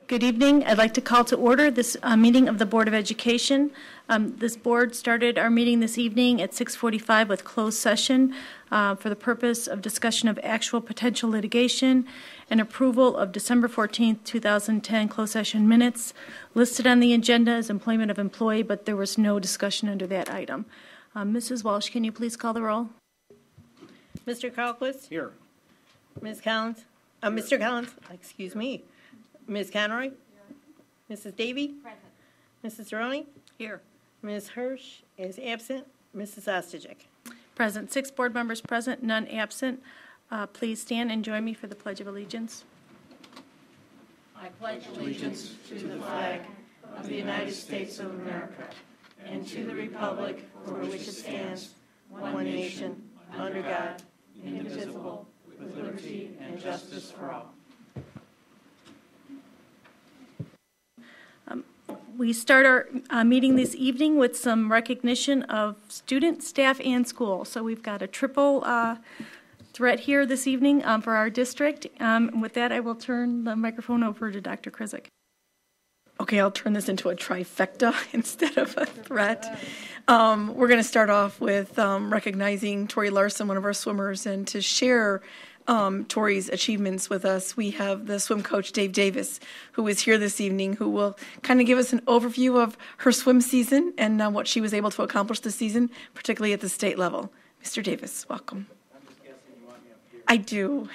Good evening. I'd like to call to order this meeting of the Board of Education. This board started our meeting this evening at 6:45 with closed session for the purpose of discussion of actual potential litigation and approval of December 14th, 2010 closed session minutes. Listed on the agenda as employment of employee, but there was no discussion under that item. Mrs. Walsh, can you please call the roll? Mr. Carlquist? Here. Ms. Collins? Mr. Collins, excuse me. Ms. Conroy? Mrs. Davy? Present. Mrs. Zeroni? Here. Ms. Hirsch is absent. Mrs. Ostajic? Present. 6 board members present, none absent. Please stand and join me for the Pledge of Allegiance. I pledge allegiance to the flag of the United States of America and to the republic for which it stands, one nation, under God, indivisible, with liberty and justice for all. We start our meeting this evening with some recognition of students, staff, and school. So we've got a triple threat here this evening for our district. With that, I will turn the microphone over to Dr. Krizik. Okay, I'll turn this into a trifecta instead of a threat. We're going to start off with recognizing Tori Larson, one of our swimmers, and to share Tori's achievements with us, we have the swim coach, Dave Davis, who is here this evening, who will kind of give us an overview of her swim season and what she was able to accomplish this season, particularly at the state level. Mr. Davis, welcome. I'm just guessing you want me up here. I do.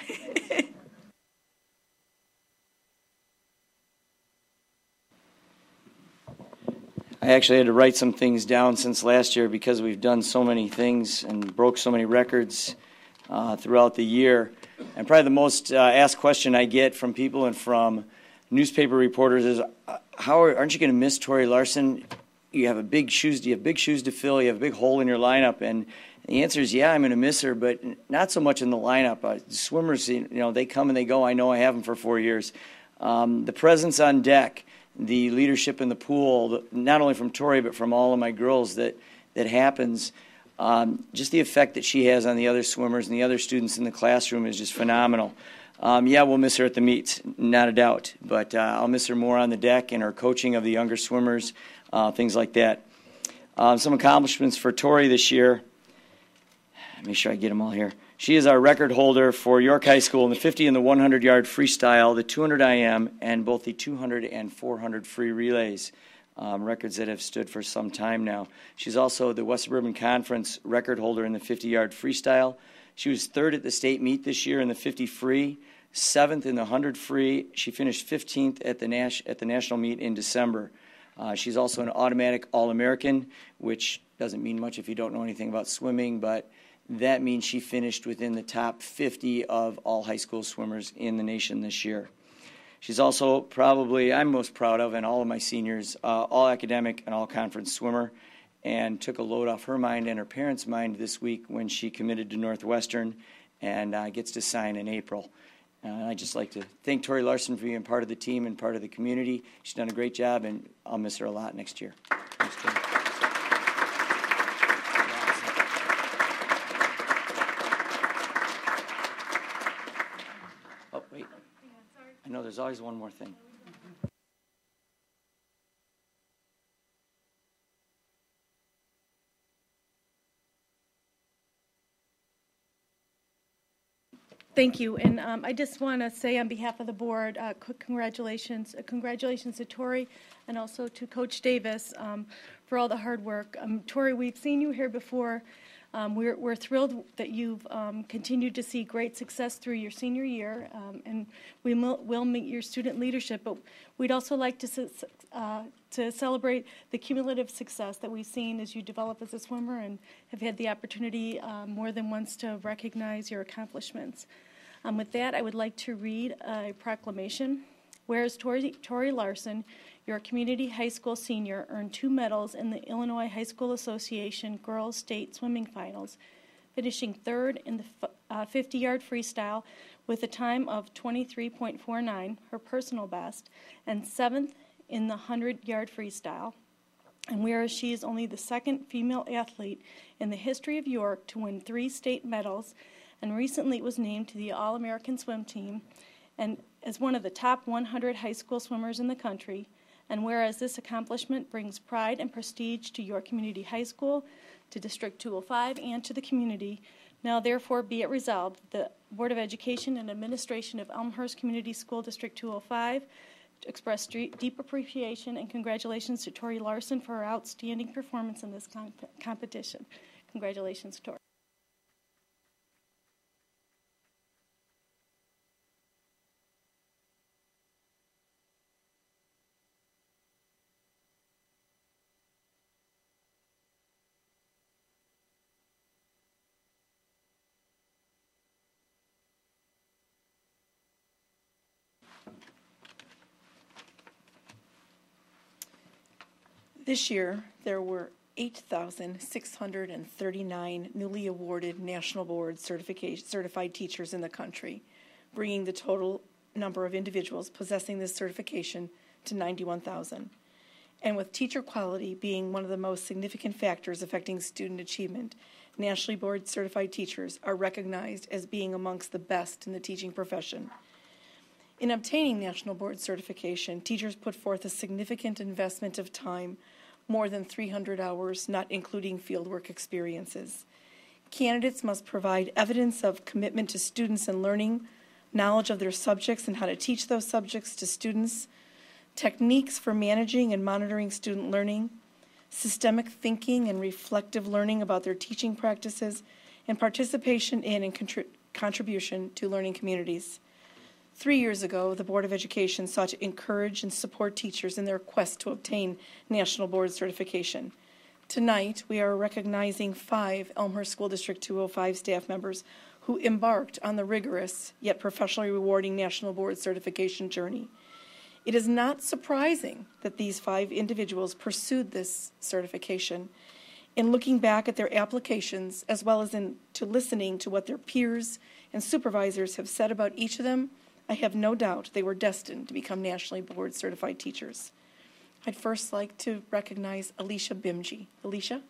I actually had to write some things down since last year because we've done so many things and broke so many records throughout the year. And probably the most asked question I get from people and from newspaper reporters is, aren't you going to miss Tori Larson? You have big shoes to fill. You have a big hole in your lineup. And the answer is, yeah, I'm going to miss her, but not so much in the lineup. Swimmers, they come and they go. I know I have them for 4 years. The presence on deck, the leadership in the pool, not only from Tori but from all of my girls that happens. Just the effect that she has on the other swimmers and the other students in the classroom is just phenomenal. Yeah, we'll miss her at the meets, not a doubt, but I'll miss her more on the deck and her coaching of the younger swimmers, things like that. Some accomplishments for Tori this year. Make sure I get them all here. She is our record holder for York High School in the 50 and the 100-yard freestyle, the 200 IM, and both the 200 and 400 free relays. Records that have stood for some time now. She's also the West Suburban Conference record holder in the 50-yard freestyle. She was 3rd at the state meet this year in the 50 free, 7th in the 100 free. She finished 15th at the national meet in December. She's also an automatic All-American, which doesn't mean much if you don't know anything about swimming, but that means she finished within the top 50 of all high school swimmers in the nation this year. She's also probably, I'm most proud of, and all of my seniors, all academic and all conference swimmer, and took a load off her mind and her parents' mind this week when she committed to Northwestern and gets to sign in April. I'd just like to thank Tori Larson for being part of the team and part of the community. She's done a great job, and I'll miss her a lot next year. Thanks, Tori. Oh, wait. I know there's always one more thing. Thank you, and I just want to say on behalf of the board, quick congratulations to Tori and also to Coach Davis for all the hard work. Tori, we've seen you here before. We're thrilled that you've continued to see great success through your senior year, and we will meet your student leadership, but we'd also like to celebrate the cumulative success that we've seen as you develop as a swimmer and have had the opportunity more than once to recognize your accomplishments. With that, I would like to read a proclamation. Whereas Tori Larson, your community high school senior, earned 2 medals in the Illinois High School Association Girls State Swimming Finals, finishing 3rd in the 50-yard freestyle with a time of 23.49, her personal best, and 7th in the 100-yard freestyle. And whereas she is only the 2nd female athlete in the history of York to win 3 state medals, and recently was named to the All-American Swim Team, and as one of the top 100 high school swimmers in the country, and whereas this accomplishment brings pride and prestige to York Community High School, to District 205, and to the community, now therefore be it resolved, the Board of Education and Administration of Elmhurst Community School District 205 express deep appreciation and congratulations to Tori Larson for her outstanding performance in this competition. Congratulations, Tori. This year, there were 8,639 newly awarded National Board certified teachers in the country, bringing the total number of individuals possessing this certification to 91,000. And with teacher quality being one of the most significant factors affecting student achievement, nationally board certified teachers are recognized as being amongst the best in the teaching profession. In obtaining National Board certification, teachers put forth a significant investment of time, more than 300 hours, not including fieldwork experiences. Candidates must provide evidence of commitment to students and learning, knowledge of their subjects and how to teach those subjects to students, techniques for managing and monitoring student learning, systemic thinking and reflective learning about their teaching practices, and participation in and contribution to learning communities. 3 years ago, the Board of Education sought to encourage and support teachers in their quest to obtain National Board certification. Tonight, we are recognizing 5 Elmhurst School District 205 staff members who embarked on the rigorous yet professionally rewarding National Board certification journey. It is not surprising that these 5 individuals pursued this certification. In looking back at their applications, as well as to listening to what their peers and supervisors have said about each of them, I have no doubt they were destined to become nationally board certified teachers. I'd first like to recognize Alicia Bimji. Alicia?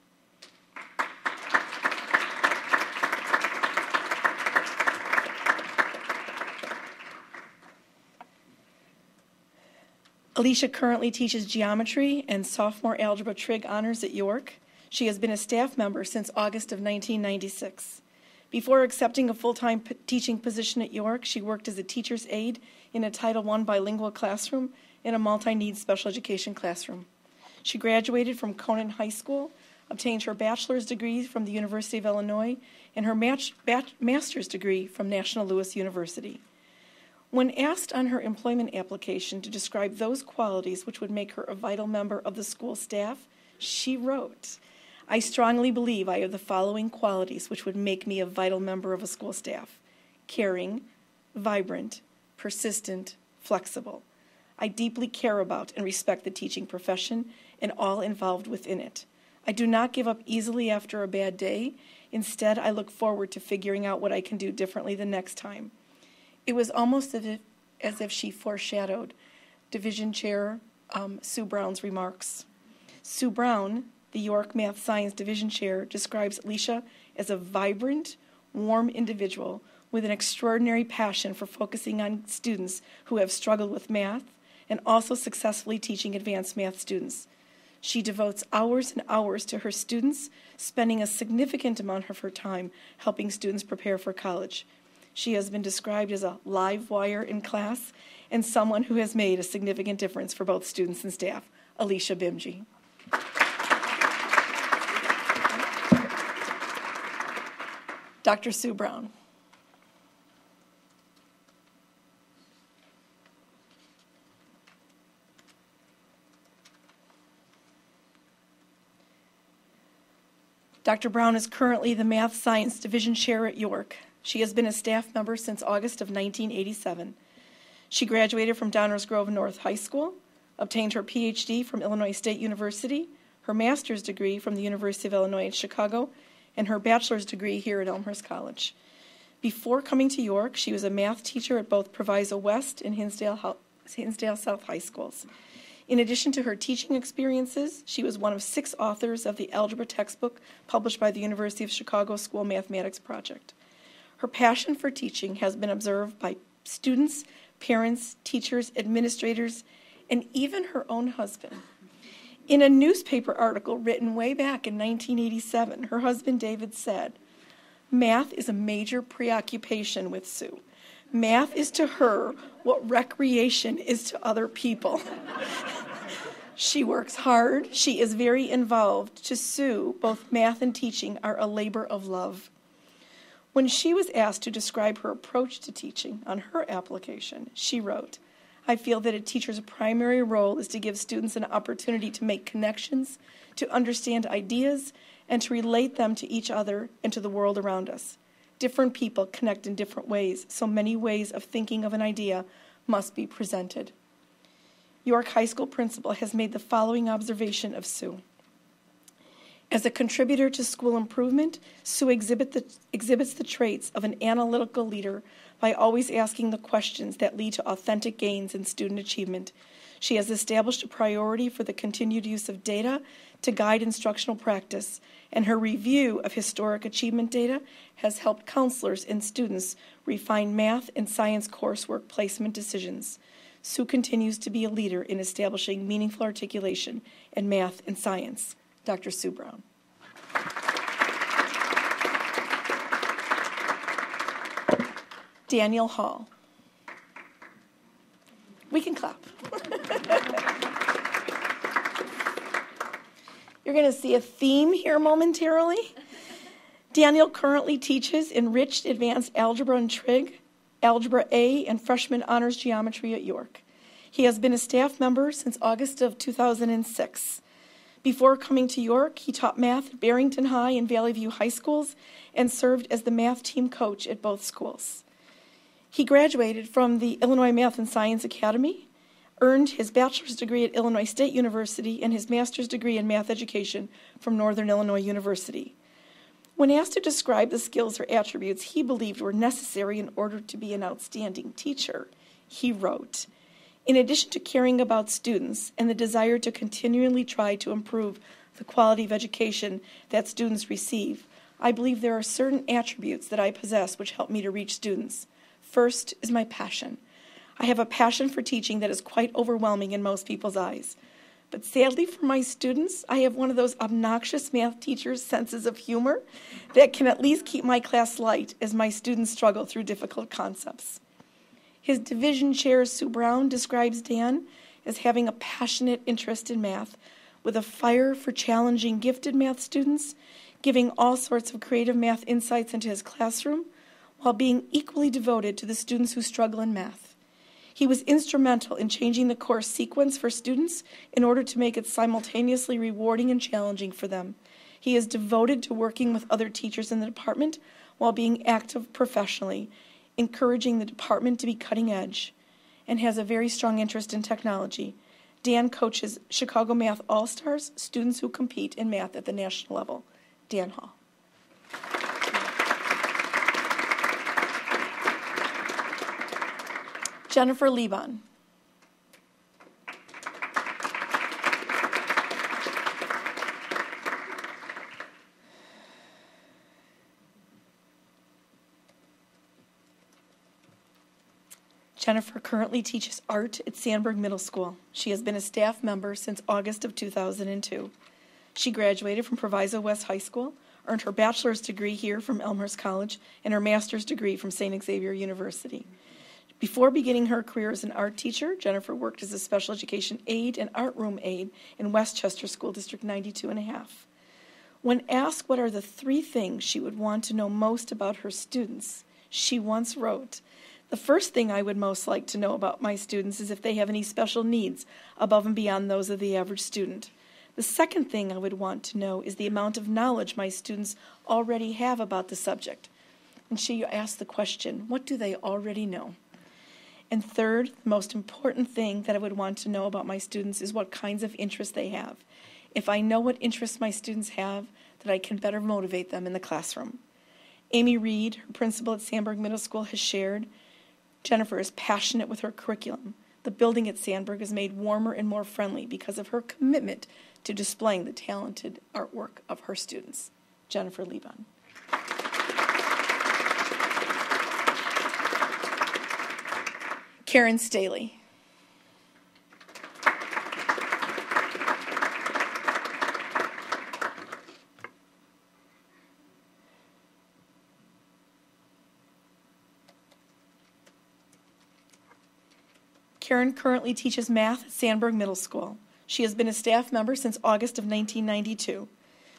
Alicia currently teaches geometry and sophomore algebra trig honors at York. She has been a staff member since August of 1996. Before accepting a full-time teaching position at York, she worked as a teacher's aide in a Title I bilingual classroom and a multi-needs special education classroom. She graduated from Conan High School, obtained her bachelor's degree from the University of Illinois, and her master's degree from National Louis University. When asked on her employment application to describe those qualities which would make her a vital member of the school staff, she wrote, "I strongly believe I have the following qualities which would make me a vital member of a school staff: caring, vibrant, persistent, flexible. I deeply care about and respect the teaching profession and all involved within it. I do not give up easily after a bad day. Instead, I look forward to figuring out what I can do differently the next time." It was almost as if she foreshadowed Division Chair Sue Brown's remarks. Sue Brown, the York Math Science Division Chair, describes Alicia as a vibrant, warm individual with an extraordinary passion for focusing on students who have struggled with math and also successfully teaching advanced math students. She devotes hours and hours to her students, spending a significant amount of her time helping students prepare for college. She has been described as a live wire in class and someone who has made a significant difference for both students and staff. Alicia Bimji. Dr. Sue Brown. Dr. Brown is currently the Math Science Division Chair at York. She has been a staff member since August of 1987. She graduated from Downers Grove North High School, obtained her PhD from Illinois State University, her master's degree from the University of Illinois at Chicago, and her bachelor's degree here at Elmhurst College. Before coming to York, she was a math teacher at both Proviso West and Hinsdale South High Schools. In addition to her teaching experiences, she was one of 6 authors of the algebra textbook published by the University of Chicago School Mathematics Project. Her passion for teaching has been observed by students, parents, teachers, administrators, and even her own husband. In a newspaper article written way back in 1987, her husband David said, "Math is a major preoccupation with Sue. Math is to her what recreation is to other people." She works hard. She is very involved. To Sue, both math and teaching are a labor of love. When she was asked to describe her approach to teaching on her application, she wrote, "I feel that a teacher's primary role is to give students an opportunity to make connections, to understand ideas, and to relate them to each other and to the world around us. Different people connect in different ways, so many ways of thinking of an idea must be presented." York High School principal has made the following observation of Sue. As a contributor to school improvement, Sue exhibits the traits of an analytical leader by always asking the questions that lead to authentic gains in student achievement. She has established a priority for the continued use of data to guide instructional practice, and her review of historic achievement data has helped counselors and students refine math and science coursework placement decisions. Sue continues to be a leader in establishing meaningful articulation in math and science. Dr. Sue Brown. Daniel Hall. We can clap. You're going to see a theme here momentarily. Daniel currently teaches Enriched Advanced Algebra and Trig, Algebra A, and Freshman Honors Geometry at York. He has been a staff member since August of 2006. Before coming to York, he taught math at Barrington High and Valley View High Schools and served as the math team coach at both schools. He graduated from the Illinois Math and Science Academy, earned his bachelor's degree at Illinois State University and his master's degree in math education from Northern Illinois University. When asked to describe the skills or attributes he believed were necessary in order to be an outstanding teacher, he wrote, "In addition to caring about students and the desire to continually try to improve the quality of education that students receive, I believe there are certain attributes that I possess which help me to reach students. First is my passion. I have a passion for teaching that is quite overwhelming in most people's eyes. But sadly for my students, I have one of those obnoxious math teachers' senses of humor that can at least keep my class light as my students struggle through difficult concepts." His division chair, Sue Brown, describes Dan as having a passionate interest in math, with a fire for challenging gifted math students, giving all sorts of creative math insights into his classroom, while being equally devoted to the students who struggle in math. He was instrumental in changing the course sequence for students in order to make it simultaneously rewarding and challenging for them. He is devoted to working with other teachers in the department while being active professionally, encouraging the department to be cutting edge, and has a very strong interest in technology. Dan coaches Chicago Math All-Stars, students who compete in math at the national level. Dan Hall. Jennifer Liban. Jennifer currently teaches art at Sandburg Middle School. She has been a staff member since August of 2002. She graduated from Proviso West High School, earned her bachelor's degree here from Elmhurst College, and her master's degree from St. Xavier University. Before beginning her career as an art teacher, Jennifer worked as a special education aide and art room aide in Westchester School District 92.5. When asked what are the 3 things she would want to know most about her students, she once wrote, "The first thing I would most like to know about my students is if they have any special needs above and beyond those of the average student. The second thing I would want to know is the amount of knowledge my students already have about the subject." And she asked the question, what do they already know? And third, the most important thing that I would want to know about my students is what kinds of interests they have. If I know what interests my students have, that I can better motivate them in the classroom. Amy Reed, her principal at Sandburg Middle School, has shared, Jennifer is passionate with her curriculum. The building at Sandburg is made warmer and more friendly because of her commitment to displaying the talented artwork of her students. Jennifer Liban. Karen Staley. Karen currently teaches math at Sandburg Middle School. She has been a staff member since August of 1992.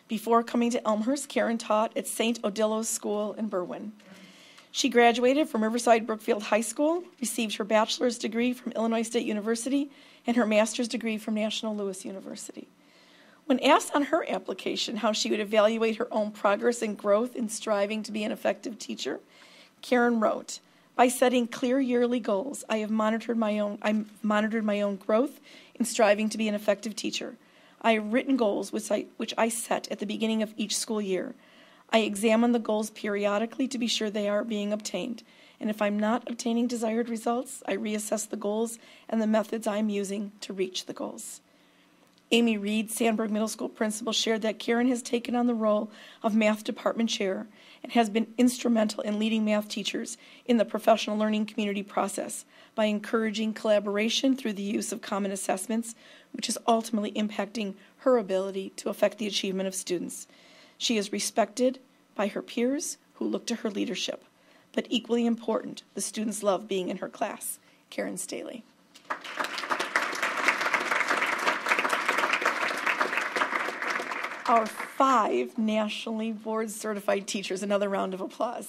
Before coming to Elmhurst, Karen taught at St. Odillo's School in Berwyn. She graduated from Riverside Brookfield High School, received her bachelor's degree from Illinois State University, and her master's degree from National Louis University. When asked on her application how she would evaluate her own progress and growth in striving to be an effective teacher, Karen wrote, "By setting clear yearly goals, I monitored my own growth in striving to be an effective teacher. I have written goals which I set at the beginning of each school year. I examine the goals periodically to be sure they are being obtained, and if I'm not obtaining desired results, I reassess the goals and the methods I'm using to reach the goals." Amy Reed, Sandburg Middle School principal, shared that Karen has taken on the role of math department chair and has been instrumental in leading math teachers in the professional learning community process by encouraging collaboration through the use of common assessments, which is ultimately impacting her ability to affect the achievement of students. She is respected by her peers who look to her leadership, but equally important, the students love being in her class. Karen Staley. Our 5 nationally board certified teachers. Another round of applause.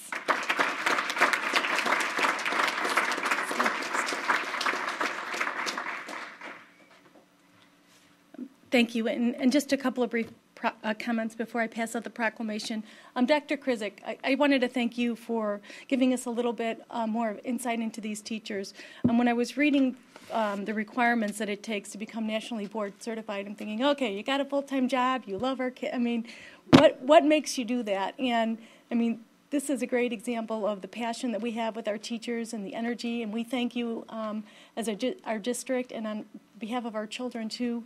Thank you. And just a couple of brief comments before I pass out the proclamation. Dr. Krizik, I wanted to thank you for giving us a little bit more insight into these teachers. When I was reading the requirements that it takes to become nationally board certified, I'm thinking, okay, you got a full-time job, you love our kids. I mean, what makes you do that? And I mean, this is a great example of the passion that we have with our teachers and the energy, and we thank you as our district and on behalf of our children too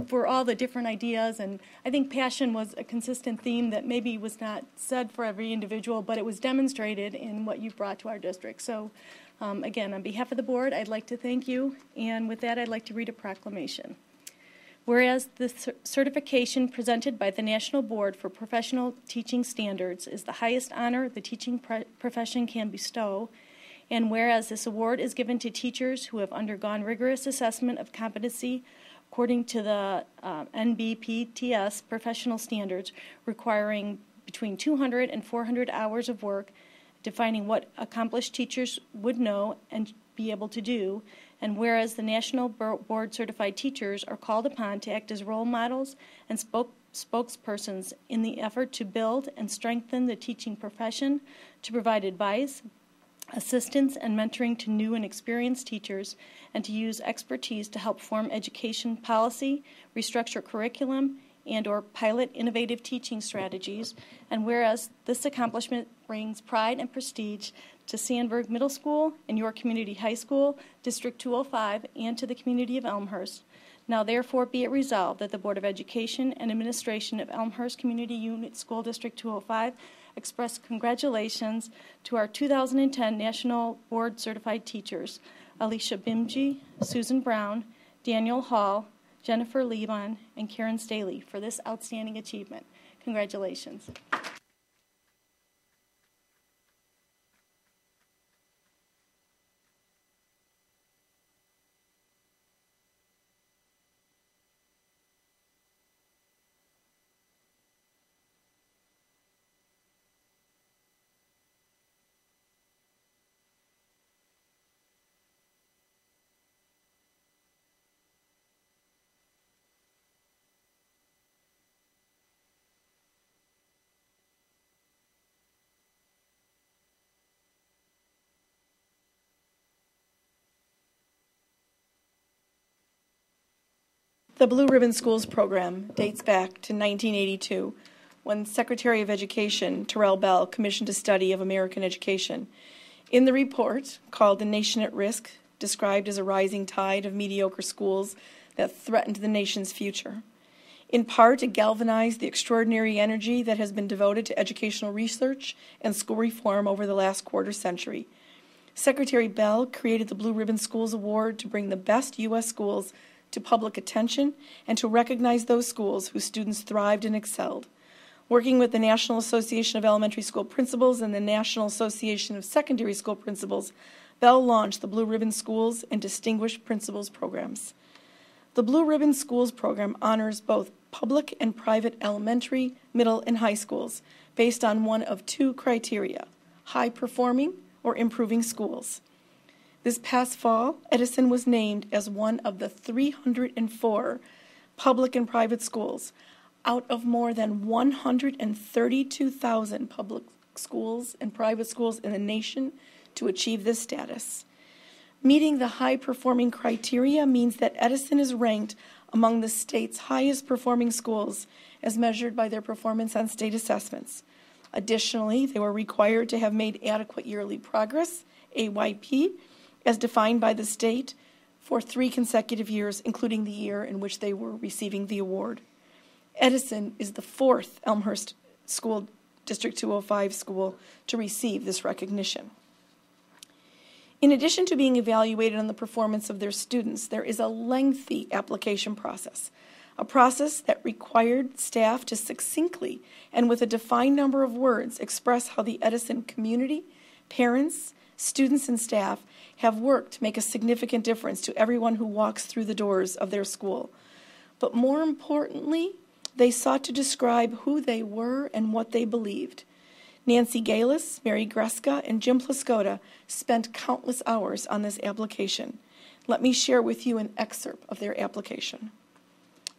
for all the different ideas. And I think passion was a consistent theme that maybe was not said for every individual, but it was demonstrated in what you've brought to our district. So again, on behalf of the board, I'd like to thank you, and with that I'd like to read a proclamation. Whereas the certification presented by the National Board for Professional Teaching Standards is the highest honor the teaching profession can bestow, and whereas this award is given to teachers who have undergone rigorous assessment of competency according to the NBPTS professional standards, requiring between 200 and 400 hours of work, defining what accomplished teachers would know and be able to do, and whereas the National Board Certified Teachers are called upon to act as role models and spokespersons in the effort to build and strengthen the teaching profession, to provide advice, assistance, and mentoring to new and experienced teachers, and to use expertise to help form education policy, restructure curriculum, and/or pilot innovative teaching strategies, and whereas this accomplishment brings pride and prestige to Sandburg Middle School and York Community High School, District 205, and to the community of Elmhurst. Now therefore be it resolved that the Board of Education and Administration of Elmhurst Community Unit School District 205 express congratulations to our 2010 National Board Certified Teachers, Alicia Bimji, Susan Brown, Daniel Hall, Jennifer Levon, and Karen Staley for this outstanding achievement. Congratulations. The Blue Ribbon Schools program dates back to 1982, when Secretary of Education Terrell Bell commissioned a study of American education. In the report, called The Nation at Risk, described as a rising tide of mediocre schools that threatened the nation's future. In part, it galvanized the extraordinary energy that has been devoted to educational research and school reform over the last quarter century. Secretary Bell created the Blue Ribbon Schools Award to bring the best U.S. schools to public attention and to recognize those schools whose students thrived and excelled. Working with the National Association of Elementary School Principals and the National Association of Secondary School Principals, Bell launched the Blue Ribbon Schools and Distinguished Principals programs. The Blue Ribbon Schools program honors both public and private elementary, middle, and high schools based on one of two criteria: high-performing or improving schools. This past fall, Edison was named as one of the 304 public and private schools out of more than 132,000 public schools and private schools in the nation to achieve this status. Meeting the high-performing criteria means that Edison is ranked among the state's highest-performing schools as measured by their performance on state assessments. Additionally, they were required to have made adequate yearly progress, AYP, as defined by the state for 3 consecutive years, including the year in which they were receiving the award. Edison is the 4th Elmhurst School District 205 school to receive this recognition. In addition to being evaluated on the performance of their students, there is a lengthy application process, a process that required staff to succinctly and with a defined number of words express how the Edison community, parents, students, and staff have worked to make a significant difference to everyone who walks through the doors of their school. But more importantly, they sought to describe who they were and what they believed. Nancy Galis, Mary Greska, and Jim Plaskota spent countless hours on this application. Let me share with you an excerpt of their application.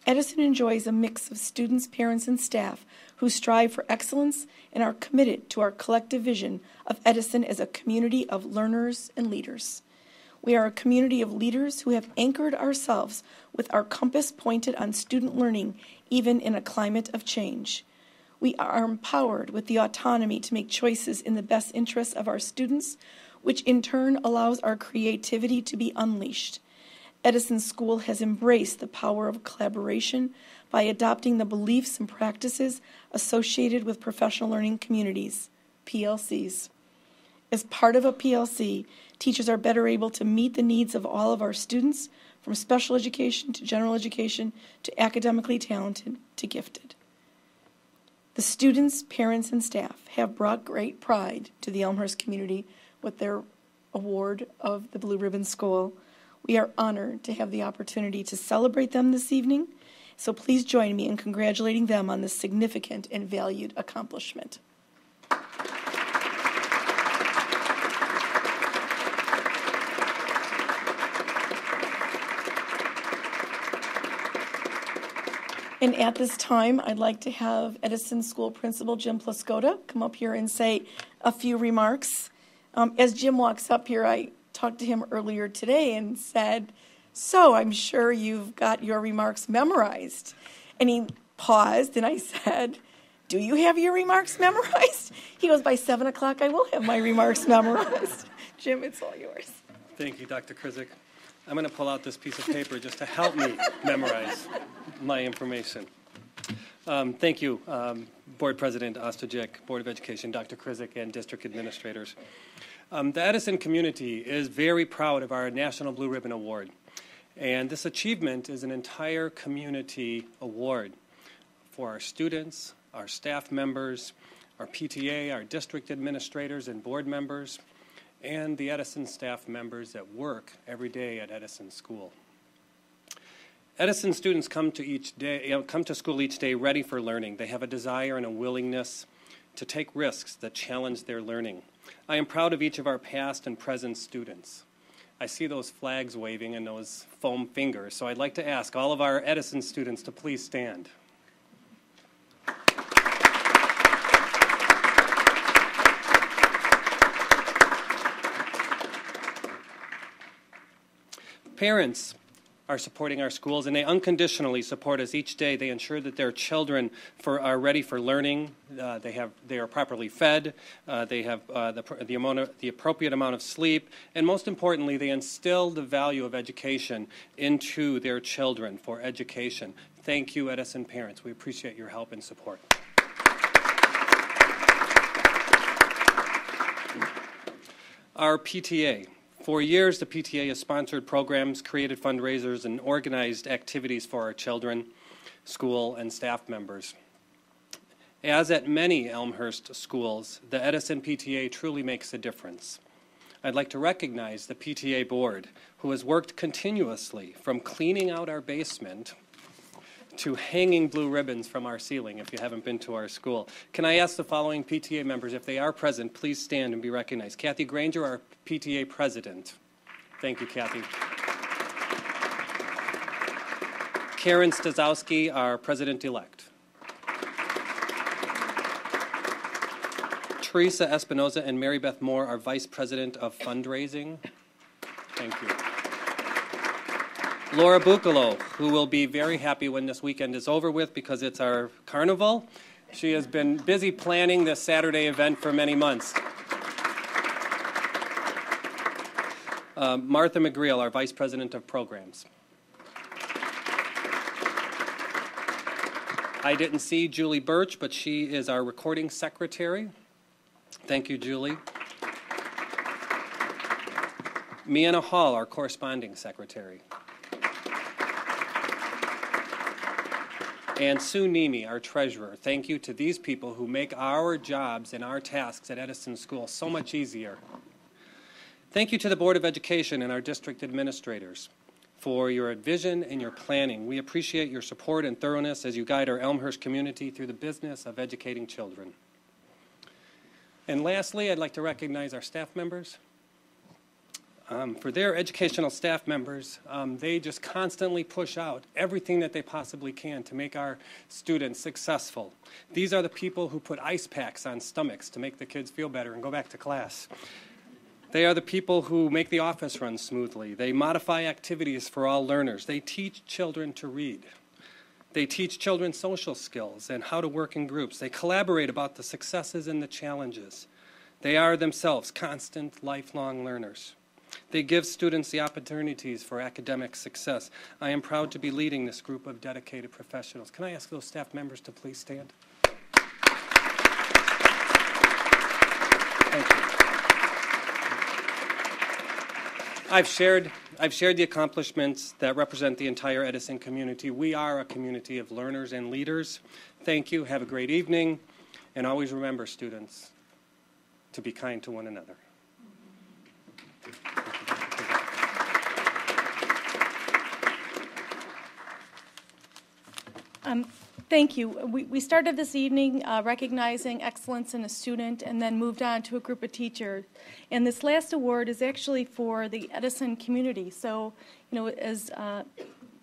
Edison enjoys a mix of students, parents, and staff who strive for excellence and are committed to our collective vision of Edison as a community of learners and leaders. We are a community of leaders who have anchored ourselves with our compass pointed on student learning, even in a climate of change. We are empowered with the autonomy to make choices in the best interests of our students, which in turn allows our creativity to be unleashed. Edison School has embraced the power of collaboration by adopting the beliefs and practices associated with professional learning communities, PLCs. As part of a PLC, teachers are better able to meet the needs of all of our students, from special education to general education to academically talented to gifted. The students, parents, and staff have brought great pride to the Elmhurst community with their award of the Blue Ribbon School. We are honored to have the opportunity to celebrate them this evening, so please join me in congratulating them on this significant and valued accomplishment. And at this time, I'd like to have Edison School Principal Jim Plaskota come up here and say a few remarks. As Jim walks up here, I talked to him earlier today and said, "So I'm sure you've got your remarks memorized." And he paused, and I said, "Do you have your remarks memorized?" He goes, "By 7 o'clock, I will have my remarks memorized." Jim, it's all yours. Thank you, Dr. Krizik. I'm going to pull out this piece of paper just to help me memorize my information. Thank you, Board President Ostojic, Board of Education, Dr. Krizik, and district administrators. The Edison community is very proud of our National Blue Ribbon Award. And this achievement is an entire community award for our students, our staff members, our PTA, our district administrators and board members, and the Edison staff members that work every day at Edison School. Edison students come to school each day ready for learning. They have a desire and a willingness to take risks that challenge their learning. I am proud of each of our past and present students. I see those flags waving and those foam fingers, so I'd like to ask all of our Edison students to please stand. Parents are supporting our schools, and they unconditionally support us each day. They ensure that their children are ready for learning. They are properly fed. They have the appropriate amount of sleep, and most importantly, they instill the value of education into their children for education. Thank you, Edison parents. We appreciate your help and support. Our PTA. For years, the PTA has sponsored programs, created fundraisers, and organized activities for our children, school, and staff members. As at many Elmhurst schools, the Edison PTA truly makes a difference. I'd like to recognize the PTA board, who has worked continuously from cleaning out our basement to hanging blue ribbons from our ceiling, if you haven't been to our school. Can I ask the following PTA members, if they are present, please stand and be recognized. Kathy Granger, our PTA president. Thank you, Kathy. Karen Stazowski, our president-elect. Teresa Espinoza and Mary Beth Moore, our vice president of fundraising. Thank you. Laura Bucalo, who will be very happy when this weekend is over with because it's our carnival. She has been busy planning this Saturday event for many months. Martha McGreal, our vice president of programs. I didn't see Julie Birch, but she is our recording secretary. Thank you, Julie. Mianna Hall, our corresponding secretary. And Sue Nemi, our treasurer. Thank you to these people who make our jobs and our tasks at Edison School so much easier. Thank you to the Board of Education and our district administrators for your vision and your planning. We appreciate your support and thoroughness as you guide our Elmhurst community through the business of educating children. And lastly, I'd like to recognize our staff members. For their educational staff members, they just constantly push out everything that they possibly can to make our students successful. These are the people who put ice packs on stomachs to make the kids feel better and go back to class. They are the people who make the office run smoothly. They modify activities for all learners. They teach children to read. They teach children social skills and how to work in groups. They collaborate about the successes and the challenges. They are themselves constant, lifelong learners. They give students the opportunities for academic success. I am proud to be leading this group of dedicated professionals. Can I ask those staff members to please stand? Thank you. I've shared the accomplishments that represent the entire Edison community. We are a community of learners and leaders. Thank you. Have a great evening. And always remember, students, to be kind to one another. Thank you. We started this evening recognizing excellence in a student and then moved on to a group of teachers. And this last award is actually for the Edison community. So, as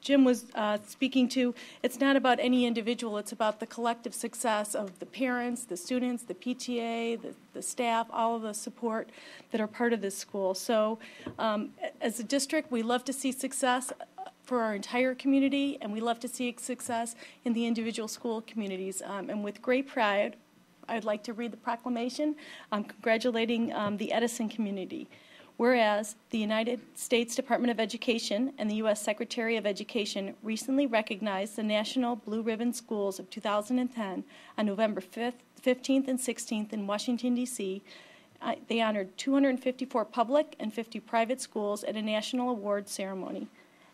Jim was speaking to, it's not about any individual. It's about the collective success of the parents, the students, the PTA, the staff, all of the support that are part of this school. So as a district, we love to see success for our entire community, and we love to see success in the individual school communities. And with great pride, I'd like to read the proclamation congratulating the Edison community. Whereas the United States Department of Education and the U.S. Secretary of Education recently recognized the National Blue Ribbon Schools of 2010 on November 15th and 16th in Washington, D.C., they honored 254 public and 50 private schools at a national award ceremony.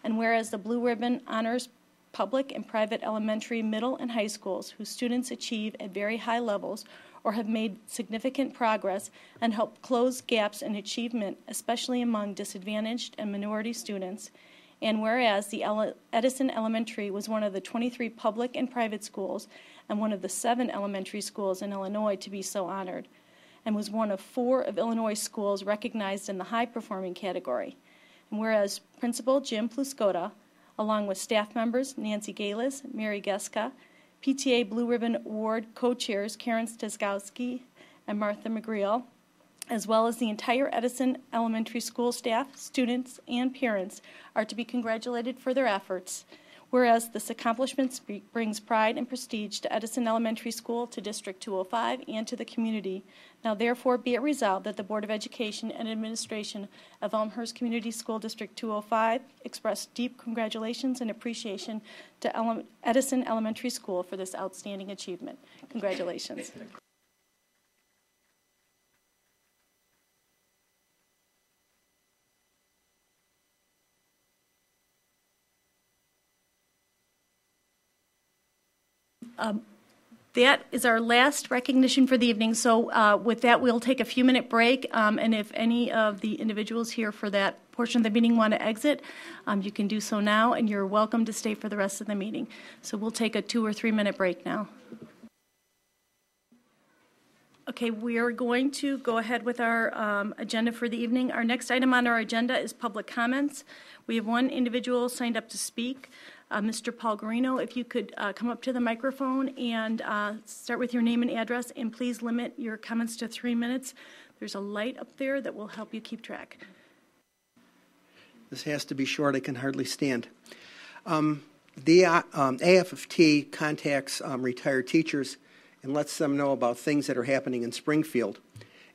And whereas the Blue Ribbon honors public and private elementary, middle, and high schools whose students achieve at very high levels or have made significant progress and help close gaps in achievement, especially among disadvantaged and minority students. And whereas the Edison Elementary was one of the 23 public and private schools and one of the 7 elementary schools in Illinois to be so honored, and was one of 4 of Illinois schools recognized in the high-performing category. And whereas Principal Jim Pluscoda, along with staff members Nancy Galis, Mary Geska, PTA Blue Ribbon Award co-chairs Karen Stazowski and Martha McGreal, as well as the entire Edison Elementary School staff, students, and parents, are to be congratulated for their efforts. Whereas this accomplishment brings pride and prestige to Edison Elementary School, to District 205, and to the community. Now therefore be it resolved that the Board of Education and Administration of Elmhurst Community School District 205 express deep congratulations and appreciation to Edison Elementary School for this outstanding achievement. Congratulations. That is our last recognition for the evening. So with that, we'll take a few-minute break. And if any of the individuals here for that portion of the meeting want to exit, you can do so now, and you're welcome to stay for the rest of the meeting. So we'll take a 2 or 3 minute break now. Okay, we are going to go ahead with our agenda for the evening. Our next item on our agenda is public comments. We have one individual signed up to speak. Mr. Paul Garino, if you could come up to the microphone and start with your name and address, and please limit your comments to 3 minutes. There's a light up there that will help you keep track. This has to be short. I can hardly stand. The AFFT contacts retired teachers and lets them know about things that are happening in Springfield.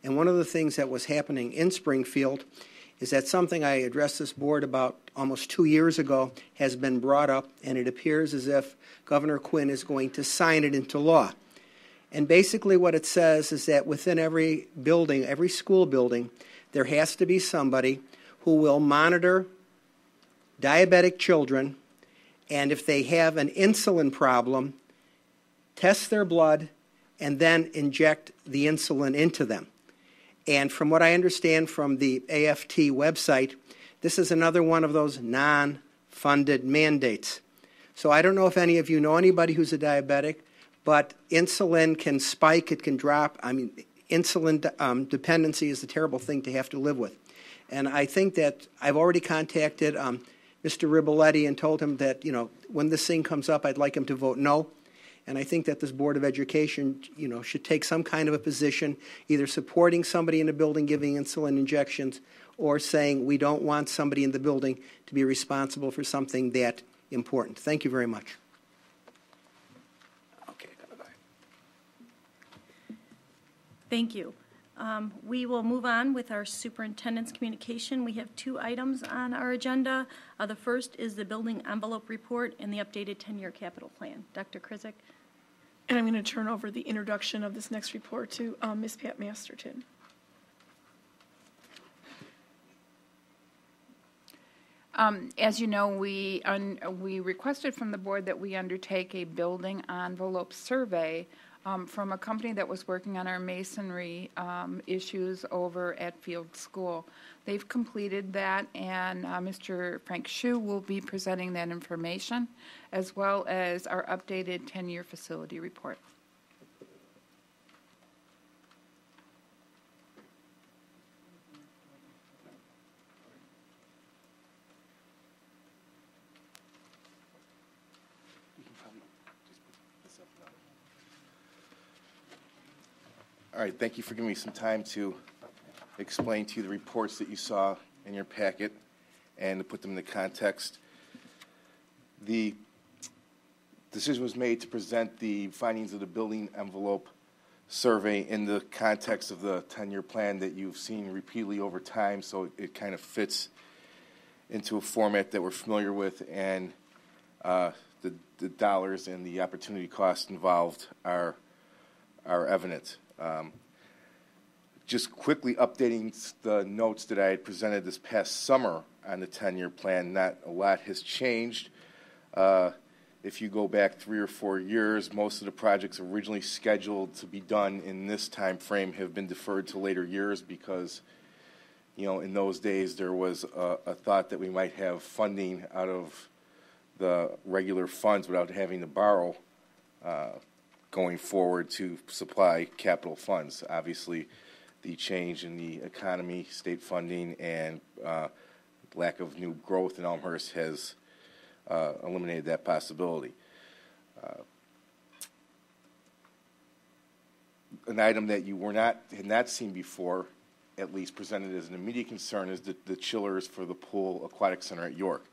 And one of the things that was happening in Springfield is that something I addressed this board about almost 2 years ago has been brought up, and it appears as if Governor Quinn is going to sign it into law. And basically what it says is that within every building, every school building, there has to be somebody who will monitor diabetic children, and if they have an insulin problem, test their blood and then inject the insulin into them. And from what I understand from the AFT website, this is another one of those non-funded mandates. So I don't know if any of you know anybody who's a diabetic, but insulin can spike, it can drop. I mean, insulin dependency is a terrible thing to have to live with. And I think that I've already contacted Mr. Riboletti and told him that, when this thing comes up, I'd like him to vote no. And I think that this Board of Education, should take some kind of a position, either supporting somebody in the building giving insulin injections or saying we don't want somebody in the building to be responsible for something that important. Thank you very much. Okay, bye-bye. Thank you. We will move on with our superintendent's communication. We have 2 items on our agenda. The first is the building envelope report and the updated 10-year capital plan. Dr. Krizik. And I'm going to turn over the introduction of this next report to Ms. Pat Masterton. As you know, we requested from the board that we undertake a building envelope survey from a company that was working on our masonry issues over at Field School. They've completed that, and Mr. Frank Hsu will be presenting that information, as well as our updated 10-year facility report. All right, thank you for giving me some time to explain to you the reports that you saw in your packet and to put them in the context. The decision was made to present the findings of the building envelope survey in the context of the 10-year plan that you've seen repeatedly over time, so it kind of fits into a format that we're familiar with, and the dollars and the opportunity costs involved are evident. Just quickly updating the notes that I had presented this past summer on the 10-year plan, not a lot has changed. If you go back 3 or 4 years, most of the projects originally scheduled to be done in this time frame have been deferred to later years because, in those days there was a thought that we might have funding out of the regular funds without having to borrow going forward to supply capital funds. Obviously, the change in the economy, state funding, and lack of new growth in Elmhurst has eliminated that possibility. An item that you had not seen before, at least presented as an immediate concern, is the chillers for the Pool Aquatic Center at York.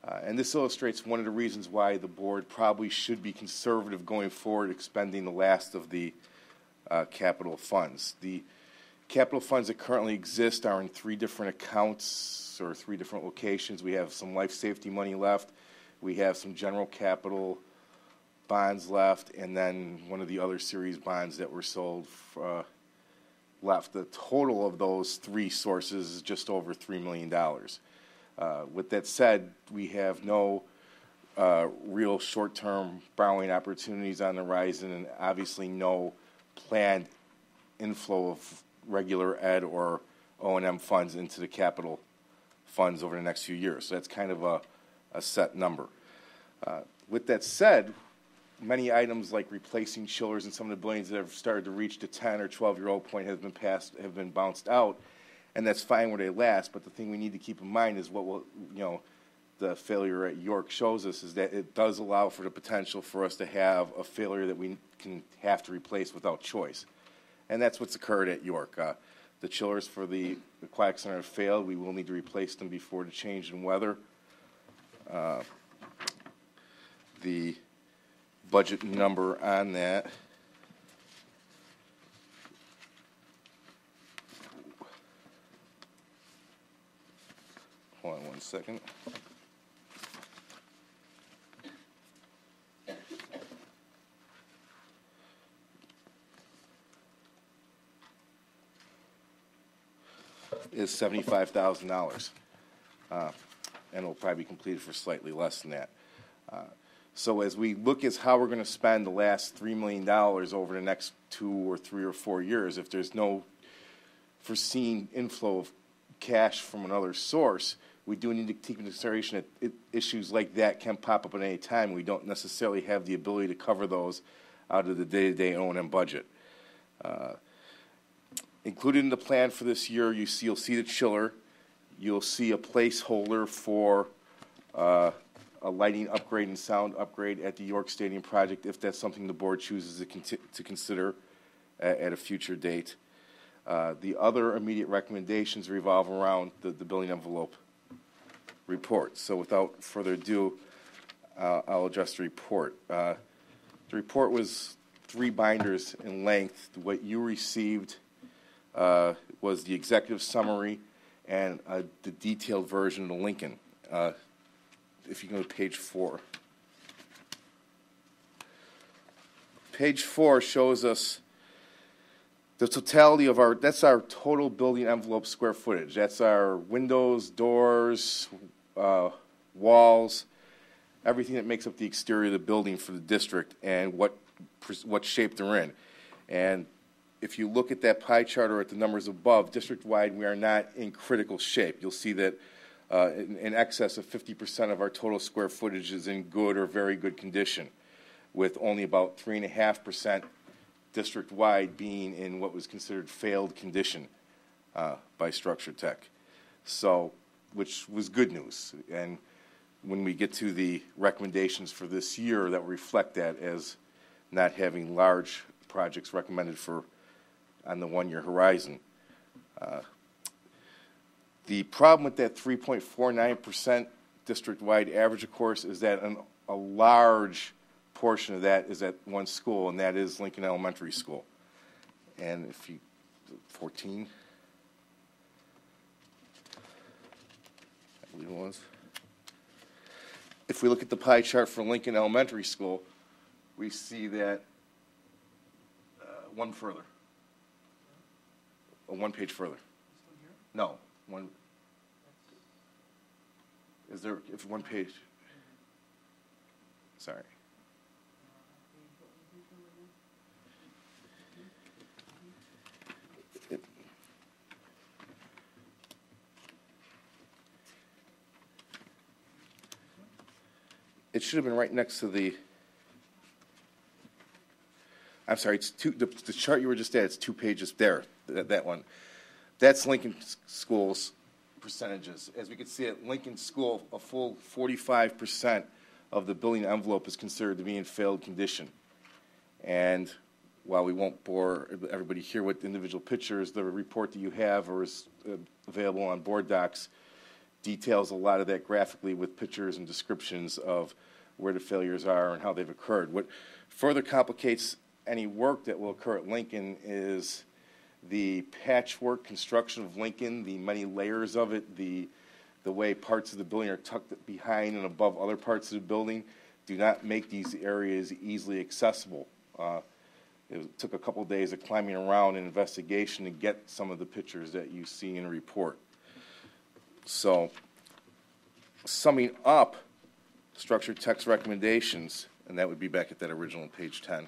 And this illustrates one of the reasons why the board probably should be conservative going forward, expending the last of the capital funds. The capital funds that currently exist are in 3 different accounts or 3 different locations. We have some life safety money left. We have some general capital bonds left, and then one of the other series bonds that were sold left. The total of those 3 sources is just over $3 million. With that said, we have no real short-term borrowing opportunities on the horizon, and obviously no planned inflow of regular ed or O&M funds into the capital funds over the next few years. So that's kind of a set number. With that said, many items like replacing chillers and some of the buildings that have started to reach the 10 or 12-year-old point have been bounced out, and that's fine where they last. But the thing we need to keep in mind is what will, the failure at York shows us is that it does allow for the potential for us to have a failure that we can have to replace without choice. And that's what's occurred at York. The chillers for the Aquatic Center have failed. We will need to replace them before the change in weather. The budget number on that hold on one second. Is $75,000, and it'll probably be completed for slightly less than that. So as we look at how we're going to spend the last $3 million over the next 2 or 3 or 4 years, if there's no foreseen inflow of cash from another source, we do need to take into consideration that issues like that can pop up at any time. We don't necessarily have the ability to cover those out of the day-to-day O&M budget. Included in the plan for this year, you'll see the chiller. You'll see a placeholder for a lighting upgrade and sound upgrade at the York Stadium project, if that's something the board chooses to consider at a future date. The other immediate recommendations revolve around the building envelope report. So without further ado, I'll address the report. The report was 3 binders in length. What you received was the executive summary and the detailed version of the Lincoln. If you go to page 4. Page 4 shows us the totality of that's our total building envelope square footage. That's our windows, doors, walls, everything that makes up the exterior of the building for the district and what shape they're in. And if you look at that pie chart or at the numbers above, district-wide, we are not in critical shape. You'll see that in excess of 50% of our total square footage is in good or very good condition, with only about 3.5% district-wide being in what was considered failed condition by Structure Tech. So, which was good news. And when we get to the recommendations for this year, that will reflect that as not having large projects recommended for on the 1-year horizon. The problem with that 3.49% district-wide average, of course, is that a large portion of that is at one school, and that is Lincoln Elementary School. And if you, 14, I believe it was. If we look at the pie chart for Lincoln Elementary School, we see that one page further. No, one. Is there, if one page? Sorry. It should have been right next to the. I'm sorry, it's the chart you were just at, it's 2 pages there, that one. That's Lincoln School's percentages. As we can see at Lincoln School, a full 45% of the building envelope is considered to be in failed condition. And while we won't bore everybody here with individual pictures, the report that you have or is available on board docs details a lot of that graphically with pictures and descriptions of where the failures are and how they've occurred. What further complicates any work that will occur at Lincoln is the patchwork construction of Lincoln, the many layers of it, the way parts of the building are tucked behind and above other parts of the building do not make these areas easily accessible. It took a couple of days of climbing around and investigation to get some of the pictures that you see in the report. So, summing up Structured text recommendations, and that would be back at that original page 10.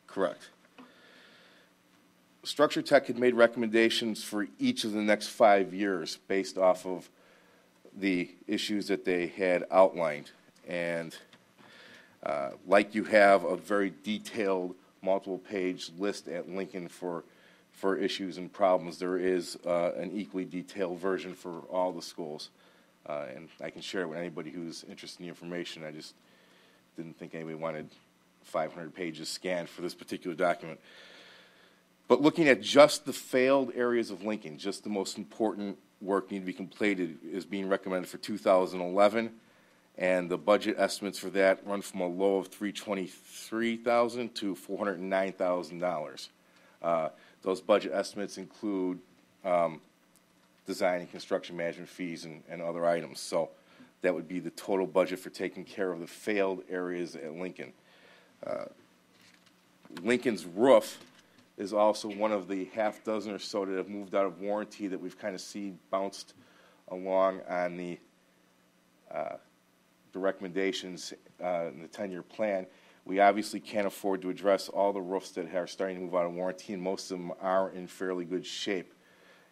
Correct. Structure Tech had made recommendations for each of the next 5 years based off of the issues that they had outlined. And like you have a very detailed multiple-page list at Lincoln for issues and problems, there is an equally detailed version for all the schools. And I can share it with anybody who's interested in the information. I just didn't think anybody wanted 500 pages scanned for this particular document. But looking at just the failed areas of Lincoln, just the most important work need to be completed is being recommended for 2011, and the budget estimates for that run from a low of $323,000 to $409,000. Those budget estimates include design and construction management fees and other items. So that would be the total budget for taking care of the failed areas at Lincoln. Lincoln's roof is also one of the half dozen or so that have moved out of warranty that we've kind of seen bounced along on the recommendations in the 10-year plan. We obviously can't afford to address all the roofs that are starting to move out of warranty, and most of them are in fairly good shape,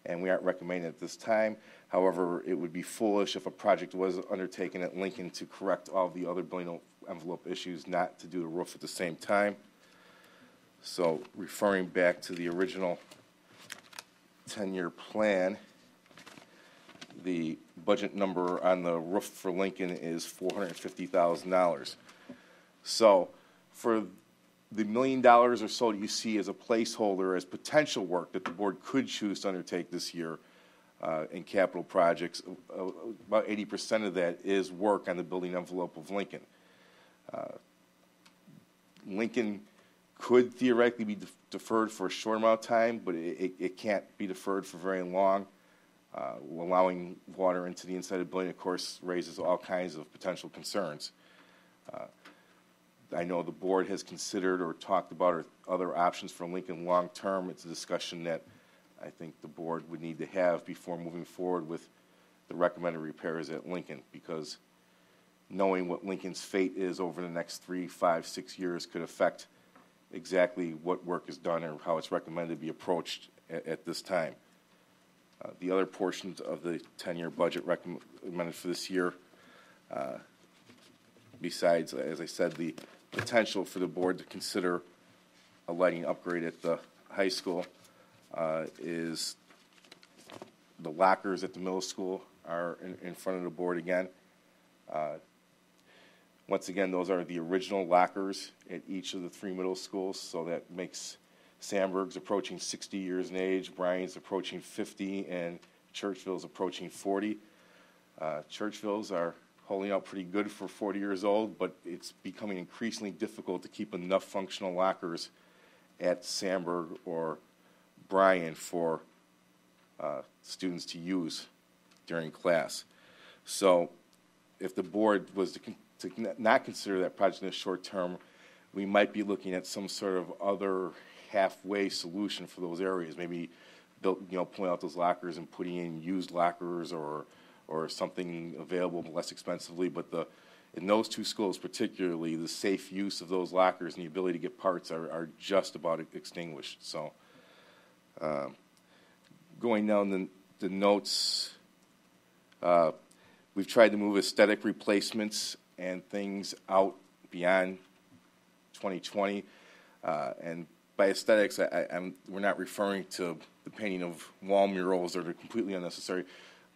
and we aren't recommending it at this time. However, it would be foolish if a project was undertaken at Lincoln to correct all the other building envelope issues not to do the roof at the same time. So referring back to the original 10-year plan, the budget number on the roof for Lincoln is $450,000. So for the $1 million or so that you see as a placeholder as potential work that the board could choose to undertake this year in capital projects, about 80% of that is work on the building envelope of Lincoln. Lincoln could theoretically be deferred for a short amount of time, but it can't be deferred for very long. Allowing water into the inside of the building, of course, raises all kinds of potential concerns. I know the board has considered or talked about other options for Lincoln long term. It's a discussion that I think the board would need to have before moving forward with the recommended repairs at Lincoln, because knowing what Lincoln's fate is over the next 3, 5, 6 years could affect exactly what work is done or how it's recommended to be approached at this time. The other portions of the 10-year budget recommended for this year, besides, as I said, the potential for the board to consider a lighting upgrade at the high school, is the lockers at the middle school are in front of the board again. Once again, those are the original lockers at each of the 3 middle schools, so that makes Sandburg's approaching 60 years in age, Bryan's approaching 50, and Churchville's approaching 40. Churchville's are holding out pretty good for 40 years old, but it's becoming increasingly difficult to keep enough functional lockers at Sandburg or Bryan for students to use during class. So if the board was to not consider that project in the short term, we might be looking at some sort of other halfway solution for those areas. Maybe pulling out those lockers and putting in used lockers or something available less expensively. But in those 2 schools particularly, the safe use of those lockers and the ability to get parts are just about extinguished. So going down the notes, we've tried to move aesthetic replacements and things out beyond 2020. And by aesthetics, we're not referring to the painting of wall murals that are completely unnecessary,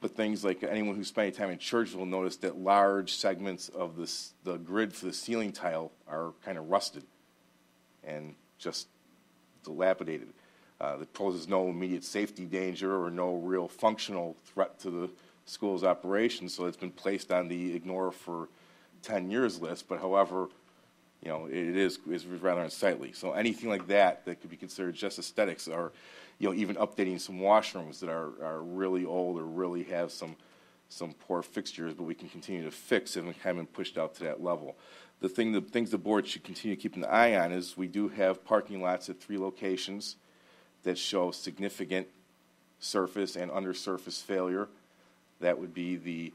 but things like anyone who's spent any time in Churchville noticed that large segments of the grid for the ceiling tile are kind of rusted and just dilapidated. That poses no immediate safety danger or no real functional threat to the school's operations, so it's been placed on the ignore for 10 years list, but however, it is rather unsightly. So anything like that could be considered just aesthetics, or even updating some washrooms that are really old or really have some poor fixtures, but we can continue to fix and haven't been pushed out to that level. The things the board should continue to keep an eye on is we do have parking lots at 3 locations that show significant surface and undersurface failure. That would be the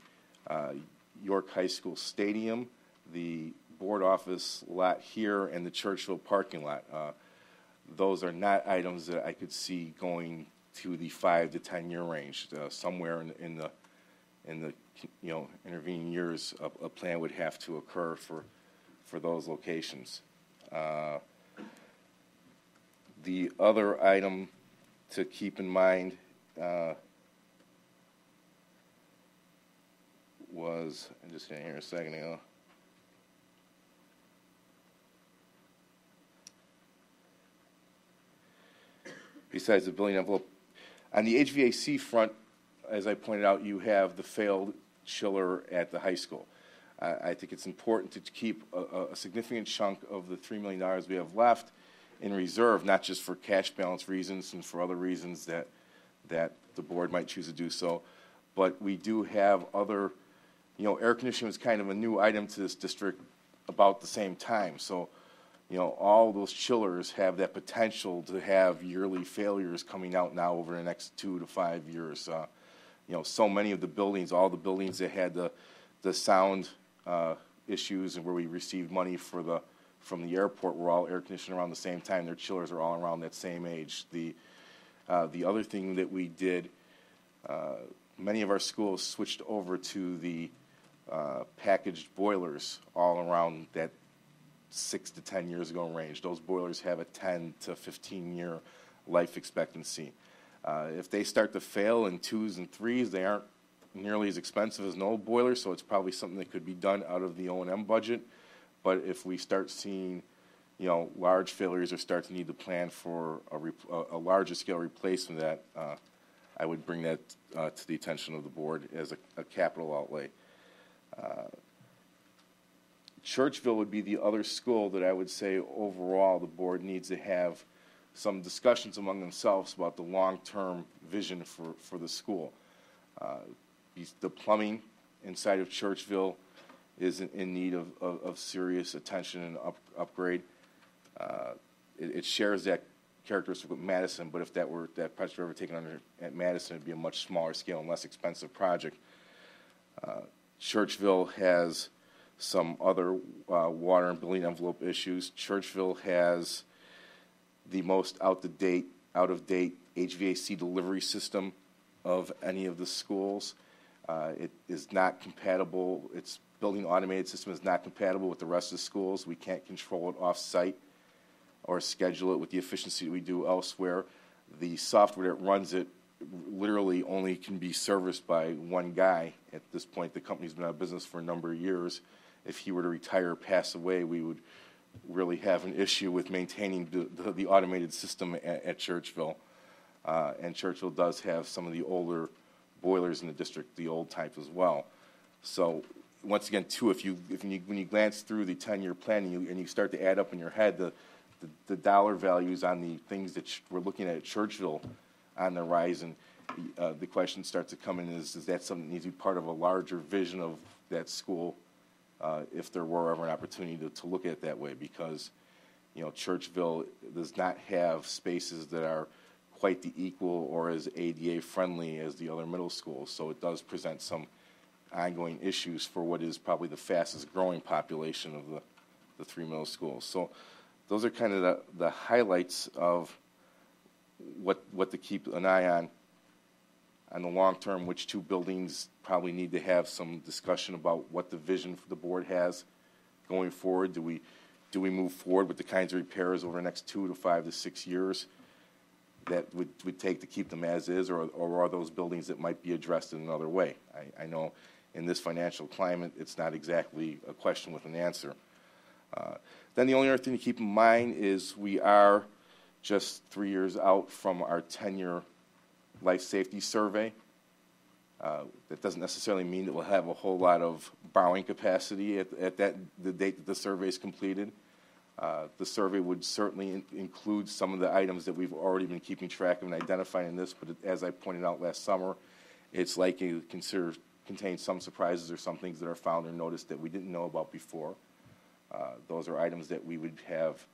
York High School Stadium, the board office lot here, and the Churchville parking lot. Those are not items that I could see going to the 5 to 10 year range. Somewhere in the intervening years, a plan would have to occur for those locations. The other item to keep in mind was, I'm just getting here a second ago. Besides the building envelope, on the HVAC front, as I pointed out, you have the failed chiller at the high school. I think it's important to keep a significant chunk of the $3 million we have left in reserve, not just for cash balance reasons and for other reasons that the board might choose to do so, but we do have other, air conditioning was kind of a new item to this district about the same time. So, all those chillers have that potential to have yearly failures coming out now over the next 2 to 5 years. So many of the buildings, all the buildings that had the sound issues and where we received money from the airport were all air conditioned around the same time. Their chillers are all around that same age. The other thing that we did, many of our schools switched over to the packaged boilers all around that 6 to 10 years ago range. Those boilers have a 10 to 15 year life expectancy. If they start to fail in 2s and 3s, they aren't nearly as expensive as an old boiler, so it's probably something that could be done out of the O&M budget. But if we start seeing, large failures or start to need to plan for a larger scale replacement of that, I would bring that to the attention of the board as a capital outlay. Churchville would be the other school that I would say overall the board needs to have some discussions among themselves about the long-term vision for the school. The plumbing inside of Churchville is in need of serious attention and upgrade. It shares that characteristic with Madison, but if that project were ever taken under at Madison, it'd be a much smaller scale and less expensive project. Churchville has some other water and building envelope issues. Churchville has the most out-of-date HVAC delivery system of any of the schools. It is not compatible. Its building automated system is not compatible with the rest of the schools. We can't control it off-site or schedule it with the efficiency we do elsewhere. The software that runs it literally only can be serviced by one guy. At this point, the company's been out of business for a number of years. If he were to retire or pass away, we would really have an issue with maintaining the automated system at Churchville. And Churchville does have some of the older boilers in the district, the old type as well. So once again, too, when you glance through the 10-year plan and you start to add up in your head the dollar values on the things that we're looking at Churchville on the horizon, the question starts to come in: is that something that needs to be part of a larger vision of that school? If there were ever an opportunity to look at it that way, because Churchville does not have spaces that are quite the equal or as ADA friendly as the other middle schools, so it does present some ongoing issues for what is probably the fastest growing population of the 3 middle schools. So those are kind of the highlights of what to keep an eye on the long term. Which 2 buildings probably need to have some discussion about what the vision for the board has going forward. Do we move forward with the kinds of repairs over the next 2 to 5 to 6 years that would take to keep them as is, or are those buildings that might be addressed in another way? I know in this financial climate, it's not exactly a question with an answer. Then the only other thing to keep in mind is we are just 3 years out from our 10-year life safety survey. That doesn't necessarily mean that we'll have a whole lot of borrowing capacity at the date that the survey is completed. The survey would certainly include some of the items that we've already been keeping track of and identifying in this, but as I pointed out last summer, it's likely to contain some surprises or some things that are found or noticed that we didn't know about before. Those are items that we would have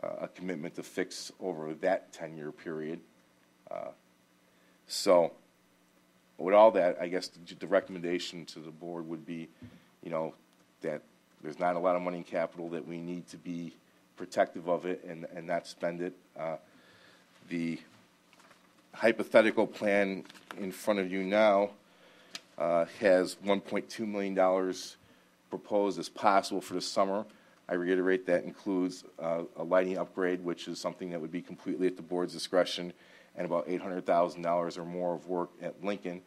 a commitment to fix over that 10-year period. So with all that, I guess the recommendation to the board would be, that there's not a lot of money in capital, that we need to be protective of it and not spend it. The hypothetical plan in front of you now has $1.2 million proposed as possible for the summer. I reiterate that includes a lighting upgrade, which is something that would be completely at the board's discretion, and about $800,000 or more of work at Lincoln,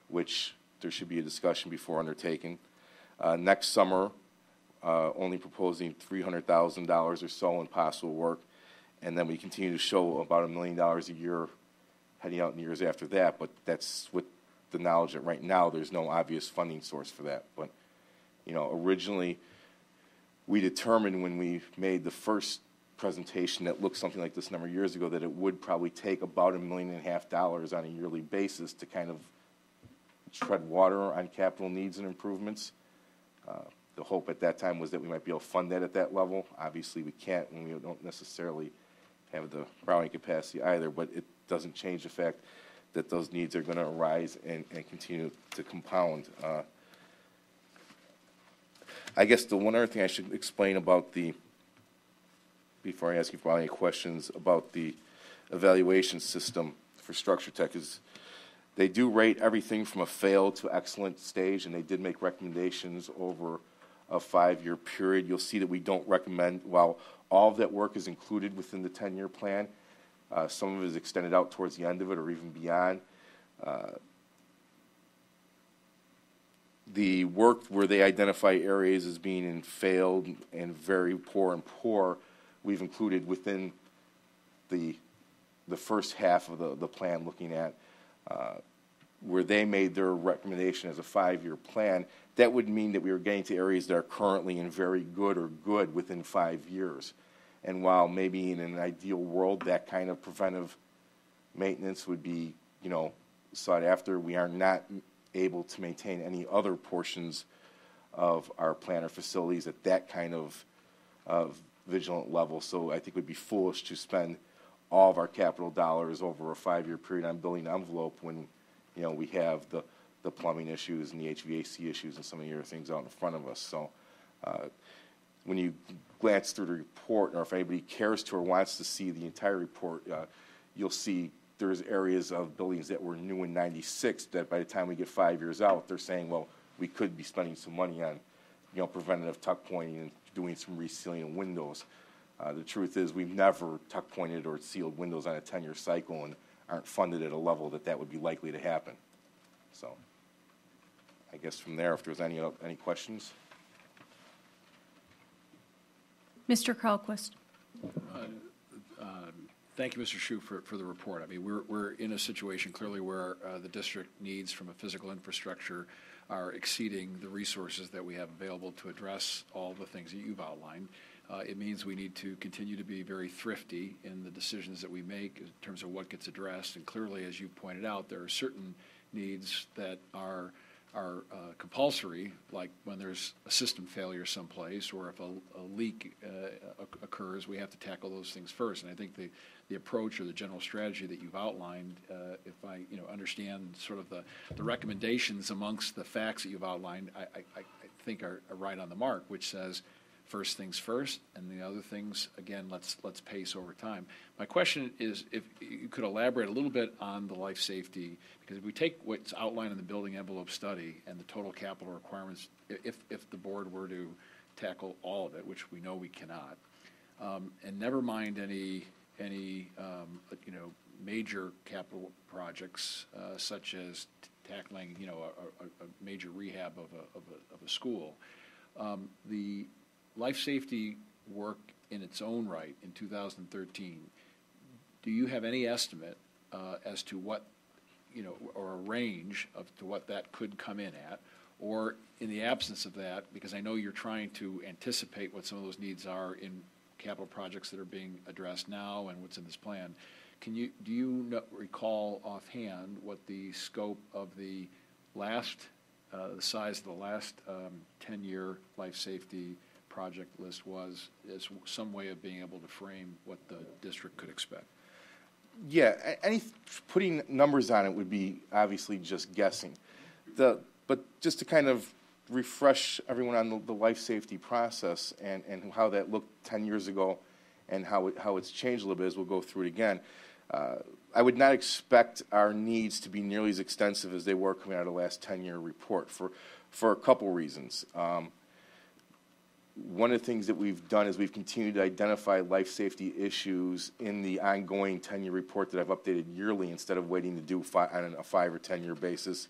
which there should be a discussion before undertaking. Next summer, only proposing $300,000 or so in possible work, and then we continue to show about $1 million a year heading out in years after that, but that's with the knowledge that right now there's no obvious funding source for that. But, originally we determined when we made the first presentation that looked something like this a number of years ago that it would probably take about $1.5 million on a yearly basis to kind of tread water on capital needs and improvements. The hope at that time was that we might be able to fund that at that level. Obviously, we can't, and we don't necessarily have the borrowing capacity either, but it doesn't change the fact that those needs are going to arise and continue to compound. I guess the one other thing I should explain about before I ask you for any questions about the evaluation system for Structure Tech is they do rate everything from a failed to excellent stage, and they did make recommendations over a 5-year period. You'll see that we don't recommend, while all of that work is included within the 10-year plan, some of it is extended out towards the end of it or even beyond. The work where they identify areas as being in failed and very poor, we've included within the first half of the plan, looking at where they made their recommendation as a 5-year plan. That would mean that we were getting to areas that are currently in very good or good within 5 years. And while maybe in an ideal world that kind of preventive maintenance would be, sought after, we are not able to maintain any other portions of our plant or facilities at that kind of vigilant level. So I think it would be foolish to spend all of our capital dollars over a 5-year period on building envelope when we have the plumbing issues and the HVAC issues and some of the other things out in front of us. So when you glance through the report, or if anybody cares to or wants to see the entire report, you'll see there's areas of buildings that were new in '96 that by the time we get 5 years out, they're saying, well, we could be spending some money on preventative tuck pointing and doing some resealing of windows. The truth is we've never tuck pointed or sealed windows on a 10-year cycle and aren't funded at a level that would be likely to happen. So I guess from there, if there's any questions. Mr. Carlquist. Thank you, Mr. Shue, for the report. I mean, we're in a situation clearly where the district needs from a physical infrastructure are exceeding the resources that we have available to address all the things that you've outlined. It means we need to continue to be very thrifty in the decisions that we make in terms of what gets addressed. And clearly, as you pointed out, there are certain needs that are compulsory, like when there's a system failure someplace, or if a leak occurs, we have to tackle those things first. And I think the approach or the general strategy that you've outlined, if I understand sort of the recommendations amongst the facts that you've outlined, I think are right on the mark, which says first things first, and the other things, again, let's pace over time. My question is if you could elaborate a little bit on the life safety, because if we take what's outlined in the building envelope study and the total capital requirements, if the board were to tackle all of it, which we know we cannot, and never mind any major capital projects such as tackling a major rehab of a school, the life safety work in its own right in 2013, do you have any estimate as to what, or a range to what that could come in at? Or in the absence of that, because I know you're trying to anticipate what some of those needs are in capital projects that are being addressed now and what's in this plan, do you recall offhand what the scope of the size of the last 10-year life safety project list was, as some way of being able to frame what the district could expect? Putting numbers on it would be obviously just guessing. But just to kind of refresh everyone on the life safety process and how that looked 10 years ago and how it's changed a little bit as we'll go through it again. I would not expect our needs to be nearly as extensive as they were coming out of the last 10-year report for a couple reasons. One of the things that we've done is we've continued to identify life safety issues in the ongoing 10-year report that I've updated yearly instead of waiting to do on a 5 or 10-year basis.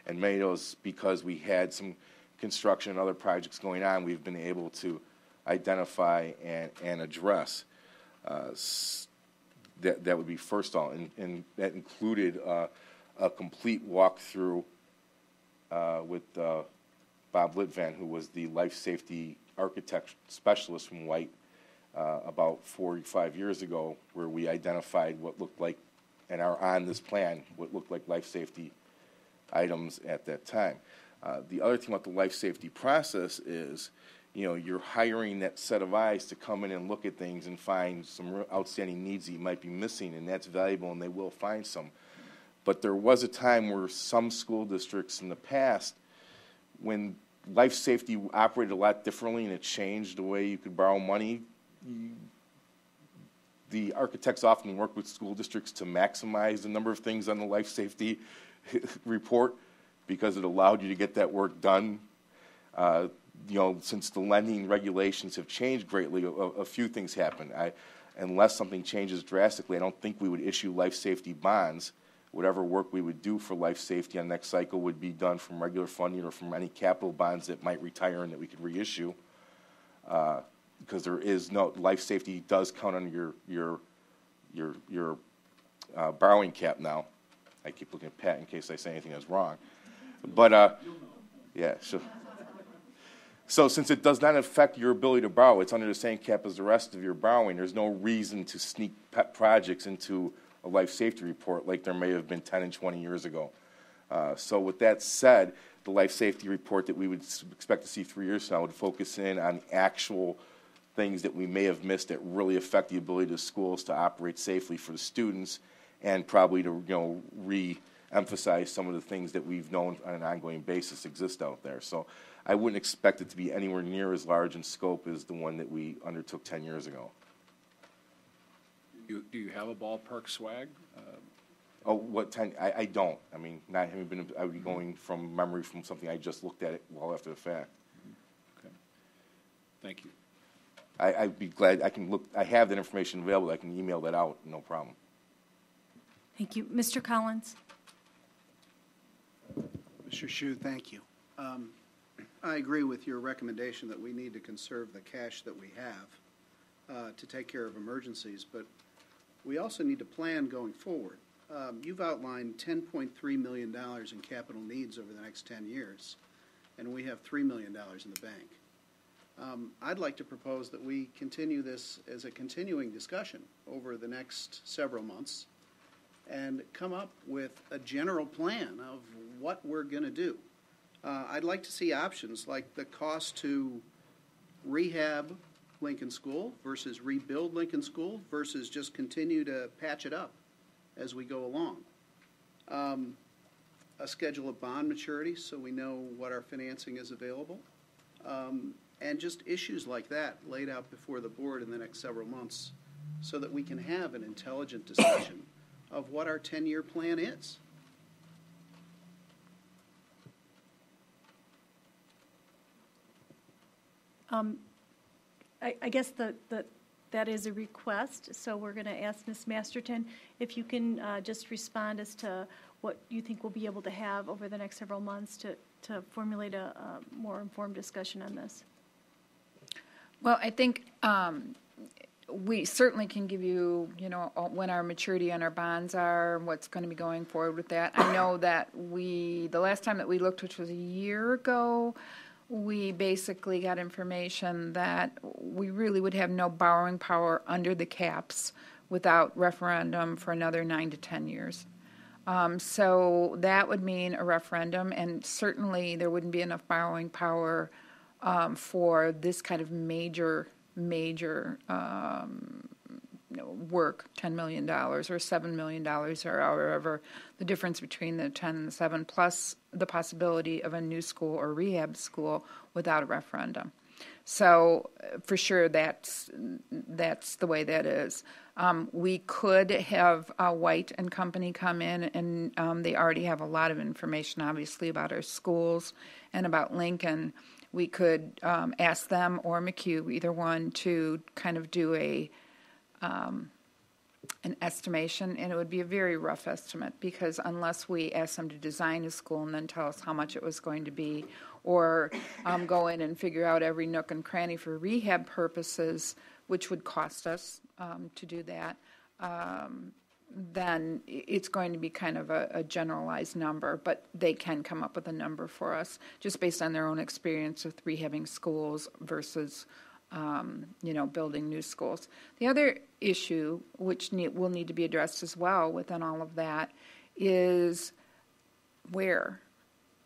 And many of those, because we had some construction and other projects going on, we've been able to identify and address. That would be first of all, and that included a complete walkthrough with Bob Litvan, who was the life safety architect specialist from White about 4 or 5 years ago, where we identified what looked like, and are on this plan, what looked like life safety items at that time. The other thing about the life safety process is, you're hiring that set of eyes to come in and look at things and find some outstanding needs that you might be missing, and that's valuable, and they will find some. But there was a time where some school districts in the past, when life safety operated a lot differently and it changed the way you could borrow money, the architects often worked with school districts to maximize the number of things on the life safety report because it allowed you to get that work done. Since the lending regulations have changed greatly, a few things happen. Unless something changes drastically, I don't think we would issue life safety bonds. Whatever work we would do for life safety on the next cycle would be done from regular funding or from any capital bonds that might retire and that we could reissue. Because there is no life safety does count under your borrowing cap now. I keep looking at Pat in case I say anything that's wrong. But yeah, so since it does not affect your ability to borrow, it's under the same cap as the rest of your borrowing. There's no reason to sneak pet projects into a life safety report like there may have been 10 and 20 years ago. So with that said, the life safety report that we would expect to see 3 years from now would focus in on actual things that we may have missed that really affect the ability of schools to operate safely for the students, and probably to re-emphasize some of the things that we've known on an ongoing basis exist out there. So I wouldn't expect it to be anywhere near as large in scope as the one that we undertook 10 years ago. Do you have a ballpark swag? What 10? I don't. I mean, not having been, I would be going from memory from something I just looked at it well after the fact. Okay. Thank you. I'd be glad. I can look. I have that information available. I can email that out. No problem. Thank you. Mr. Collins. Mr. Hsu, thank you. I agree with your recommendation that we need to conserve the cash that we have to take care of emergencies, but we also need to plan going forward. You've outlined $10.3 million in capital needs over the next 10 years, and we have $3 million in the bank. I'd like to propose that we continue this as a continuing discussion over the next several months and come up with a general plan of what we're going to do. I'd like to see options like the cost to rehab Lincoln School versus rebuild Lincoln School versus just continue to patch it up as we go along. A schedule of bond maturities so we know what our financing is available. And just issues like that laid out before the board in the next several months so that we can have an intelligent discussion of what our 10-year plan is. I guess that is a request, so we're going to ask Ms. Masterton if you can just respond as to what you think we'll be able to have over the next several months to formulate a more informed discussion on this. Well, I think we certainly can give you, when our maturity on our bonds are, what's going to be going forward with that. I know that the last time that we looked, which was a year ago, we basically got information that we really would have no borrowing power under the caps without referendum for another 9 to 10 years. So that would mean a referendum, and certainly there wouldn't be enough borrowing power for this kind of major work $10 million or $7 million or however the difference between the 10 and the 7, plus the possibility of a new school or rehab school without a referendum. So for sure, that's the way that is. We could have White and Company come in, and they already have a lot of information, obviously, about our schools and about Lincoln. We could ask them or McHugh, either one, to kind of do an estimation, and it would be a very rough estimate, because unless we ask them to design a school and then tell us how much it was going to be, or go in and figure out every nook and cranny for rehab purposes, which would cost us to do that, then it's going to be kind of a generalized number, but they can come up with a number for us just based on their own experience with rehabbing schools versus building new schools. The other issue, which will need to be addressed as well within all of that, is where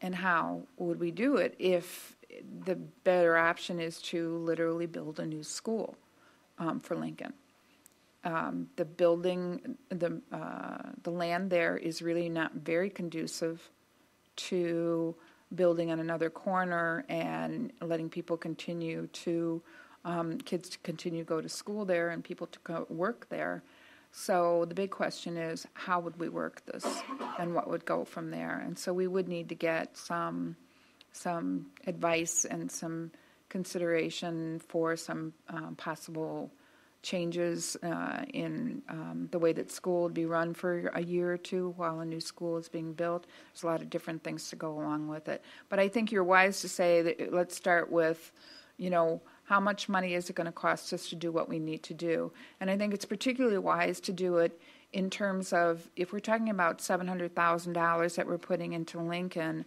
and how would we do it if the better option is to literally build a new school for Lincoln. The building, the land there is really not very conducive to building on another corner and letting people continue to kids to continue to go to school there and people to go work there. So the big question is, how would we work this and what would go from there? And so we would need to get some advice and some consideration for some possible changes in the way that school would be run for a year or two while a new school is being built. There's a lot of different things to go along with it. But I think you're wise to say that let's start with, how much money is it going to cost us to do what we need to do? And I think it's particularly wise to do it in terms of, if we're talking about $700,000 that we're putting into Lincoln,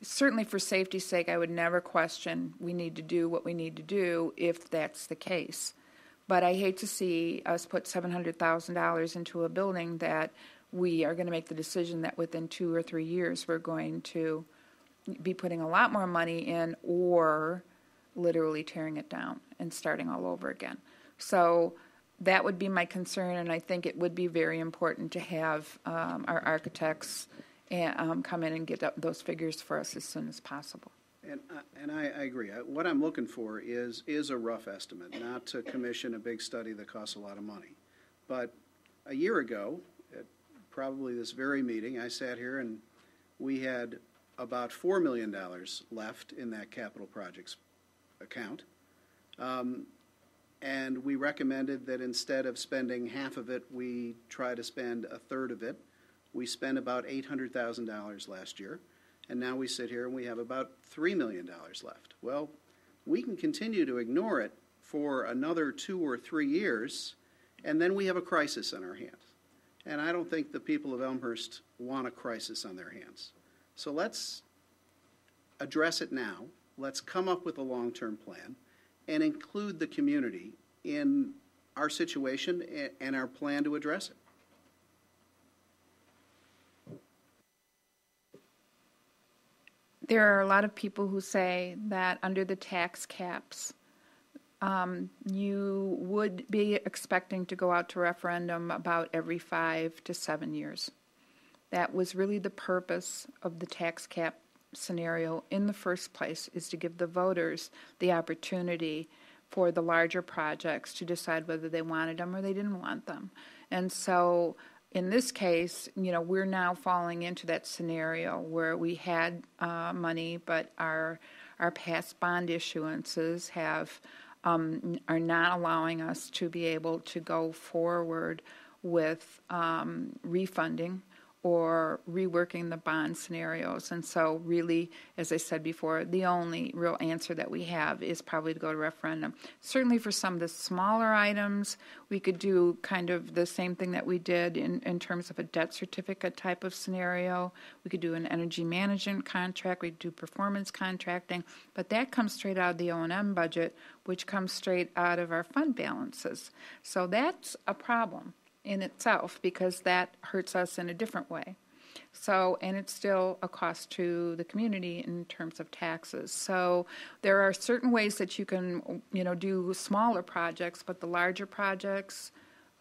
certainly for safety's sake, I would never question we need to do what we need to do if that's the case. But I hate to see us put $700,000 into a building that we are going to make the decision that within 2 or 3 years we're going to be putting a lot more money in, or literally tearing it down and starting all over again. So that would be my concern, and I think it would be very important to have our architects come in and get those figures for us as soon as possible. And I agree. What I'm looking for is a rough estimate, not to commission a big study that costs a lot of money. But a year ago, at probably this very meeting, I sat here and we had about $4 million left in that capital projects account. And we recommended that instead of spending half of it, we try to spend a third of it. We spent about $800,000 last year, and now we sit here and we have about $3 million left. Well, we can continue to ignore it for another 2 or 3 years, and then we have a crisis on our hands. And I don't think the people of Elmhurst want a crisis on their hands. So let's address it now. Let's come up with a long-term plan and include the community in our situation and our plan to address it. There are a lot of people who say that under the tax caps, you would be expecting to go out to referendum about every 5 to 7 years. That was really the purpose of the tax cap scenario in the first place, is to give the voters the opportunity for the larger projects to decide whether they wanted them or they didn't want them. And so in this case, we're now falling into that scenario where we had money, but our past bond issuances are not allowing us to be able to go forward with refunding or reworking the bond scenarios. And so really, as I said before, the only real answer that we have is probably to go to referendum. Certainly for some of the smaller items, we could do kind of the same thing that we did in terms of a debt certificate type of scenario. We could do an energy management contract. We could do performance contracting. But that comes straight out of the O&M budget, which comes straight out of our fund balances. So that's a problem in itself, because that hurts us in a different way. So, and it's still a cost to the community in terms of taxes. So there are certain ways that you can, do smaller projects, but the larger projects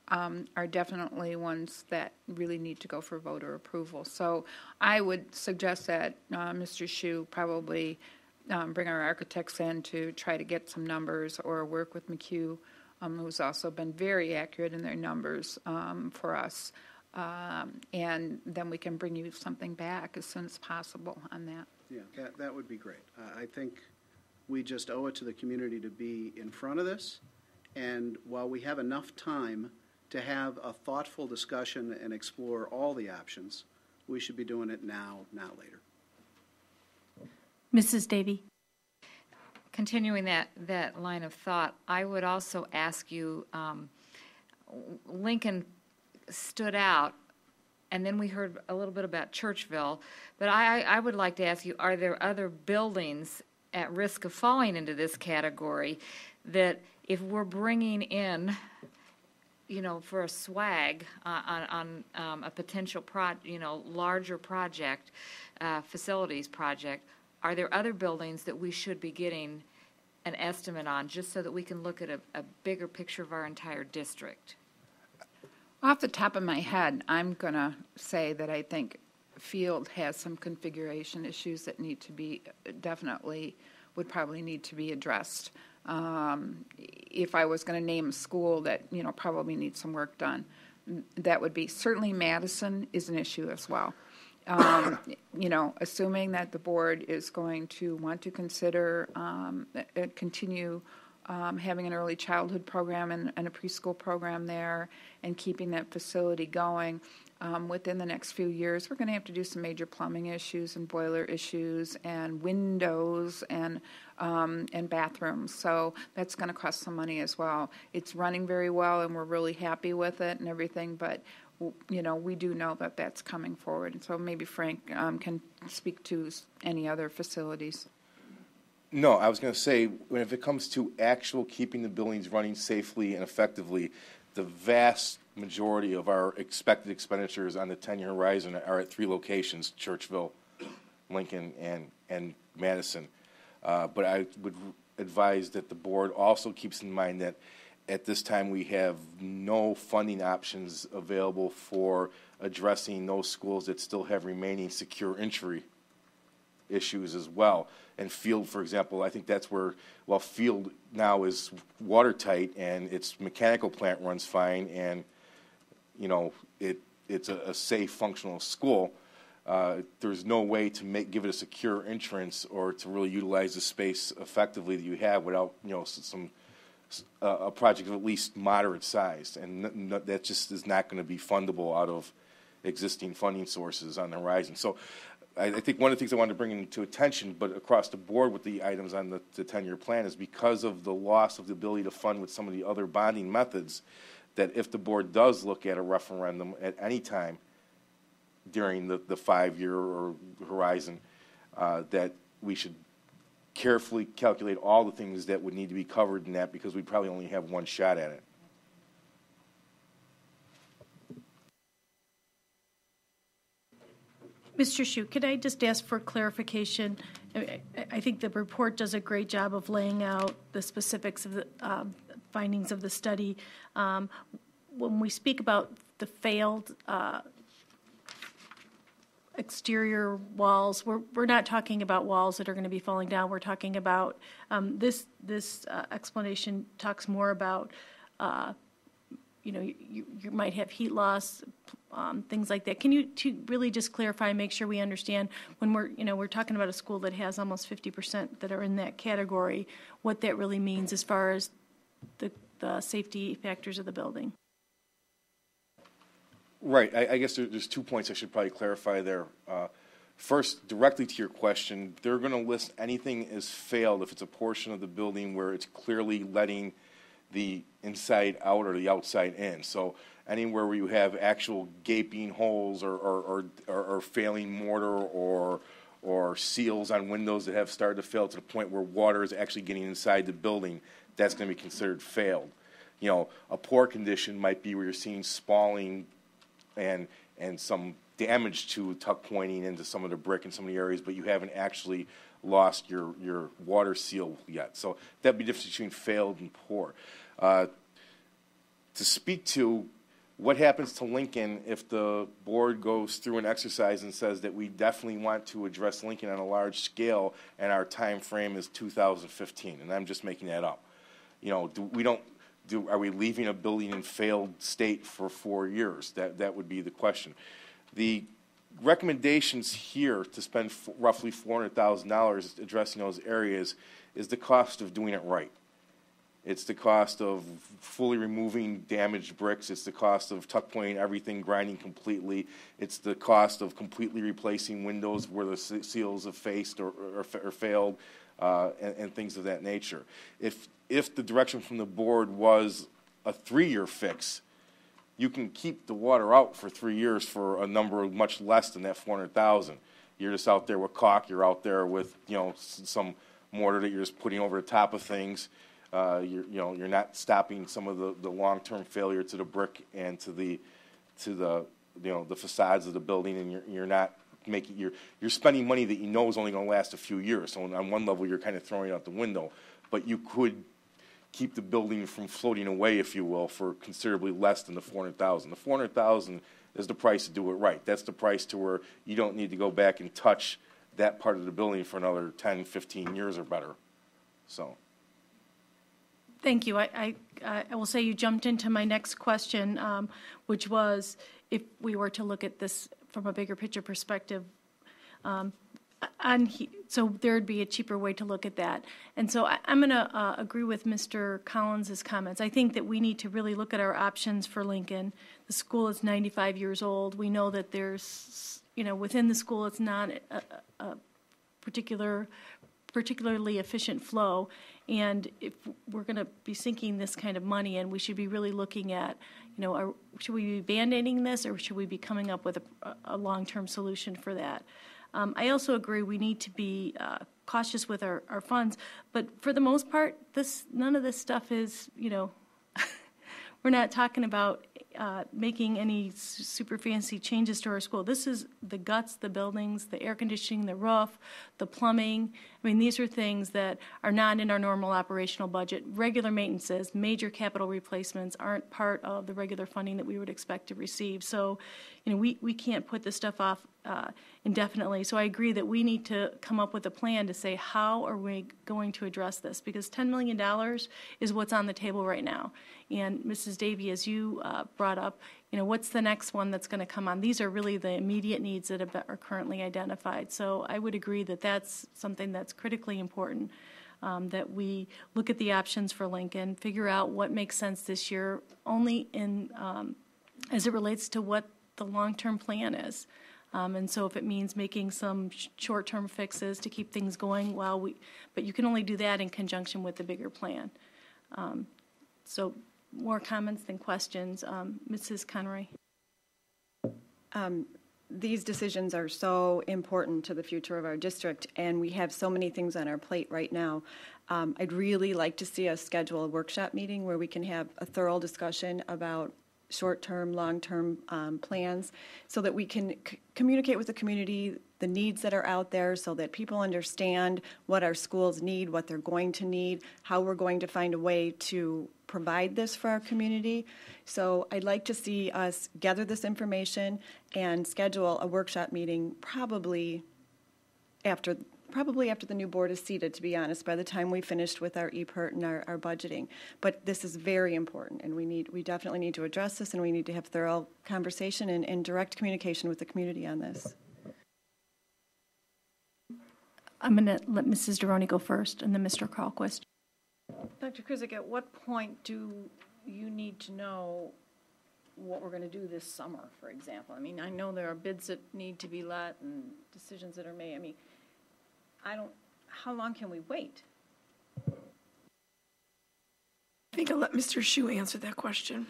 are definitely ones that really need to go for voter approval. So I would suggest that Mr. Hsu probably bring our architects in to try to get some numbers, or work with McHugh, who's also been very accurate in their numbers for us. And then we can bring you something back as soon as possible on that. Yeah, that would be great. I think we just owe it to the community to be in front of this, and while we have enough time to have a thoughtful discussion and explore all the options, we should be doing it now, not later. Mrs. Davy. Continuing that line of thought, I would also ask you, Lincoln stood out, and then we heard a little bit about Churchville, but I would like to ask you, are there other buildings at risk of falling into this category that if we're bringing in, for a swag on a potential larger project, facilities project, are there other buildings that we should be getting an estimate on, just so that we can look at a bigger picture of our entire district? Off the top of my head, I'm going to say that I think Field has some configuration issues that need to be would probably need to be addressed. If I was going to name a school that, probably needs some work done, that would be certainly Madison is an issue as well. Assuming that the board is going to want to consider continue having an early childhood program and a preschool program there, and keeping that facility going. Within the next few years, we're going to have to do some major plumbing issues and boiler issues and windows and bathrooms. So that's going to cost some money as well. It's running very well, and we're really happy with it and everything, but we do know that that's coming forward. And so maybe Frank can speak to any other facilities. No, I was going to say, if it comes to actual keeping the buildings running safely and effectively, the vast majority of our expected expenditures on the 10-year horizon are at 3 locations: Churchville, Lincoln, and Madison. But I would advise that the board also keeps in mind that at this time we have no funding options available for addressing those schools that still have remaining secure entry issues as well. And Field, for example, I think that's where, Field now is watertight and its mechanical plant runs fine, and it's a safe, functional school. There's no way to give it a secure entrance or to really utilize the space effectively that you have without a project of at least moderate size, and that just is not going to be fundable out of existing funding sources on the horizon. So I think one of the things I wanted to bring into attention, but across the board with the items on the 10-year plan, is because of the loss of the ability to fund with some of the other bonding methods, that if the board does look at a referendum at any time during the 5-year or horizon, that we should carefully calculate all the things that would need to be covered in that, because we probably only have one shot at it. Mr. Hsu, could I just ask for clarification? I think the report does a great job of laying out the specifics of the findings of the study. When we speak about the failed exterior walls, we're not talking about walls that are going to be falling down. We're talking about this explanation talks more about you might have heat loss, things like that. Can you really just clarify and make sure we understand when we're talking about a school that has almost 50% that are in that category, what that really means as far as the safety factors of the building? Right. I guess there's 2 points I should probably clarify there. First, directly to your question, they're going to list anything as failed if it's a portion of the building where it's clearly letting the inside out or the outside in. So anywhere where you have actual gaping holes or failing mortar or seals on windows that have started to fail to the point where water is actually getting inside the building, that's going to be considered failed. A poor condition might be where you're seeing spalling and some damage to tuck pointing into some of the brick in some of the areas, but you haven't actually lost your water seal yet. So that'd be the difference between failed and poor. To speak to what happens to Lincoln if the board goes through an exercise and says that we definitely want to address Lincoln on a large scale and our time frame is 2015, and I'm just making that up. You know, are we leaving a building in failed state for 4 years? That would be the question. The recommendations here to spend roughly $400,000 addressing those areas is the cost of doing it right. It's the cost of fully removing damaged bricks. It's the cost of tuck pointing everything, grinding completely. It's the cost of completely replacing windows where the seals have faced or failed, and things of that nature. If the direction from the board was a 3-year fix, you can keep the water out for 3 years for a number much less than that $400,000. You're just out there with caulk. You're out there with some mortar that you're just putting over the top of things. You're not stopping some of the long-term failure to the brick and to the facades of the building, and you're not making you're spending money that you know is only going to last a few years. So on one level, you're kind of throwing it out the window, but you could keep the building from floating away, if you will, for considerably less than the $400,000. The $400,000 is the price to do it right. That's the price to where you don't need to go back and touch that part of the building for another 10, 15 years or better. So. Thank you. I will say you jumped into my next question, which was if we were to look at this from a bigger picture perspective, so there would be a cheaper way to look at that. And so I'm going to agree with Mr. Collins' comments. I think that we need to really look at our options for Lincoln. The school is 95 years old. We know that there's, within the school it's not a particularly efficient flow. And if we're going to be sinking this kind of money in, we should be really looking at, should we be band-aiding this, or should we be coming up with a long-term solution for that? I also agree we need to be cautious with our funds, but for the most part, none of this stuff is, we're not talking about making any super fancy changes to our school. This is the guts, the buildings, the air conditioning, the roof, the plumbing. I mean, these are things that are not in our normal operational budget. Regular maintenances, major capital replacements aren't part of the regular funding that we would expect to receive. So, we can't put this stuff off indefinitely. So I agree that we need to come up with a plan to say, how are we going to address this? Because $10 million is what's on the table right now. And Mrs. Davy, as you brought up, what's the next one that's going to come on? These are really the immediate needs that are currently identified. So I would agree that that's something that's critically important, that we look at the options for Lincoln, figure out what makes sense this year, only as it relates to what the long-term plan is. And so if it means making some short-term fixes to keep things going but you can only do that in conjunction with the bigger plan. So more comments than questions. Mrs. Conroy. These decisions are so important to the future of our district, and we have so many things on our plate right now. I'd really like to see us schedule a workshop meeting where we can have a thorough discussion about short-term, long-term plans, so that we can communicate with the community the needs that are out there, so that people understand what our schools need, what they're going to need, how we're going to find a way to provide this for our community. So I'd like to see us gather this information and schedule a workshop meeting probably after the new board is seated, to be honest, by the time we finished with our EPERT and our budgeting. But this is very important, and we definitely need to address this, and we need to have thorough conversation and direct communication with the community on this. I'm going to let Mrs. Deroni go first, and then Mr. Carlquist. Dr. Krizik, at what point do you need to know what we're going to do this summer, for example? I mean, I know there are bids that need to be let and decisions that are made. I mean, how long can we wait? I think I'll let Mr. Hsu answer that question.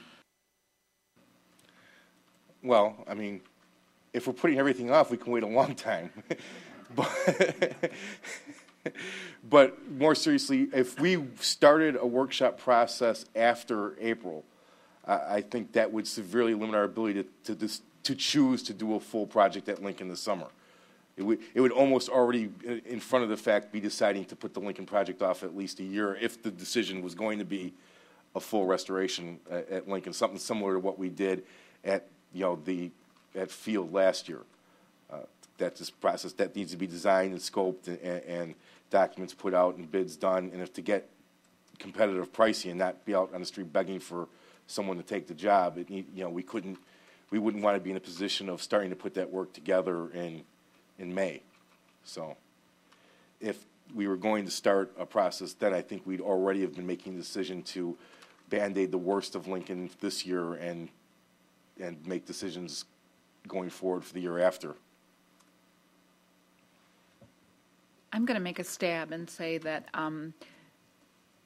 Well, I mean, if we're putting everything off, we can wait a long time. But more seriously, if we started a workshop process after April, I think that would severely limit our ability to to choose to do a full project at Lincoln this summer. It would almost already, in front of the fact, be deciding to put the Lincoln project off at least a year if the decision was going to be a full restoration at Lincoln, something similar to what we did at at Field last year. That's this process that needs to be designed and scoped and documents put out and bids done, and if to get competitive pricing and not be out on the street begging for someone to take the job, we wouldn't want to be in a position of starting to put that work together in May. So if we were going to start a process, then I think we'd already have been making the decision to Band-Aid the worst of Lincoln this year and make decisions going forward for the year after. I'm going to make a stab and say that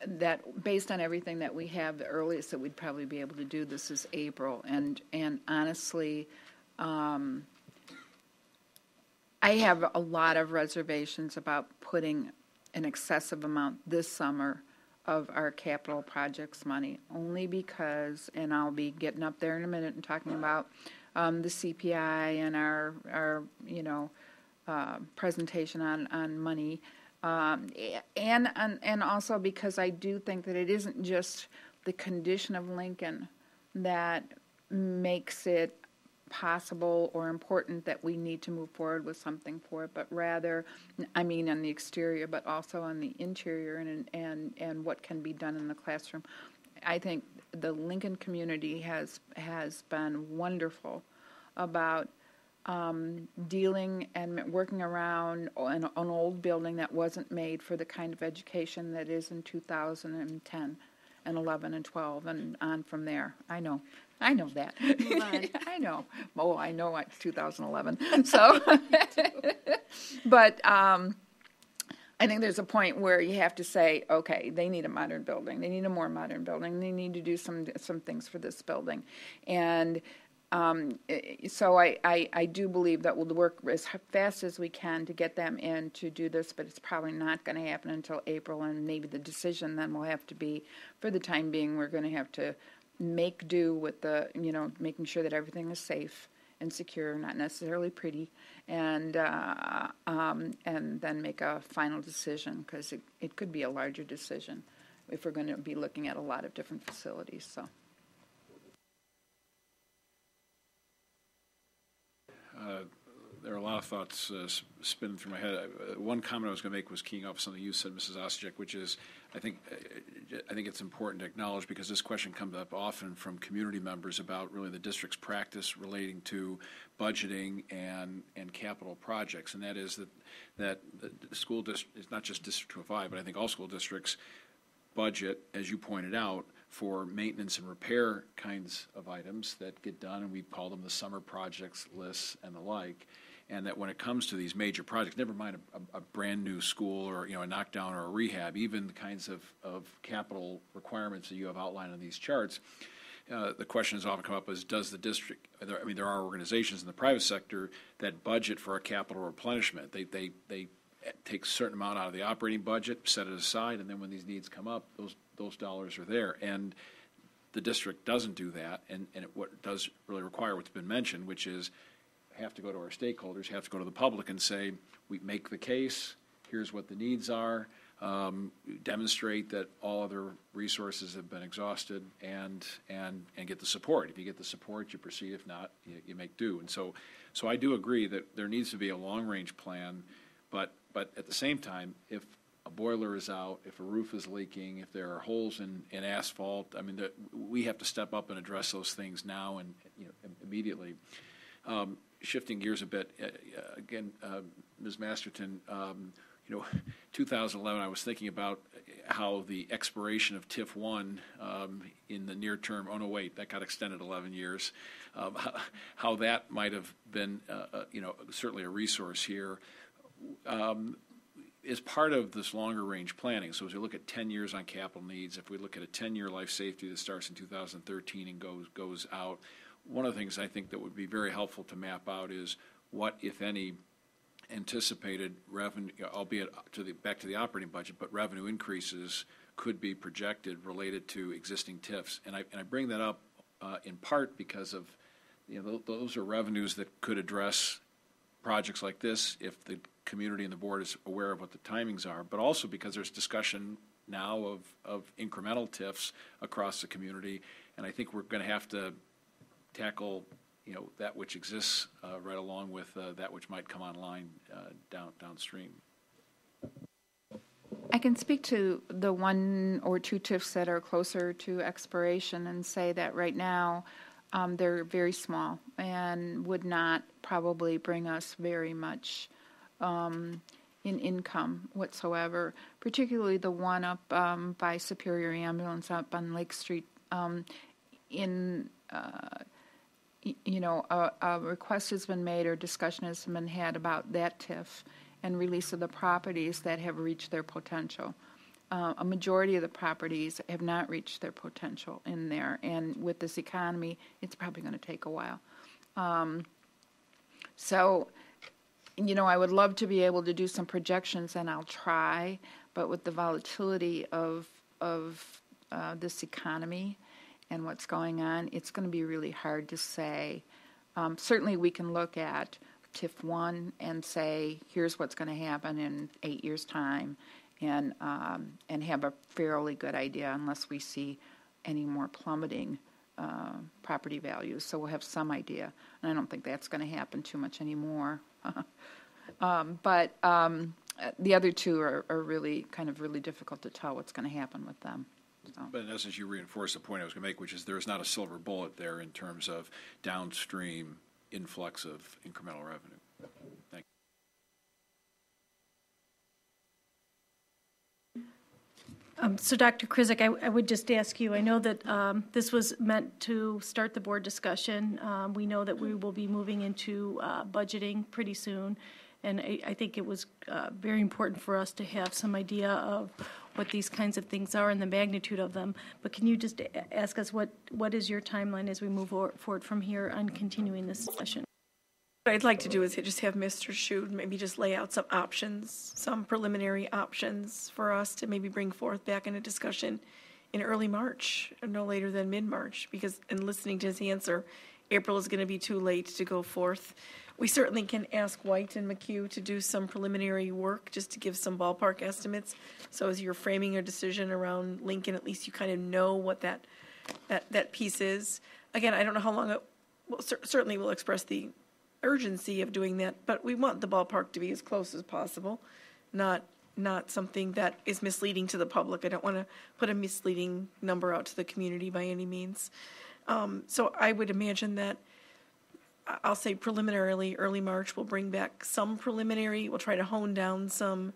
that based on everything that we have, the earliest that we'd probably be able to do this is April. And honestly, I have a lot of reservations about putting an excessive amount this summer of our capital projects money, only because, and I'll be getting up there in a minute and talking about the CPI and our presentation on money, and also because I do think that it isn't just the condition of Lincoln that makes it possible or important that we need to move forward with something for it, but rather, I mean, on the exterior, but also on the interior and what can be done in the classroom. I think the Lincoln community has been wonderful about dealing and working around an old building that wasn't made for the kind of education that is in 2010 and 11 and 12 and on from there. I know that. I know. Oh, I know it's 2011. So, but I think there's a point where you have to say, okay, they need a modern building. They need a more modern building. They need to do some things for this building. And so I do believe that we'll work as fast as we can to get them in to do this, but it's probably not going to happen until April, and maybe the decision then will have to be, for the time being, we're going to have to make do with making sure that everything is safe and secure, not necessarily pretty, and then make a final decision, because it could be a larger decision if we're going to be looking at a lot of different facilities. So. There are a lot of thoughts spinning through my head. One comment I was going to make was keying off something you said, Mrs. Osijek, which is I think it's important to acknowledge, because this question comes up often from community members about really the district's practice relating to budgeting and capital projects, and that is that the school district is not just District 205, but I think all school districts budget, as you pointed out, for maintenance and repair kinds of items that get done, and we call them the summer projects lists and the like. And that when it comes to these major projects, never mind a brand new school or a knockdown or a rehab, even the kinds of capital requirements that you have outlined on these charts, the question has often come up is, does the district? There are organizations in the private sector that budget for a capital replenishment. They take a certain amount out of the operating budget, set it aside, and then when these needs come up, those dollars are there. And the district doesn't do that, and what it does really require what's been mentioned, which is have to go to our stakeholders, have to go to the public and say, we make the case, here's what the needs are, demonstrate that all other resources have been exhausted, and get the support. If you get the support, you proceed. If not, you make do. And so I do agree that there needs to be a long-range plan, but at the same time, if a boiler is out, if a roof is leaking, if there are holes in asphalt, we have to step up and address those things now and immediately. Shifting gears a bit, again, Ms. Masterton, 2011, I was thinking about how the expiration of TIF 1 in the near term, oh no, wait, that got extended 11 years, how that might have been, certainly a resource here. Is part of this longer range planning. So as we look at 10 years on capital needs, if we look at a 10-year life safety that starts in 2013 and goes out, one of the things I think that would be very helpful to map out is what, if any, anticipated revenue, albeit back to the operating budget, but revenue increases could be projected related to existing TIFs. And I bring that up in part because of those are revenues that could address projects like this if the community and the board is aware of what the timings are, but also because there's discussion now of incremental TIFs across the community, and I think we're going to have to tackle that which exists right along with that which might come online downstream. I can speak to the 1 or 2 TIFs that are closer to expiration and say that right now they're very small and would not probably bring us very much in income whatsoever, particularly the one up by Superior Ambulance up on Lake Street. A request has been made or discussion has been had about that TIF and release of the properties that have reached their potential. A majority of the properties have not reached their potential in there, and with this economy, it's probably going to take a while. I would love to be able to do some projections, and I'll try, but with the volatility of this economy and what's going on, it's going to be really hard to say. Certainly, we can look at TIF 1 and say, here's what's going to happen in 8 years' time, and have a fairly good idea unless we see any more plummeting property values. So we'll have some idea, and I don't think that's going to happen too much anymore. But the other two are really really difficult to tell what's going to happen with them. So. But in essence, you reinforce the point I was going to make, which is there is not a silver bullet there in terms of downstream influx of incremental revenue. Thank you. So Dr. Krizik, I would just ask you, I know that this was meant to start the board discussion. We know that we will be moving into budgeting pretty soon, and I think it was very important for us to have some idea of what these kinds of things are and the magnitude of them. But can you just ask us what is your timeline as we move forward from here on continuing this session? What I'd like to do is just have Mr. Shu maybe just lay out some options, some preliminary options for us to maybe bring forth back in a discussion in early March, or no later than mid-March, because in listening to his answer, April is going to be too late to go forth. We certainly can ask White and McHugh to do some preliminary work just to give some ballpark estimates. So as you're framing your decision around Lincoln, at least you kind of know what that piece is. Again, I don't know how long it will, certainly will express the urgency of doing that, but we want the ballpark to be as close as possible, not something that is misleading to the public. I don't want to put a misleading number out to the community by any means. So I would imagine that I'll say preliminarily, early March, we'll bring back some preliminary. We'll try to hone down some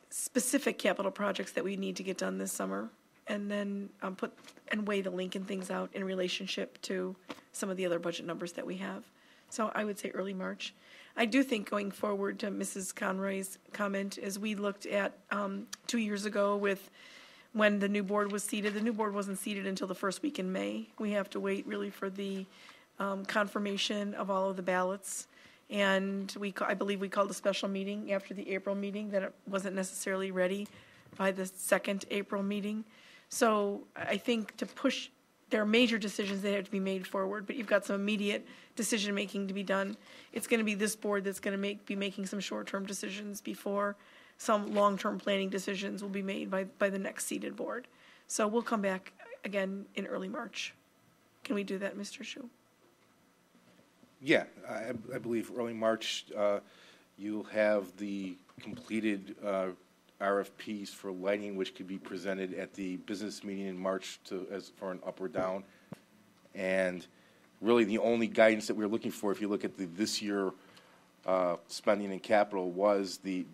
specific capital projects that we need to get done this summer, and then put and weigh the Lincoln things out in relationship to some of the other budget numbers that we have. So I would say early March. I do think going forward to Mrs. Conroy's comment, as we looked at 2 years ago with when the new board was seated, the new board wasn't seated until the first week in May. We have to wait really for the confirmation of all of the ballots. And I believe we called a special meeting after the April meeting that it wasn't necessarily ready by the second April meeting. So I think to push, there are major decisions that have to be made forward, but you've got some immediate decision making to be done. It's going to be this board that's going to be making some short-term decisions before some long-term planning decisions will be made by the next seated board. So we'll come back again in early March. Can we do that, Mr. Shu? Yeah, I believe early March you'll have the completed RFPs for lighting, which could be presented at the business meeting in March as for an up or down. And really the only guidance that we're looking for, if you look at this year spending in capital, was the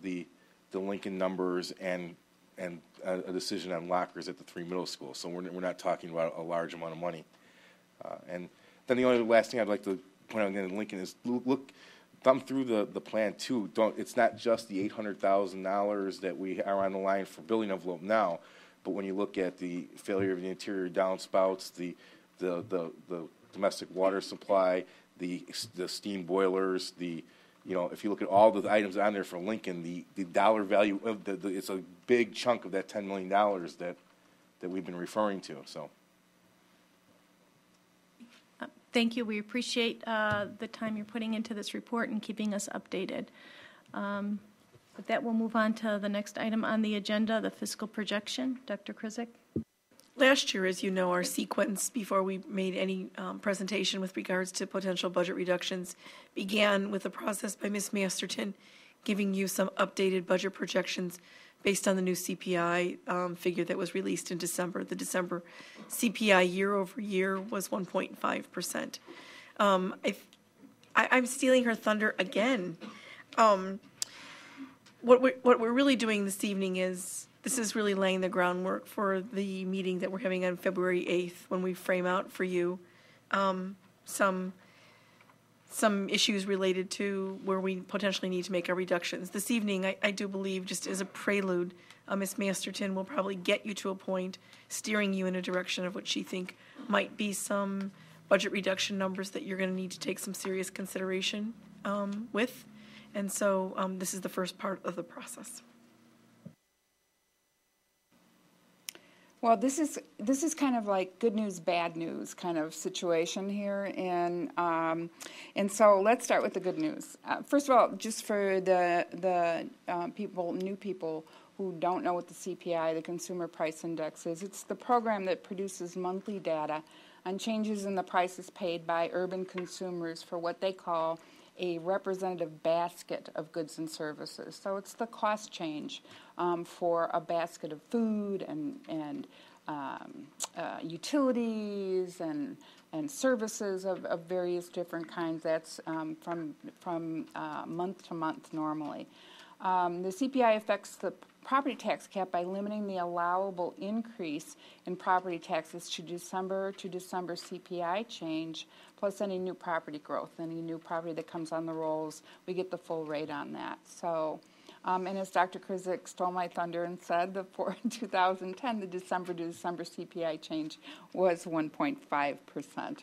Lincoln numbers and a decision on lockers at the 3 middle schools. So we're not talking about a large amount of money. And then the only last thing I'd like to point out again in Lincoln is thumb through the plan too. It's not just the $800,000 that we are on the line for building envelope now, but when you look at the failure of the interior downspouts, the domestic water supply, the steam boilers, if you look at all the items on there for Lincoln, the dollar value of it's a big chunk of that $10 million that we've been referring to. So. Thank you. We appreciate the time you're putting into this report and keeping us updated. With that, we'll move on to the next item on the agenda, the fiscal projection. Dr. Krizik? Last year, as you know, our sequence before we made any presentation with regards to potential budget reductions began with a process by Ms. Masterton giving you some updated budget projections based on the new CPI figure that was released in December. The December CPI year over year was 1.5%. I'm stealing her thunder again. What we're really doing this evening is this is really laying the groundwork for the meeting that we're having on February 8th when we frame out for you some issues related to where we potentially need to make our reductions. This evening, I do believe, just as a prelude, Ms. Masterton will probably get you to a point, steering you in a direction of what she think might be some budget reduction numbers that you're going to need to take some serious consideration with. And so this is the first part of the process. Well, this is kind of like good news, bad news kind of situation here, and so let's start with the good news. First of all, just for the new people who don't know what the CPI, the Consumer Price Index, is, it's the program that produces monthly data on changes in the prices paid by urban consumers for what they call a representative basket of goods and services. So it's the cost change for a basket of food and utilities and services of various different kinds. That's from month to month normally. The CPI affects the property tax cap by limiting the allowable increase in property taxes to December CPI change, plus any new property growth, any new property that comes on the rolls, we get the full rate on that. So, and as Dr. Krizik stole my thunder and said, for 2010, the December to December CPI change was 1.5%.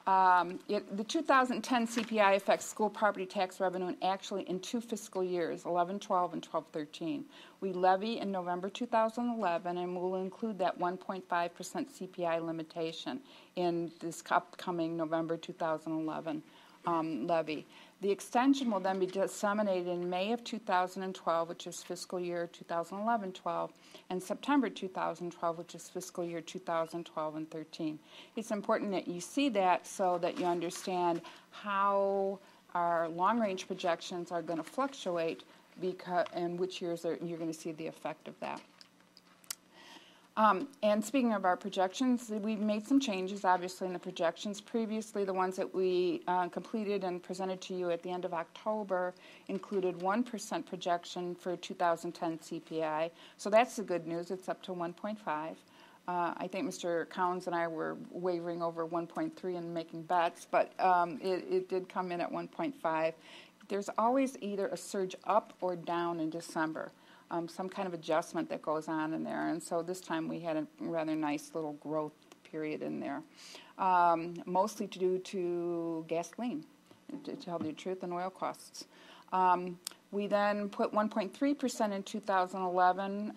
The 2010 CPI affects school property tax revenue actually in 2 fiscal years, 11-12 and 12-13. We levy in November 2011, and we'll include that 1.5% CPI limitation in this upcoming November 2011 levy. The extension will then be disseminated in May of 2012, which is fiscal year 2011-12, and September 2012, which is fiscal year 2012 and 13. It's important that you see that so that you understand how our long-range projections are going to fluctuate and which years you're going to see the effect of that. And speaking of our projections, we've made some changes, obviously, in the projections. Previously, the ones that we completed and presented to you at the end of October included 1% projection for 2010 CPI. So that's the good news. It's up to 1.5. I think Mr. Collins and I were wavering over 1.3 and making bets, but it did come in at 1.5. There's always either a surge up or down in December. Some kind of adjustment that goes on in there. And so this time we had a rather nice little growth period in there, mostly due to gasoline, to tell the truth, and oil costs. We then put 1.3% in 2011.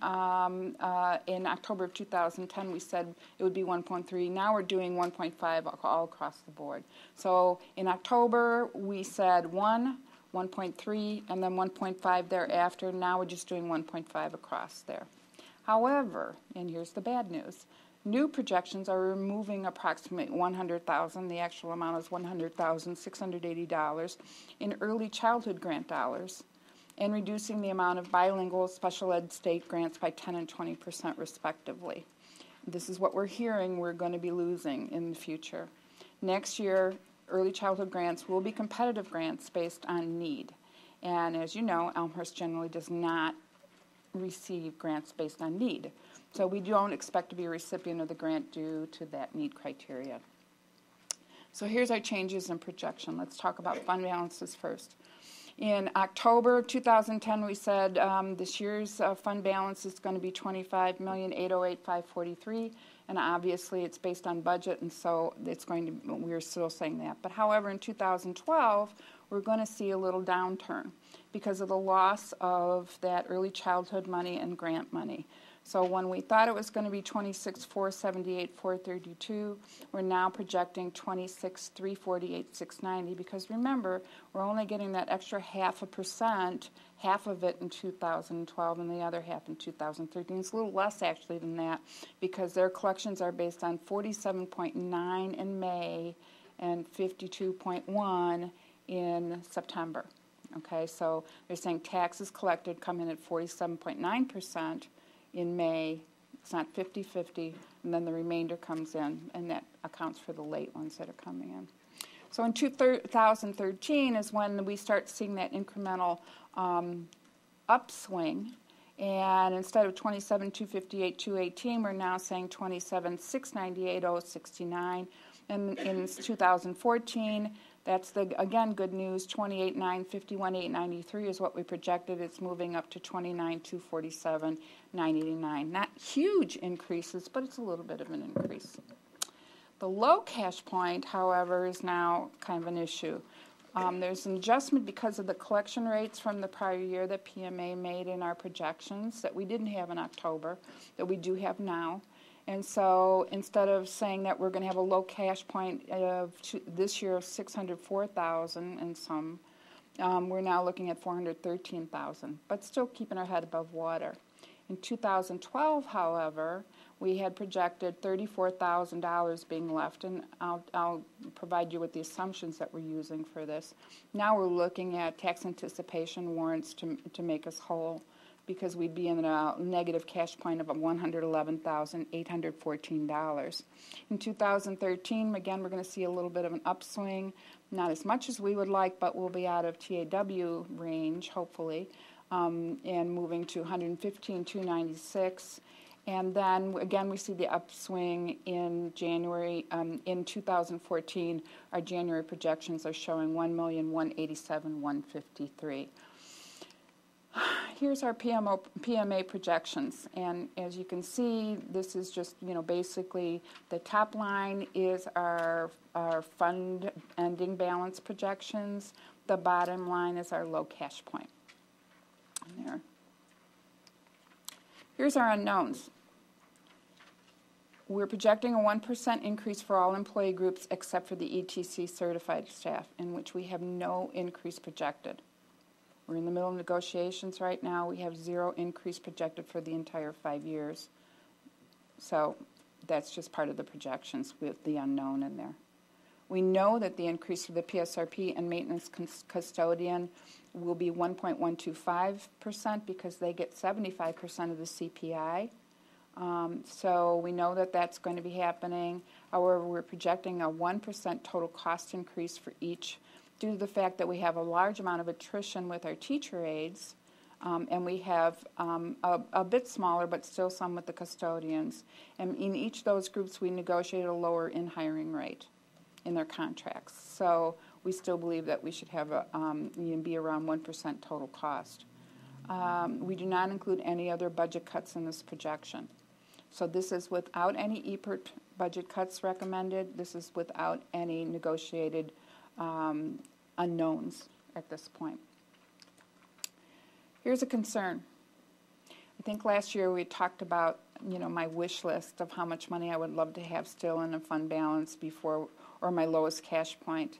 In October of 2010, we said it would be 1.3. Now we're doing 1.5 all across the board. So in October, we said 1.3, and then 1.5 thereafter. Now we're just doing 1.5 across there. However, and here's the bad news, new projections are removing approximately $100,000, the actual amount is $100,680 in early childhood grant dollars, and reducing the amount of bilingual special ed state grants by 10 and 20% respectively. This is what we're hearing we're going to be losing in the future. Next year, early childhood grants will be competitive grants based on need. And as you know, Elmhurst generally does not receive grants based on need. So we don't expect to be a recipient of the grant due to that need criteria. So here's our changes in projection. Let's talk about fund balances first. In October 2010, we said this year's fund balance is going to be $25,808,543. And obviously, it's based on budget, and so we're still saying that. But however, in 2012, we're going to see a little downturn because of the loss of that early childhood money and grant money. So when we thought it was going to be 26,478, 432, we're now projecting 26,348, 690, because remember, we're only getting that extra 0.5%, half of it in 2012 and the other half in 2013. It's a little less actually than that, because their collections are based on 47.9 in May and 52.1 in September. Okay, so they're saying taxes collected come in at 47.9% in May. It's not 50-50, and then the remainder comes in, and that accounts for the late ones that are coming in. So in 2013 is when we start seeing that incremental upswing, and instead of 27,258, 218, we're now saying 27,698, 069, and in 2014, that's the, again, good news, 28,951, 893 is what we projected. It's moving up to 29,247, 989. Not huge increases, but it's a little bit of an increase. The low cash point, however, is now kind of an issue. There's an adjustment because of the collection rates from the prior year that PMA made in our projections that we didn't have in October, that we do have now. And so instead of saying that we're going to have a low cash point of this year of 604,000 and some, we're now looking at 413,000, but still keeping our head above water. In 2012, however, we had projected $34,000 being left, and I'll provide you with the assumptions that we're using for this. Now we're looking at tax anticipation warrants to make us whole, because we'd be in a negative cash point of $111,814. In 2013, again, we're going to see a little bit of an upswing, not as much as we would like, but we'll be out of TAW range, hopefully, and moving to 115,296. And then, again, we see the upswing in January. In 2014, our January projections are showing 1,187,153. Here's our PMA projections, and as you can see, this is just, basically the top line is our fund ending balance projections. The bottom line is our low cash point. There. Here's our unknowns. We're projecting a 1% increase for all employee groups except for the ETC certified staff, in which we have no increase projected. We're in the middle of negotiations right now. We have 0 increase projected for the entire 5 years. So that's just part of the projections with the unknown in there. We know that the increase for the PSRP and maintenance custodian will be 1.125% because they get 75% of the CPI. So we know that that's going to be happening. However, we're projecting a 1% total cost increase for each, due to the fact that we have a large amount of attrition with our teacher aides, and we have a bit smaller, but still some with the custodians. And in each of those groups, we negotiate a lower in-hiring rate in their contracts. So we still believe that we should have be around 1% total cost. We do not include any other budget cuts in this projection. So this is without any EPERT budget cuts recommended. This is without any negotiated unknowns at this point. Here's a concern. I think last year we talked about, my wish list of how much money I would love to have still in a fund balance before, or my lowest cash point.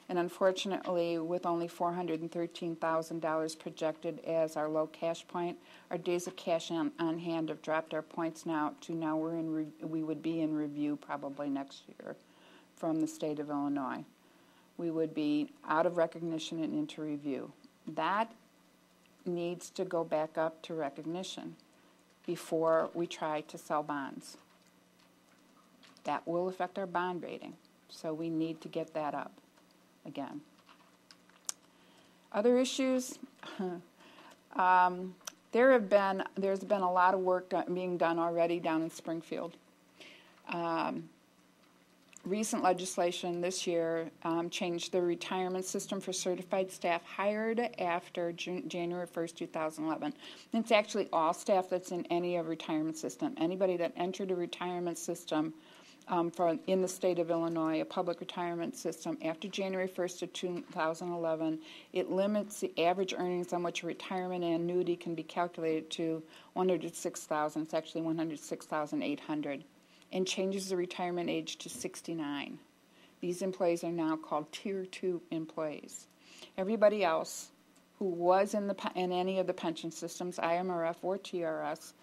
And unfortunately, with only $413,000 projected as our low cash point, our days of cash on hand have dropped our points now to we would be in review probably next year from the state of Illinois. We would be out of recognition and into review. That needs to go back up to recognition before we try to sell bonds. That will affect our bond rating, so we need to get that up again. Other issues, there's been a lot of work being done already down in Springfield. Recent legislation this year changed the retirement system for certified staff hired after January 1st, 2011. And it's actually all staff that's in any of retirement system. Anybody that entered a retirement system in the state of Illinois, a public retirement system. After January 1st of 2011, it limits the average earnings on which a retirement annuity can be calculated to $106,000. It's actually $106,800, and changes the retirement age to 69. These employees are now called Tier 2 employees. Everybody else who was in any of the pension systems, IMRF or TRS,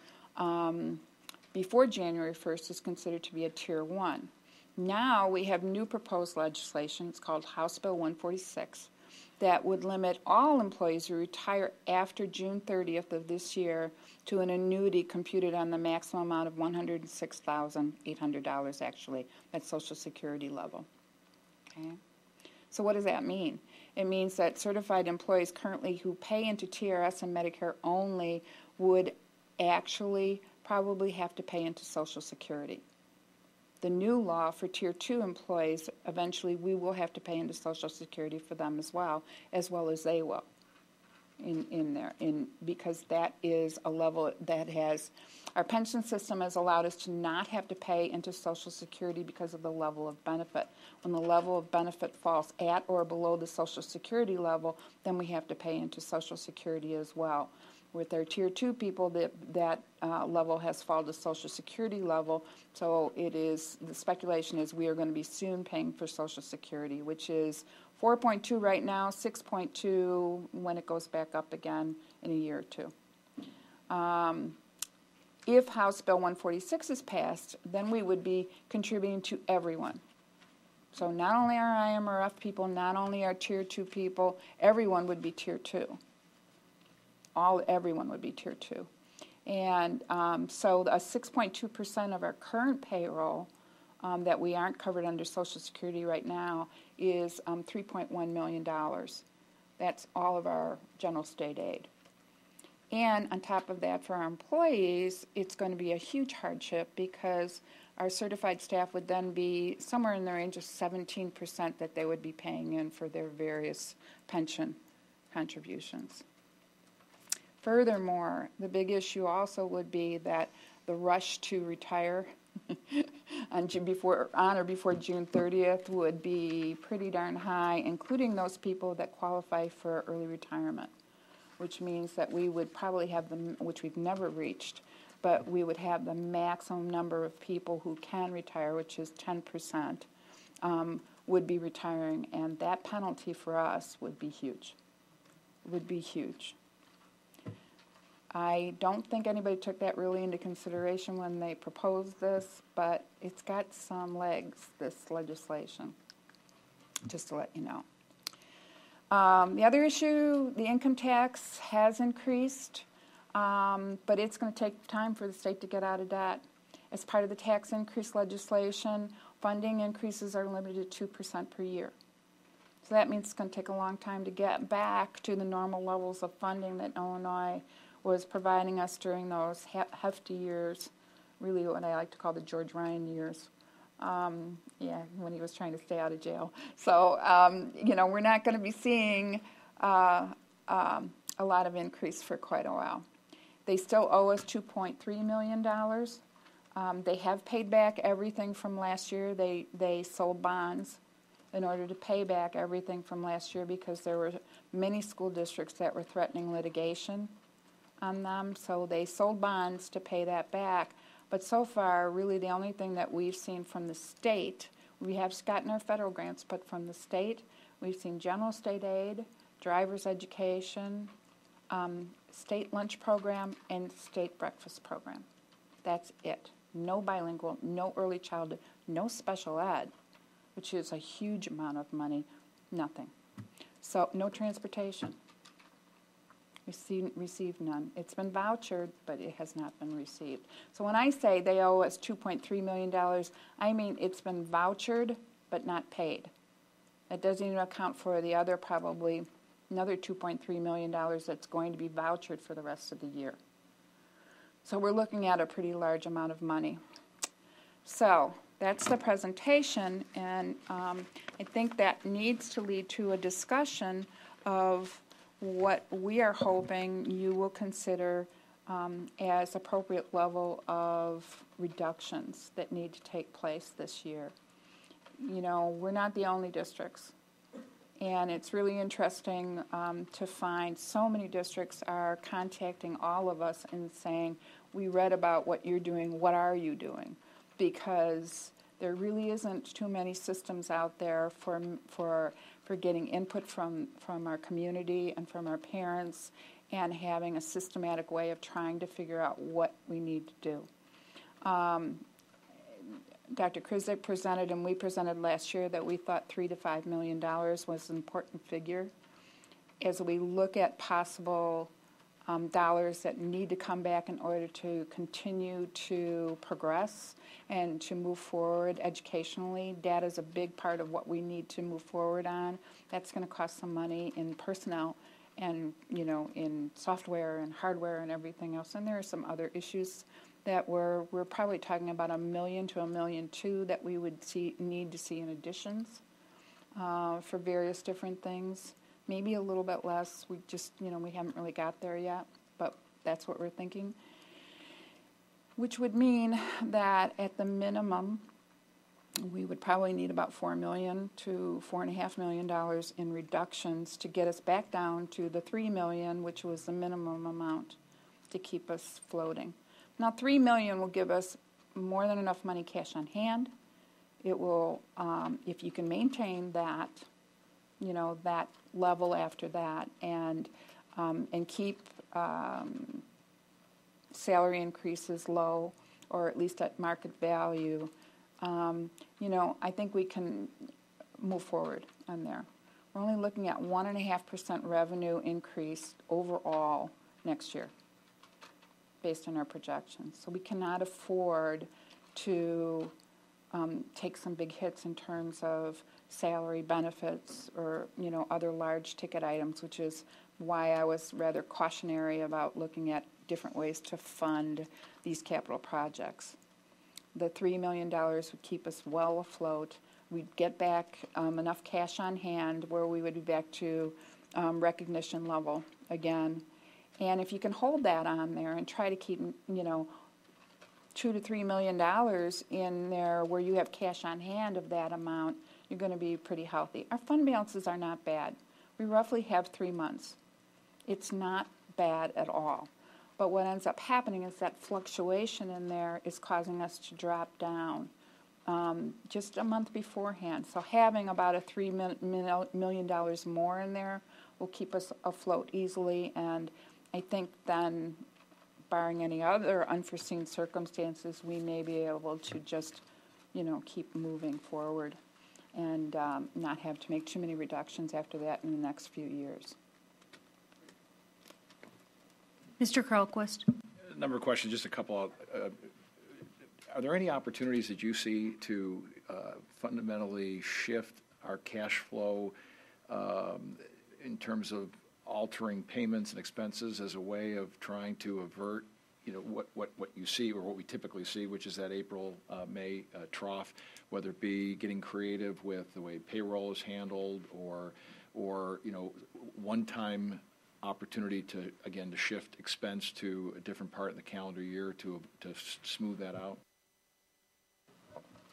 before January 1st is considered to be a Tier 1. Now we have new proposed legislation, it's called House Bill 146, that would limit all employees who retire after June 30th of this year to an annuity computed on the maximum amount of $106,800 actually, at Social Security level. Okay. So what does that mean? It means that certified employees currently who pay into TRS and Medicare only would actually probably have to pay into Social Security. The new law for Tier 2 employees, eventually we will have to pay into Social Security for them as well as they will because that is a level that our pension system has allowed us to not have to pay into Social Security because of the level of benefit. When the level of benefit falls at or below the Social Security level, then we have to pay into Social Security as well. With our Tier 2 people, that level has fallen to Social Security level, so the speculation is we are going to be soon paying for Social Security, which is 4.2 right now, 6.2 when it goes back up again in a year or two. If House Bill 146 is passed, then we would be contributing to everyone. So not only our IMRF people, not only our Tier 2 people, everyone would be Tier 2. Everyone would be Tier 2. And so a 6.2% of our current payroll that we aren't covered under Social Security right now is $3.1 million. That's all of our general state aid. And on top of that, for our employees, it's going to be a huge hardship because our certified staff would then be somewhere in the range of 17% that they would be paying in for their various pension contributions. Furthermore, the big issue also would be that the rush to retire on or before June 30th would be pretty darn high, including those people that qualify for early retirement, which means that we would probably have which we've never reached, but we would have the maximum number of people who can retire, which is 10%, would be retiring, and that penalty for us would be huge. I don't think anybody took that really into consideration when they proposed this, but it's got some legs, this legislation, just to let you know. The other issue, the income tax has increased, but it's going to take time for the state to get out of debt. As part of the tax increase legislation, funding increases are limited to 2% per year. So that means it's going to take a long time to get back to the normal levels of funding that Illinois was providing us during those hefty years, really what I like to call the George Ryan years, when he was trying to stay out of jail. So, we're not going to be seeing a lot of increase for quite a while. They still owe us $2.3 million. They have paid back everything from last year. They sold bonds in order to pay back everything from last year because there were many school districts that were threatening litigation on them, so they sold bonds to pay that back. But so far, really the only thing that we've seen from the state, we have gotten our federal grants, but from the state, we've seen general state aid, driver's education, state lunch program, and state breakfast program. That's it. No bilingual, no early childhood, no special ed, which is a huge amount of money, nothing. So no transportation. Received none. It's been vouchered, but it has not been received. So when I say they owe us $2.3 million, I mean it's been vouchered, but not paid. That doesn't even account for the other probably another $2.3 million that's going to be vouchered for the rest of the year. So we're looking at a pretty large amount of money. So that's the presentation, and I think that needs to lead to a discussion of what we are hoping you will consider as appropriate level of reductions that need to take place this year. You know, we're not the only districts. And it's really interesting to find so many districts are contacting all of us and saying, we read about what you're doing, what are you doing? Because there really isn't too many systems out there for getting input from our community and from our parents and having a systematic way of trying to figure out what we need to do. Dr. Krizik presented, and we presented last year, that we thought $3 to $5 million was an important figure. As we look at possible dollars that need to come back in order to continue to progress and to move forward educationally, data is a big part of what we need to move forward on. That's going to cost some money in personnel and, you know, in software and hardware and everything else. And there are some other issues that we're probably talking about $1 million to $1.2 million that we would need to see in additions for various different things. Maybe a little bit less. We just, you know, we haven't really got there yet, but that's what we're thinking. Which would mean that at the minimum, we would probably need about $4 million to $4.5 million in reductions to get us back down to the $3 million, which was the minimum amount to keep us floating. Now, $3 million will give us more than enough money cash on hand. It will, if you can maintain that, you know, that level after that, and keep salary increases low, or at least at market value, you know, I think we can move forward on there. We're only looking at 1.5% revenue increase overall next year, based on our projections. So we cannot afford to take some big hits in terms of salary, benefits, or, you know, other large ticket items, which is why I was rather cautionary about looking at different ways to fund these capital projects. The $3 million would keep us well afloat. We'd get back enough cash on hand where we would be back to recognition level again. And if you can hold that on there and try to keep, you know, $2 to $3 million in there where you have cash on hand of that amount, you're going to be pretty healthy. Our fund balances are not bad. We roughly have 3 months. It's not bad at all. But what ends up happening is that fluctuation in there is causing us to drop down just a month beforehand. So having about a $3 million more in there will keep us afloat easily, and I think then, barring any other unforeseen circumstances, we may be able to just, you know, keep moving forward and not have to make too many reductions after that in the next few years. Mr. Carlquist. A number of questions, just a couple. Are there any opportunities that you see to fundamentally shift our cash flow in terms of altering payments and expenses as a way of trying to avert, you know, what you see, or what we typically see, which is that April-May trough, whether it be getting creative with the way payroll is handled, or you know, one-time opportunity to shift expense to a different part of the calendar year to smooth that out?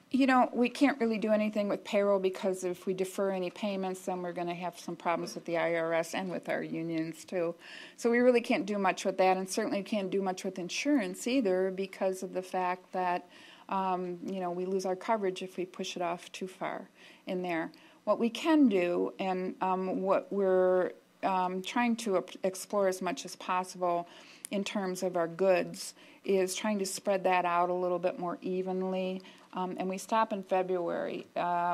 You know, we can't really do anything with payroll, because if we defer any payments, then we're going to have some problems with the IRS and with our unions, too. So we really can't do much with that, and certainly can't do much with insurance either, because of the fact that, you know, we lose our coverage if we push it off too far in there. What we can do, and what we're trying to explore as much as possible in terms of our goods, is trying to spread that out a little bit more evenly. And we stop in February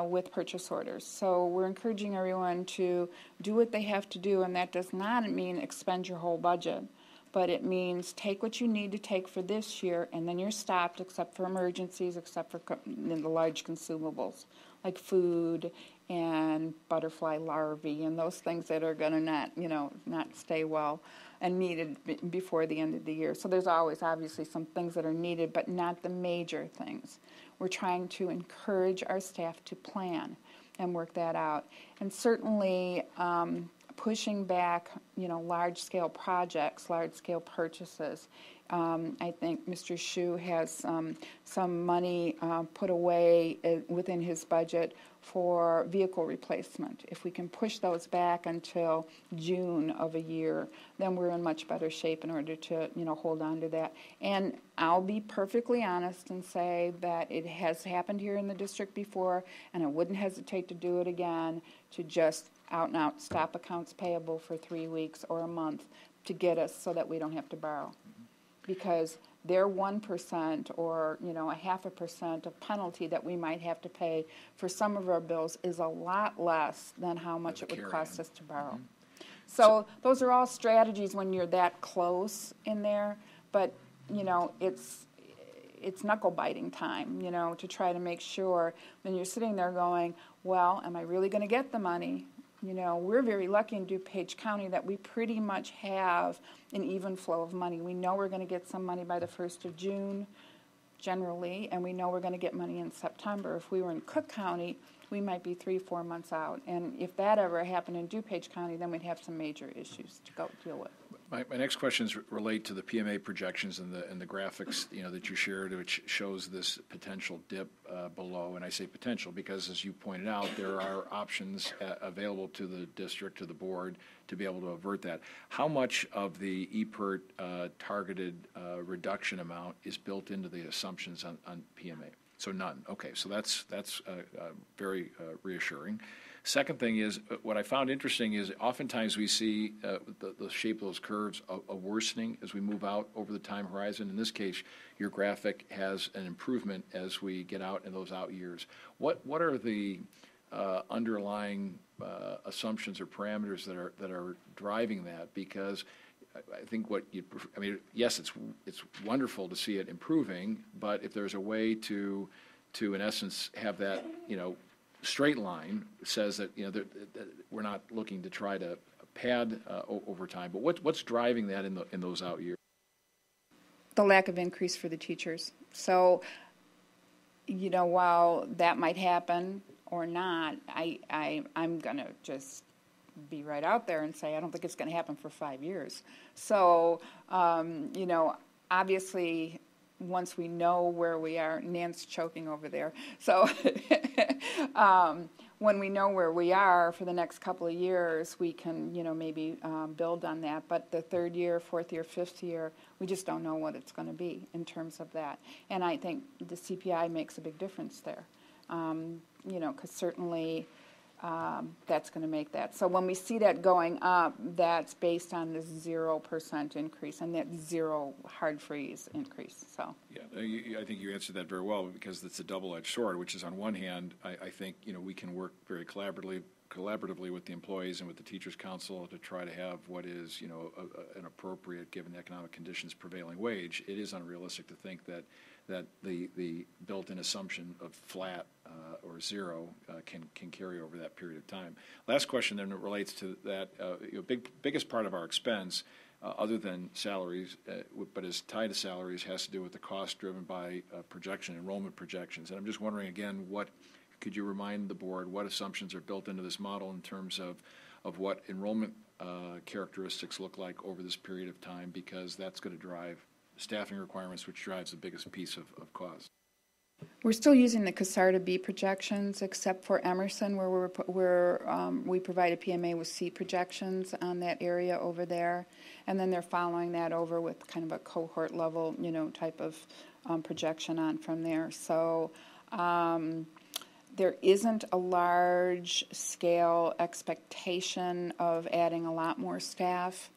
with purchase orders. So we're encouraging everyone to do what they have to do, and that does not mean expend your whole budget, but it means take what you need to take for this year, and then you're stopped except for emergencies, except for the large consumables like food and butterfly larvae and those things that are going to not stay well and needed before the end of the year. So there's always obviously some things that are needed, but not the major things. We're trying to encourage our staff to plan and work that out. And certainly pushing back, large-scale projects, large-scale purchases. I think Mr. Shu has some money put away within his budget for vehicle replacement. If we can push those back until June of a year, then we're in much better shape in order to, hold on to that. And I'll be perfectly honest and say that it has happened here in the district before, and I wouldn't hesitate to do it again, to just out and out stop accounts payable for 3 weeks or a month to get us so that we don't have to borrow. Because their 1% or, a 0.5% of penalty that we might have to pay for some of our bills is a lot less than how much it would cost us to borrow. Mm-hmm. So those are all strategies when you're that close in there, but, it's knuckle biting time, to try to make sure when you're sitting there going, well, am I really going to get the money? We're very lucky in DuPage County that we pretty much have an even flow of money. We know we're going to get some money by the 1st of June, generally, and we know we're going to get money in September. If we were in Cook County, we might be 3-4 months out. And if that ever happened in DuPage County, then we'd have some major issues to go deal with. My next questions relate to the PMA projections and the graphics that you shared, which shows this potential dip below. And I say potential because, as you pointed out, there are options available to the district, to the board, to be able to avert that. How much of the EPERT targeted reduction amount is built into the assumptions on PMA? So none. Okay, so that's very reassuring. Second thing is, what I found interesting is oftentimes we see the shape of those curves a worsening as we move out over the time horizon. In this case, your graphic has an improvement as we get out in those out years. What are the underlying assumptions or parameters that are driving that? Because I think yes, it's wonderful to see it improving, but if there's a way to in essence have that straight line, says that that we're not looking to try to pad over time. But what's driving that in those out years? The lack of increase for the teachers. So while that might happen or not, I'm gonna just be right out there and say I don't think it's going to happen for 5 years. So obviously, once we know where we are, Nan's choking over there. So when we know where we are for the next couple of years, we can, maybe build on that. But the 3rd year, 4th year, 5th year, we just don't know what it's going to be in terms of that. And I think the CPI makes a big difference there, because certainly that's going to make that. So when we see that going up, that's based on the 0% increase and that zero hard freeze increase. So yeah, I think you answered that very well, because it's a double-edged sword. Which is, on one hand, I think we can work very collaboratively with the employees and with the Teachers Council to try to have what is an appropriate, given economic conditions, prevailing wage. It is unrealistic to think that the built-in assumption of flat or zero can carry over that period of time. Last question then relates to that. Biggest part of our expense, other than salaries, but is tied to salaries, has to do with the cost driven by enrollment projections. And I'm just wondering again, could you remind the board what assumptions are built into this model in terms of what enrollment characteristics look like over this period of time, because that's going to drive staffing requirements, which drives the biggest piece of cost. We're still using the CASARTA B projections, except for Emerson, where we provide a PMA with C projections on that area over there, and then they're following that over with kind of a cohort level, type of projection on from there. So there isn't a large scale expectation of adding a lot more staff.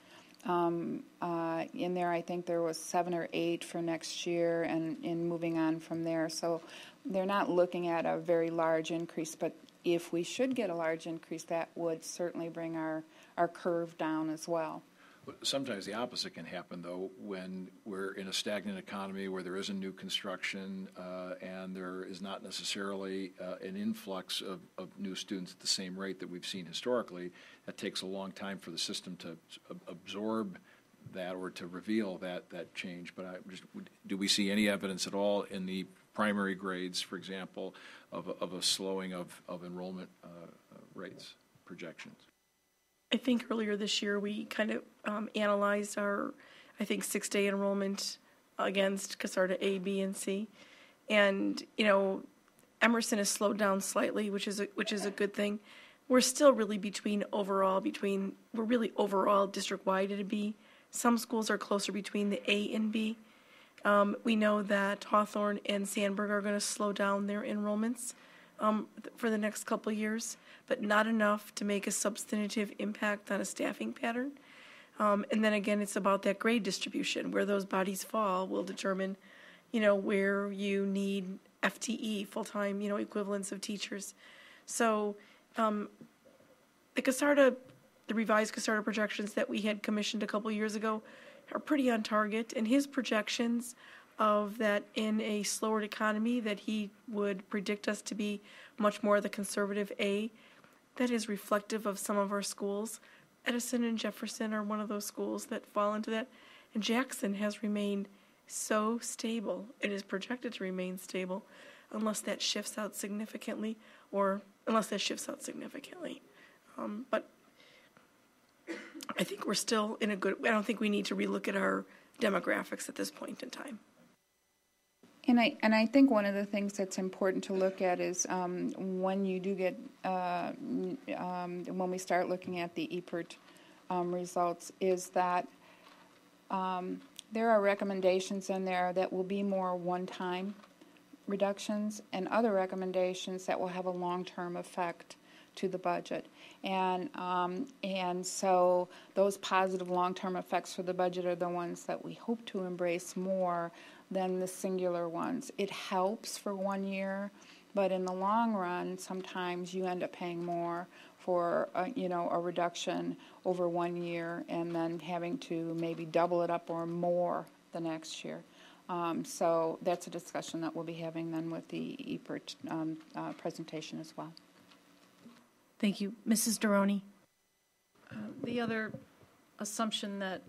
In there, I think there was 7 or 8 for next year, and in moving on from there. So they're not looking at a very large increase, but if we should get a large increase, that would certainly bring our curve down as well. Sometimes the opposite can happen, though, when we're in a stagnant economy where there isn't new construction and there is not necessarily an influx of new students at the same rate that we've seen historically. That takes a long time for the system to absorb that or to reveal that change. But do we see any evidence at all in the primary grades, for example, of a slowing of enrollment rates projections? I think earlier this year we kind of analyzed our, I think, 6-day enrollment against CASARTA A, B, and C. And, Emerson has slowed down slightly, which is a good thing. We're still really we're really overall district-wide at a B. Some schools are closer between the A and B. We know that Hawthorne and Sandburg are going to slow down their enrollments for the next couple of years, but not enough to make a substantive impact on a staffing pattern. And then again, it's about that grade distribution. Where those bodies fall will determine, where you need FTE, full-time, equivalents of teachers. So the revised CASARTA projections that we had commissioned a couple years ago are pretty on target, and his projections of that in a slower economy that he would predict us to be much more the conservative A, that is reflective of some of our schools. Edison and Jefferson are one of those schools that fall into that, and Jackson has remained so stable. It is projected to remain stable unless that shifts out significantly. But I think we're still I don't think we need to relook at our demographics at this point in time. And I think one of the things that's important to look at is when you do get when we start looking at the EPERT results, is that there are recommendations in there that will be more one-time reductions, and other recommendations that will have a long-term effect to the budget. And so those positive long-term effects for the budget are the ones that we hope to embrace more than the singular ones. It helps for 1 year, but in the long run, sometimes you end up paying more for a reduction over 1 year and then having to maybe double it up or more the next year. So that's a discussion that we'll be having then with the EPERT presentation as well. Thank you. Mrs. Deroni. The other assumption that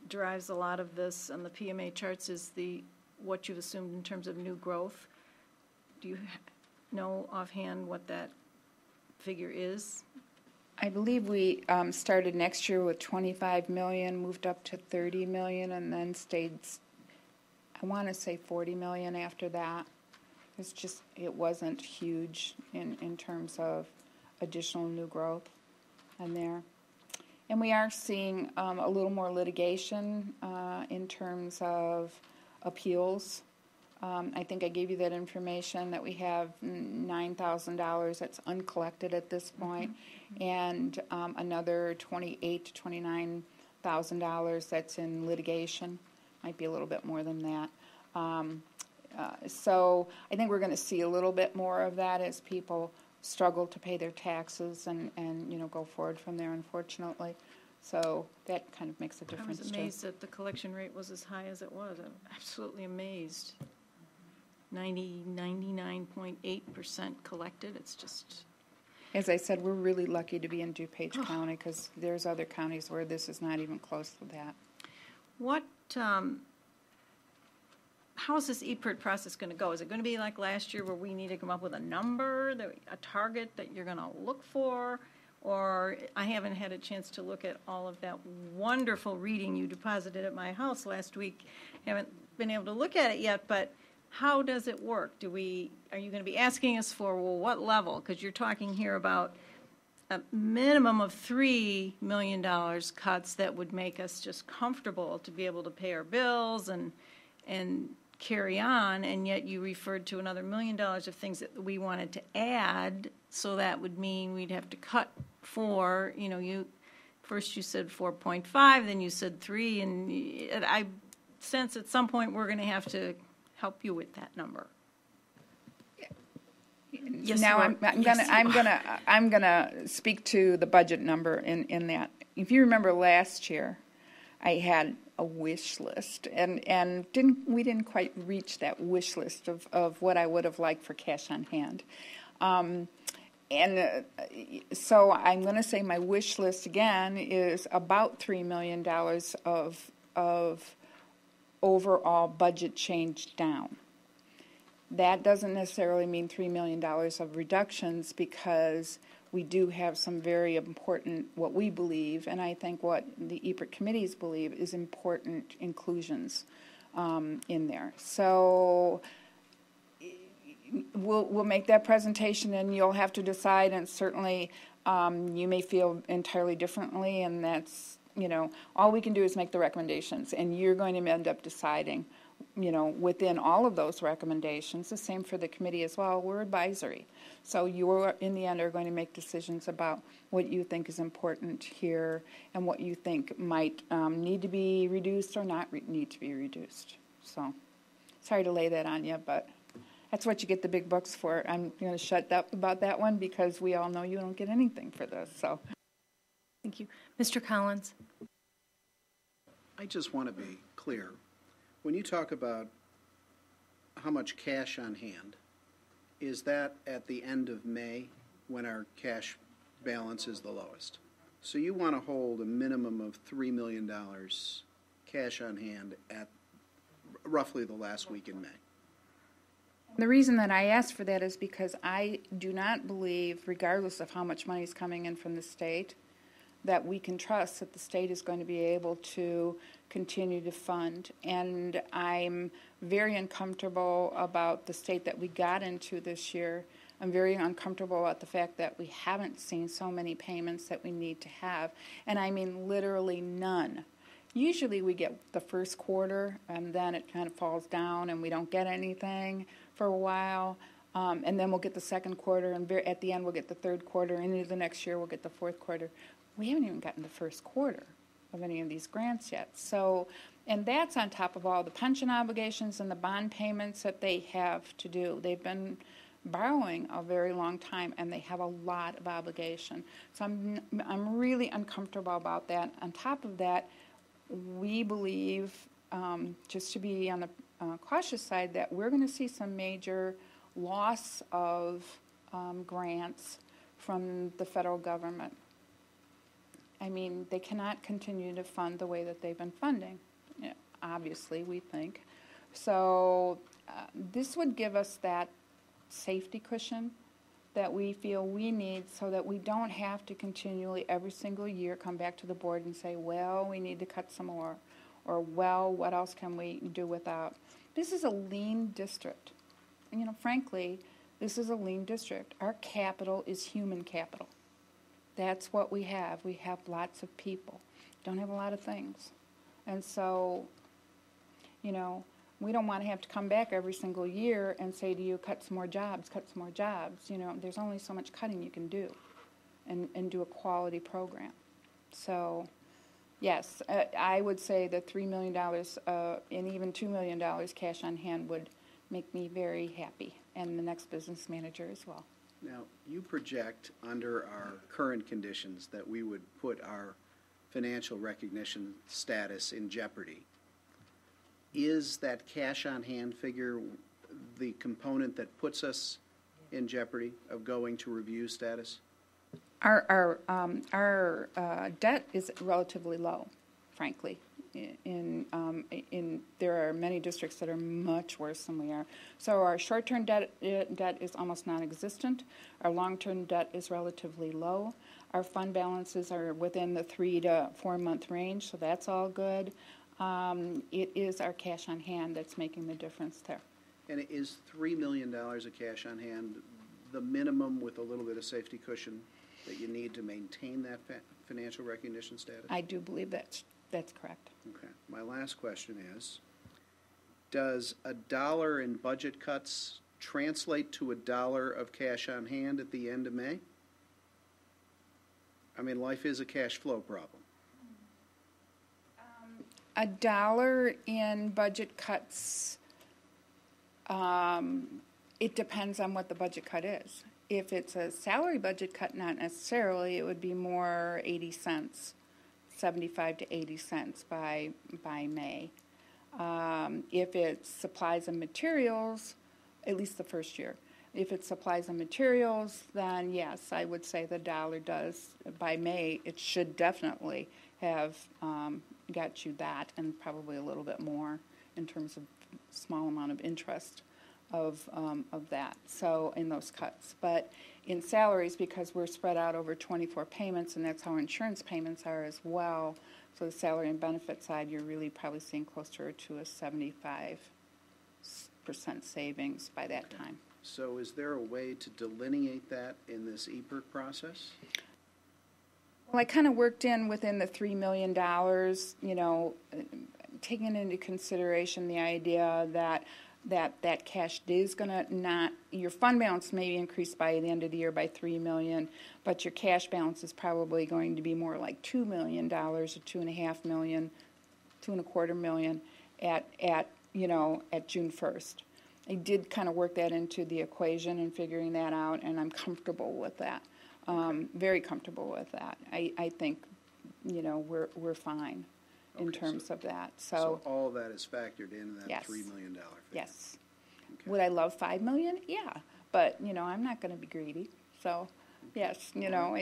drives a lot of this on the PMA charts is what you've assumed in terms of new growth. Do you know offhand what that figure is? I believe we started next year with 25 million, moved up to 30 million, and then stayed, I want to say 40 million after that. It wasn't huge in terms of additional new growth in there. And we are seeing a little more litigation in terms of appeals. I think I gave you that information that we have $9,000 that's uncollected at this point, and another $28,000 to $29,000 that's in litigation. Might be a little bit more than that. So I think we're going to see a little bit more of that as people struggle to pay their taxes and go forward from there, unfortunately. So that kind of makes a difference. I was amazed that the collection rate was as high as it was. I'm absolutely amazed. 99.8% collected. It's just... As I said, we're really lucky to be in DuPage County, because there's other counties where this is not even close to that. How is this EPERT process going to go? Is it going to be like last year where we need to come up with a number, a target that you're going to look for? Or I haven't had a chance to look at all of that wonderful reading you deposited at my house last week. Haven't been able to look at it yet, but how does it work? Are you going to be asking us for, what level? Because you're talking here about a minimum of $3 million cuts that would make us just comfortable to be able to pay our bills and carry on, and yet you referred to another $1 million of things that we wanted to add, so that would mean we'd have to cut first you said 4.5, then you said 3, and I sense at some point we're going to have to help you with that number. Yes, now I'm gonna speak to the budget number in that. If you remember last year, I had a wish list, and we didn't quite reach that wish list of what I would have liked for cash on hand. So I'm going to say my wish list again is about $3 million of overall budget change down. That doesn't necessarily mean $3 million of reductions, because we do have some very important, what we believe, and I think what the EPRT committees believe, is important inclusions in there. So we'll make that presentation, and you'll have to decide, and certainly you may feel entirely differently, and that's, all we can do is make the recommendations, and you're going to end up deciding, within all of those recommendations. The same for the committee as well. We're advisory. So you, in the end, are going to make decisions about what you think is important here and what you think might need to be reduced or not need to be reduced. So sorry to lay that on you, but that's what you get the big bucks for. I'm going to shut up about that one, because we all know you don't get anything for this. So, Thank you. Mr. Collins. I just want to be clear. When you talk about how much cash on hand, is that at the end of May when our cash balance is the lowest? So you want to hold a minimum of $3 million cash on hand at roughly the last week in May. the reason that I asked for that is because I do not believe, regardless of how much money is coming in from the state, that we can trust that the state is going to be able to continue to fund. And I'm very uncomfortable about the state that we got into this year. I'm very uncomfortable about the fact that we haven't seen so many payments that we need to have. And I mean literally none. Usually we get the first quarter, and then it kind of falls down and we don't get anything for a while. And then we'll get the second quarter, and at the end we'll get the third quarter, and into the next year we'll get the fourth quarter. We haven't even gotten the first quarter of any of these grants yet. So, and that's on top of all the pension obligations and the bond payments that they have to do. They've been borrowing a very long time, and they have a lot of obligation. So I'm really uncomfortable about that. On top of that, we believe, just to be on the cautious side, that we're going to see some major loss of grants from the federal government. I mean, they cannot continue to fund the way that they've been funding, obviously, we think. So this would give us that safety cushion that we feel we need, so that we don't have to continually every single year come back to the board and say, well, we need to cut some more, or well, what else can we do without? This is a lean district. Frankly, this is a lean district. Our capital is human capital. That's what we have. We have lots of people. Don't have a lot of things. And so, we don't want to have to come back every single year and say to you, cut some more jobs, cut some more jobs. There's only so much cutting you can do and do a quality program. So, yes, I would say that $3 million and even $2 million cash on hand would make me very happy, and the next business manager as well. Now, you project under our current conditions that we would put our financial recognition status in jeopardy. Is that cash on hand figure the component that puts us in jeopardy of going to review status? Our debt is relatively low, frankly. There are many districts that are much worse than we are. So our short-term debt is almost non-existent. Our long-term debt is relatively low. Our fund balances are within the 3 to 4 month range, so that's all good. It is our cash on hand that's making the difference there. And is $3 million of cash on hand the minimum with a little bit of safety cushion that you need to maintain that financial recognition status? I do believe that's correct. Okay. My last question is, does $1 in budget cuts translate to $1 of cash on hand at the end of May? I mean, life is a cash flow problem. $1 in budget cuts, it depends on what the budget cut is. If it's a salary budget cut, not necessarily, it would be more 80 cents. 75 to 80 cents by May. If it's supplies and materials, at least the first year, if it's supplies and materials, then yes, I would say the dollar does. By May, it should definitely have got you that, and probably a little bit more in terms of small amount of interest. of that, so in those cuts. But in salaries, because we're spread out over 24 payments, and that's how insurance payments are as well, so the salary and benefit side, you're really probably seeing closer to a 75% savings by that time. So is there a way to delineate that in this EPERC process? Well, I kind of worked in within the $3 million, you know, taking into consideration the idea that that cash is going to not, your fund balance may increase by the end of the year by $3 million, but your cash balance is probably going to be more like $2 million or $2.5 million, $2.25 million at you know, at June 1st. I did kind of work that into the equation and figuring that out, and I'm comfortable with that. Very comfortable with that. I think, you know, we're fine in terms of that. So all of that is factored in that yes. $3 million figure? Yes. Okay. Would I love $5 million? Yeah, but you know, I'm not going to be greedy. So, yes, you know,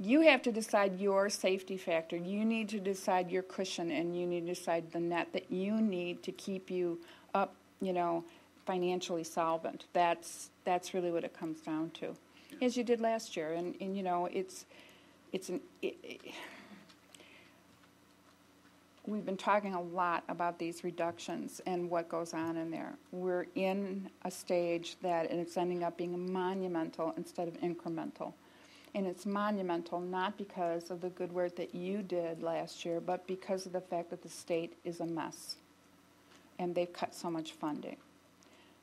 you have to decide your safety factor. You need to decide your cushion, and you need to decide the net that you need to keep you up, you know, financially solvent. That's really what it comes down to, as you did last year. And you know, we've been talking a lot about these reductions and what goes on in there. We're in a stage that it's ending up being monumental instead of incremental. And it's monumental not because of the good work that you did last year, but because of the fact that the state is a mess. And they've cut so much funding.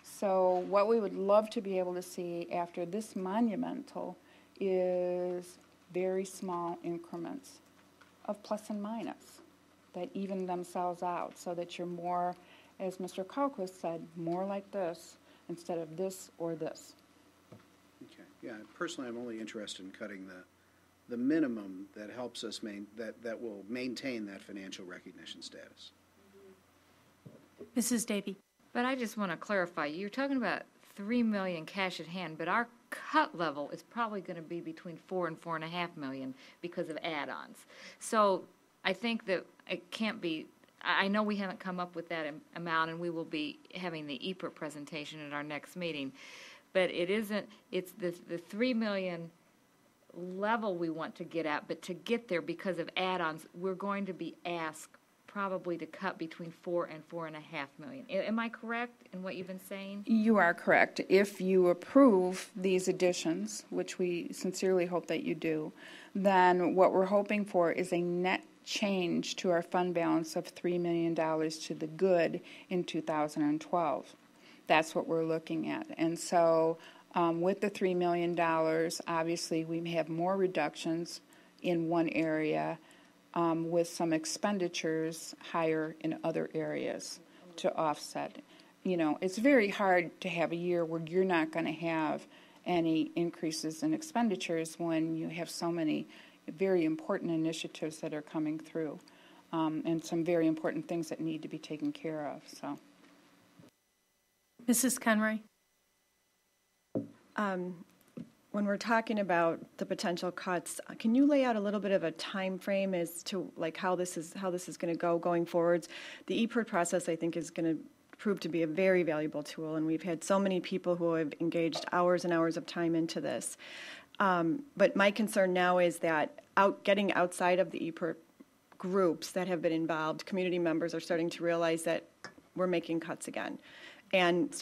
So what we would love to be able to see after this monumental is very small increments of plus and minus that even themselves out, so that you're more, as Mr. Kalquist said, more like this instead of this or this. Okay. Yeah, personally, I'm only interested in cutting the minimum that helps us that will maintain that financial recognition status. Mrs. Davy. But I just want to clarify, you're talking about $3 million cash at hand, but our cut level is probably going to be between $4 and $4.5 million because of add-ons. So I think that it can't be, I know we haven't come up with that amount, and we will be having the EPERC presentation at our next meeting, but it isn't, it's the $3 million level we want to get at, but to get there because of add-ons, we're going to be asked probably to cut between $4 and $4.5 million. Am I correct in what you've been saying? You are correct. If you approve these additions, which we sincerely hope that you do, then what we're hoping for is a net change to our fund balance of $3 million to the good in 2012. That's what we're looking at. And so with the $3 million, obviously we may have more reductions in one area with some expenditures higher in other areas to offset. You know, it's very hard to have a year where you're not going to have any increases in expenditures when you have so many very important initiatives that are coming through and some very important things that need to be taken care of. So, Mrs. Conroy. When we're talking about the potential cuts, can you lay out a little bit of a time frame as to like how this is going to go going forwards? The EPERC process, I think, is going to prove to be a very valuable tool, and we've had so many people who have engaged hours and hours of time into this. But my concern now is that getting outside of the EPERC groups that have been involved, community members are starting to realize that we're making cuts again. And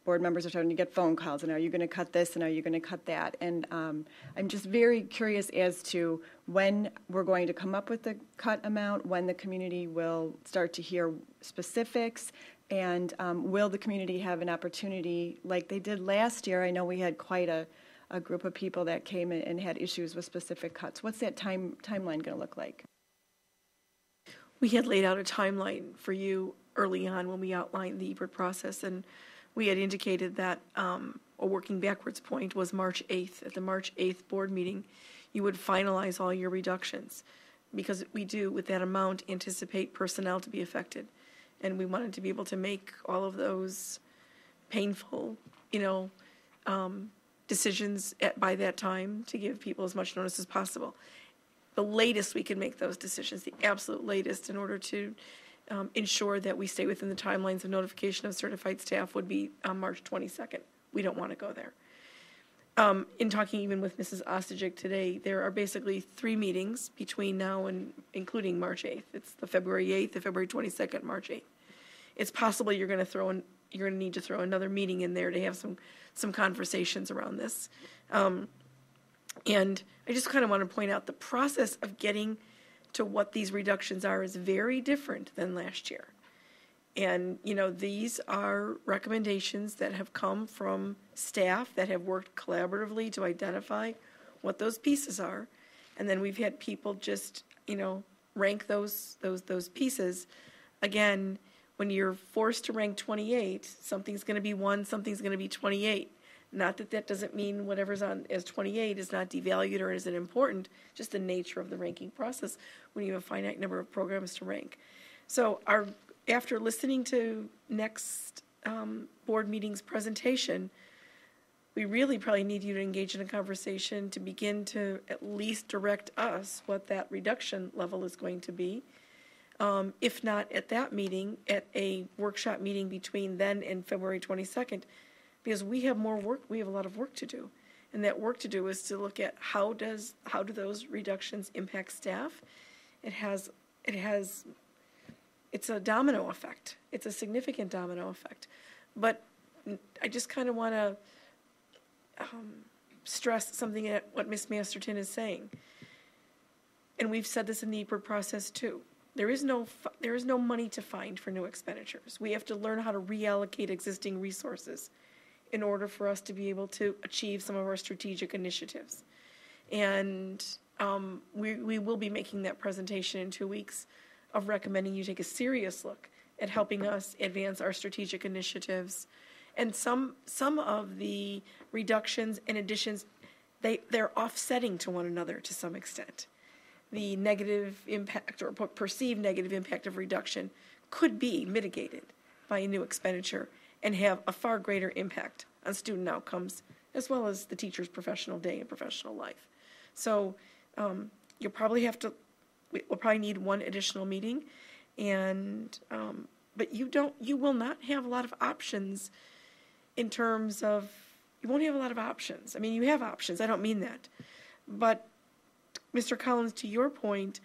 board members are starting to get phone calls, and are you going to cut this, and are you going to cut that? And I'm just very curious as to when we're going to come up with the cut amount, when the community will start to hear specifics, and will the community have an opportunity like they did last year? I know we had quite a group of people that came in and had issues with specific cuts. What's that timeline going to look like? We had laid out a timeline for you early on when we outlined the EPERC process, and we had indicated that a working backwards point was March 8th. At the March 8th board meeting, you would finalize all your reductions, because we do, with that amount, anticipate personnel to be affected. And we wanted to be able to make all of those painful, decisions by that time to give people as much notice as possible. The latest we can make those decisions, the absolute latest, in order to ensure that we stay within the timelines of notification of certified staff would be on March 22nd. We don't want to go there. In talking even with Mrs. Ostojic today, there are basically 3 meetings between now and including March 8th. It's the February 8th, the February 22nd, March 8th. It's possible you're going to need to throw another meeting in there to have some conversations around this. And I just kind of want to point out the process of getting to what these reductions are is very different than last year. And, these are recommendations that have come from staff that have worked collaboratively to identify what those pieces are. And then we've had people just, rank those pieces. Again, when you're forced to rank 28, something's going to be 1, something's going to be 28. Not that doesn't mean whatever's on as 28 is not devalued or isn't important, just the nature of the ranking process when you have a finite number of programs to rank. So after listening to next board meeting's presentation, we really probably need you to engage in a conversation to begin to at least direct us what that reduction level is going to be. If not at that meeting, at a workshop meeting between then and February 22nd, because we have more work, we have a lot of work to do. And that work to do is to look at how do those reductions impact staff. It's a domino effect. It's a significant domino effect. But I just kind of want to stress something at what Ms. Masterton is saying. And we've said this in the EPIRB process too. There is no money to find for new expenditures. We have to learn how to reallocate existing resources in order for us to be able to achieve some of our strategic initiatives. And we will be making that presentation in 2 weeks of recommending you take a serious look at helping us advance our strategic initiatives. And some of the reductions and additions, they're offsetting to one another to some extent. The negative impact or perceived negative impact of reduction could be mitigated by a new expenditure and have a far greater impact on student outcomes as well as the teacher's professional day and professional life. So we'll probably need one additional meeting, and but you will not have a lot of options in terms of, you won't have a lot of options. I mean, you have options, I don't mean that. But Mr. Collins, to your point,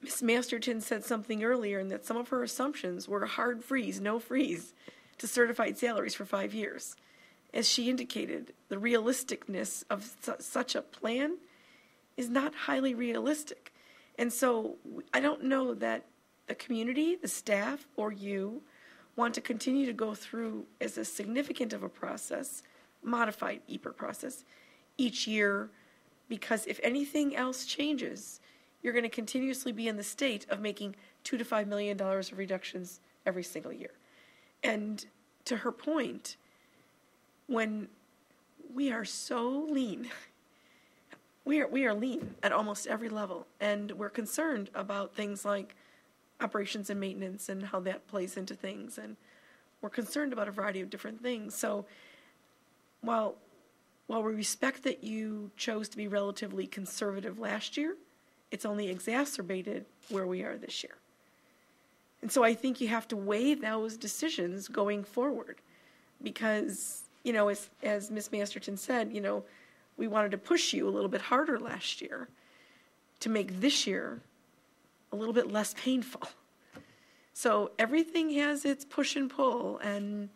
Ms. Masterton said something earlier, and that some of her assumptions were a hard freeze, no freeze, to certified salaries for 5 years. As she indicated, the realisticness of such a plan is not highly realistic. And so I don't know that the community, the staff, or you want to continue to go through as a significant of a process, modified EPIR process, each year, because if anything else changes, you're going to continuously be in the state of making $2 to $5 million of reductions every single year. And to her point, when we are so lean, we are lean at almost every level, and we're concerned about things like operations and maintenance and how that plays into things, and we're concerned about a variety of different things. So while we respect that you chose to be relatively conservative last year, it's only exacerbated where we are this year. And so I think you have to weigh those decisions going forward, because, as Ms. Masterton said, we wanted to push you a little bit harder last year to make this year a little bit less painful. So everything has its push and pull, and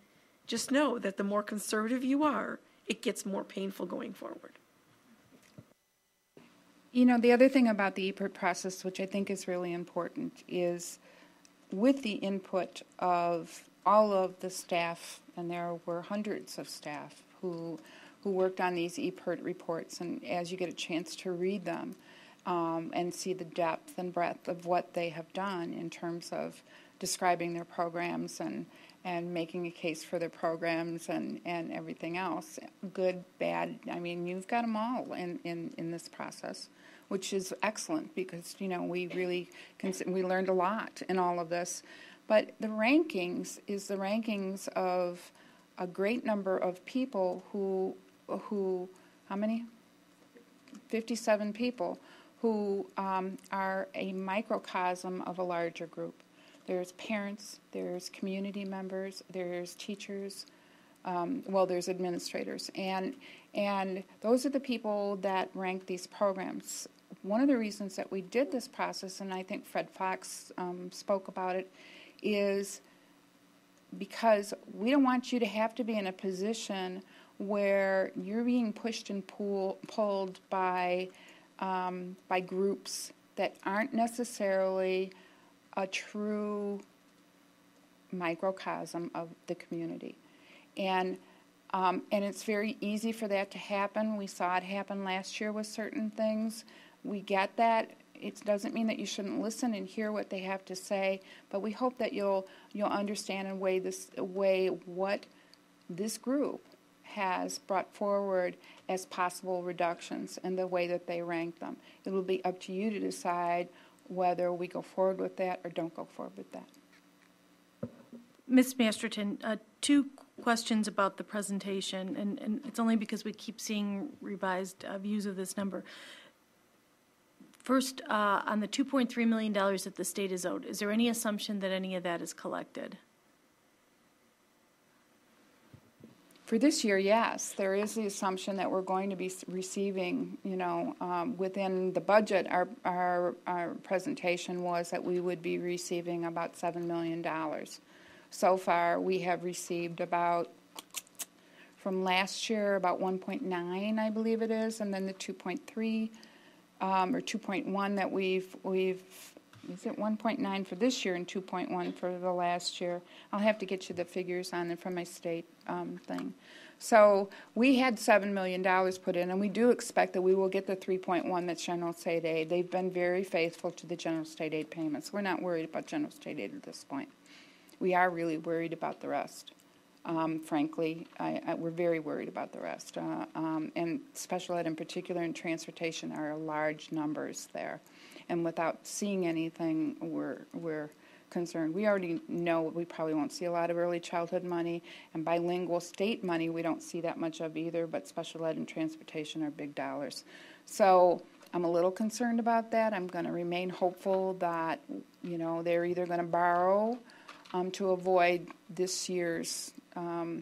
just know that the more conservative you are, it gets more painful going forward. The other thing about the EPIRB process, which I think is really important, is with the input of all of the staff, and there were hundreds of staff who worked on these EPIRB reports, and as you get a chance to read them and see the depth and breadth of what they have done in terms of describing their programs and making a case for their programs and everything else, good, bad, I mean, you've got them all in this process, which is excellent, because, we really, we learned a lot in all of this. But the rankings is the rankings of a great number of people who how many? 57 people who are a microcosm of a larger group. there's parents, there's community members, there's teachers, there's administrators, and those are the people that rank these programs. One of the reasons that we did this process, and I think Fred Fox spoke about it, is because we don't want you to have to be in a position where you're being pushed and pulled by groups that aren't necessarily a true microcosm of the community. And it's very easy for that to happen. We saw it happen last year with certain things. We get that. It doesn't mean that you shouldn't listen and hear what they have to say, but we hope that you'll understand and weigh what this group has brought forward as possible reductions and the way that they rank them. It will be up to you to decide whether we go forward with that or don't go forward with that. Ms. Masterton, two questions about the presentation, and it's only because we keep seeing revised views of this number. First, on the $2.3 million that the state is owed, is there any assumption that any of that is collected? For this year, yes. There is the assumption that we're going to be receiving, within the budget, our presentation was that we would be receiving about $7 million. So far, we have received from last year, about 1.9, I believe it is, and then the 2.3 or 2.1 that we've is it 1.9 for this year and 2.1 for the last year? I'll have to get you the figures on it from my state thing. So we had $7 million put in, and we do expect that we will get the 3.1 that's general state aid. They've been very faithful to the general state aid payments. We're not worried about general state aid at this point. We are really worried about the rest. Frankly, we're very worried about the rest. And special ed in particular and transportation are large numbers there. And without seeing anything, we're concerned. We already know we probably won't see a lot of early childhood money, and bilingual state money we don't see that much of either, but special ed and transportation are big dollars. So I'm a little concerned about that. I'm going to remain hopeful that, they're either going to borrow to avoid this year's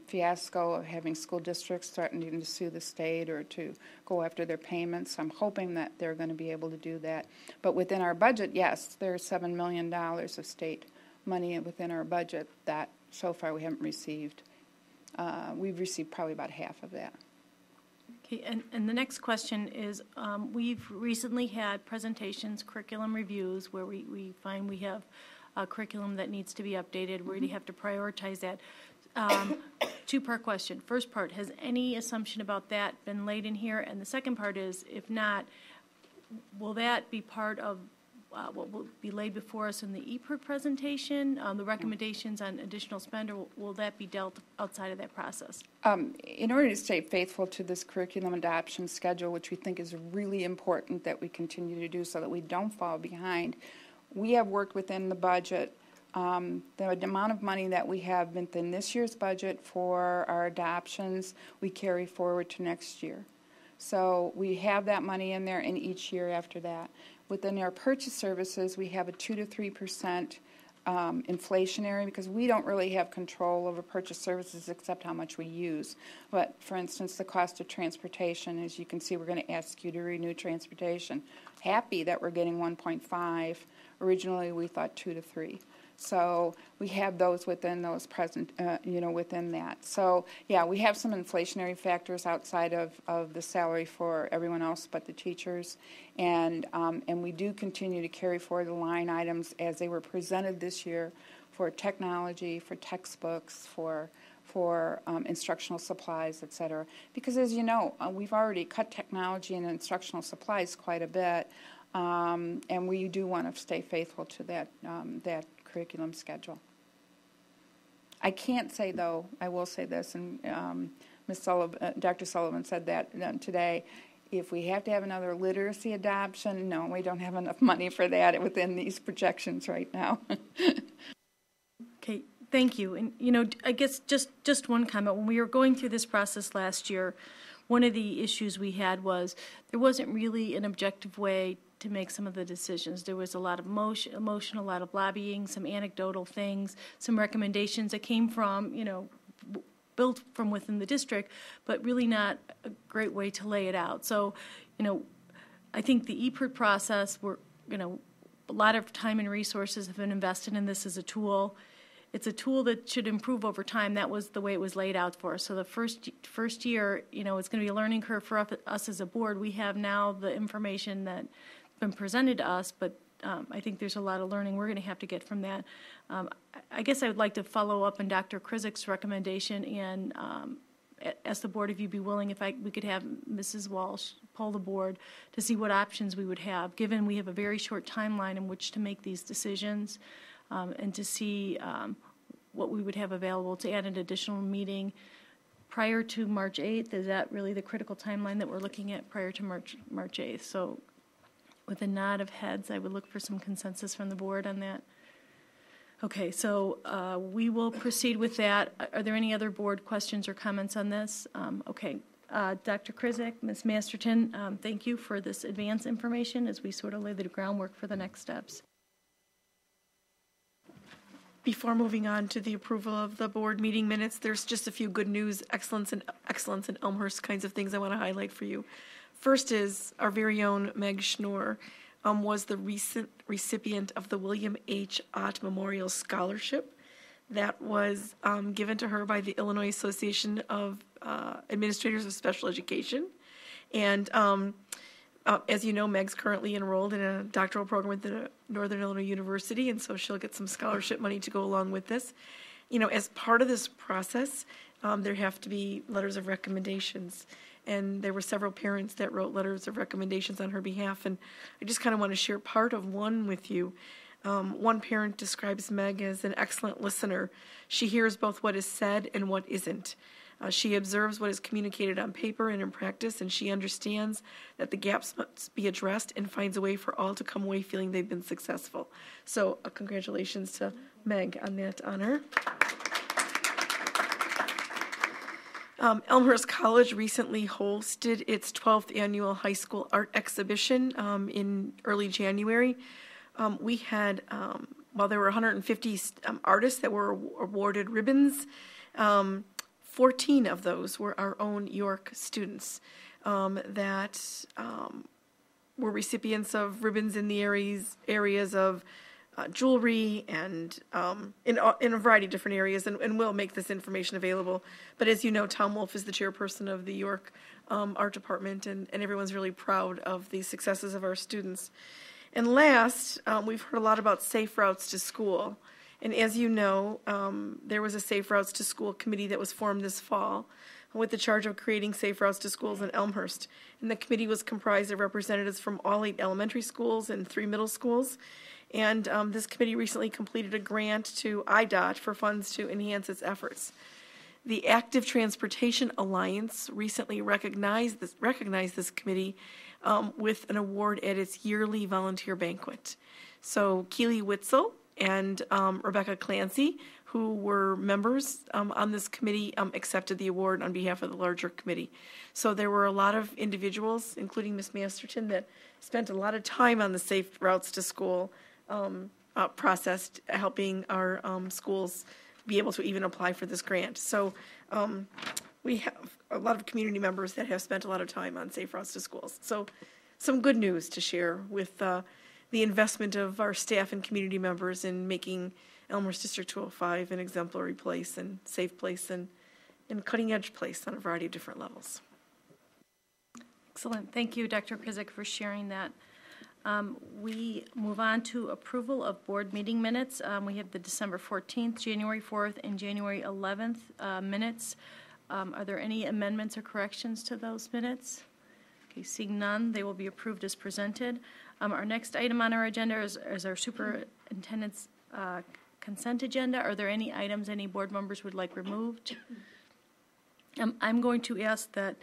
fiasco of having school districts threatening to sue the state or to go after their payments. I'm hoping that they're going to be able to do that. But within our budget, yes, there's $7 million of state money within our budget that so far we haven't received. We've received probably about half of that. Okay, and the next question is, we've recently had presentations, curriculum reviews, where we find we have a curriculum that needs to be updated. We're going to have to prioritize that. Two-part question. First part, has any assumption about that been laid in here? And the second part is, if not, will that be part of what will be laid before us in the EPIRG presentation, the recommendations on additional spend, or will that be dealt outside of that process? In order to stay faithful to this curriculum adoption schedule, which we think is really important that we continue to do so that we don't fall behind, we have worked within the budget. The amount of money that we have within this year's budget for our adoptions, we carry forward to next year. So we have that money in there, and each year after that. Within our purchase services, we have a 2 to 3% inflationary, because we don't really have control over purchase services except how much we use. But for instance, the cost of transportation, as you can see, we're going to ask you to renew transportation. Happy that we're getting 1.5. Originally, we thought 2 to 3. So we have those within those present, within that. So yeah, we have some inflationary factors outside of the salary for everyone else but the teachers, and we do continue to carry forward the line items as they were presented this year for technology, for textbooks, for instructional supplies, et cetera. Because as you know, we've already cut technology and instructional supplies quite a bit, and we do want to stay faithful to that curriculum schedule. I can't say, though, I will say this, and Dr. Sullivan said that today, if we have to have another literacy adoption, no, we don't have enough money for that within these projections right now. Okay, thank you. And, I guess just one comment. When we were going through this process last year, one of the issues we had was there wasn't really an objective way to make some of the decisions. There was a lot of emotion, a lot of lobbying, some anecdotal things, some recommendations that came from, built from within the district, but really not a great way to lay it out. So, I think the EPIRT process, a lot of time and resources have been invested in this as a tool. It's a tool that should improve over time. That was the way it was laid out for us. So the first year, it's going to be a learning curve for us as a board. We have now the information that's been presented to us, but I think there's a lot of learning we're going to have to get from that. I guess I would like to follow up on Dr. Krizik's recommendation and ask the board if you'd be willing if we could have Mrs. Walsh poll the board to see what options we would have, given we have a very short timeline in which to make these decisions, and to see what we would have available to add an additional meeting prior to March 8th. Is that really the critical timeline that we're looking at, prior to March 8th? So with a nod of heads, I would look for some consensus from the board on that. Okay, so we will proceed with that. Are there any other board questions or comments on this? Okay, Dr. Krizik, Ms. Masterton, thank you for this advance information as we sort of lay the groundwork for the next steps. Before moving on to the approval of the board meeting minutes, there's just a few good news, excellence and Elmhurst kinds of things I want to highlight for you. First is our very own Meg Schnorr was the recent recipient of the William H. Ott Memorial Scholarship that was given to her by the Illinois Association of Administrators of Special Education. And as you know, Meg's currently enrolled in a doctoral program at the Northern Illinois University, and so she'll get some scholarship money to go along with this. As part of this process, there have to be letters of recommendations. And there were several parents that wrote letters of recommendations on her behalf, and I just kind of want to share part of one with you. One parent describes Meg as an excellent listener. She hears both what is said and what isn't. She observes what is communicated on paper and in practice, and she understands that the gaps must be addressed and finds a way for all to come away feeling they've been successful. So congratulations to Meg on that honor. Elmhurst College recently hosted its 12th annual high school art exhibition in early January. We had, while there were 150 artists that were awarded ribbons, 14 of those were our own York students that were recipients of ribbons in the areas of jewelry and in a variety of different areas, and we'll make this information available. But as you know, Tom Wolf is the chairperson of the York Art Department, and everyone's really proud of the successes of our students. And last, we've heard a lot about safe routes to school. And as you know, there was a Safe Routes to School committee that was formed this fall with the charge of creating safe routes to schools in Elmhurst. And the committee was comprised of representatives from all 8 elementary schools and 3 middle schools. And this committee recently completed a grant to IDOT for funds to enhance its efforts. The Active Transportation Alliance recently recognized this committee with an award at its yearly volunteer banquet. So Keely Witzel and Rebecca Clancy, who were members on this committee, accepted the award on behalf of the larger committee. So there were a lot of individuals, including Ms. Masterton, that spent a lot of time on the Safe Routes to School process, helping our schools be able to even apply for this grant. So we have a lot of community members that have spent a lot of time on Safe Routes to Schools. So some good news to share with the investment of our staff and community members in making Elmhurst District 205 an exemplary place and safe place and cutting edge place on a variety of different levels. Excellent. Thank you, Dr. Krizik, for sharing that. We move on to approval of board meeting minutes. We have the December 14th, January 4th, and January 11th minutes. Are there any amendments or corrections to those minutes? Okay, seeing none, they will be approved as presented. Our next item on our agenda is our superintendent's consent agenda. Are there any items any board members would like removed? I'm going to ask that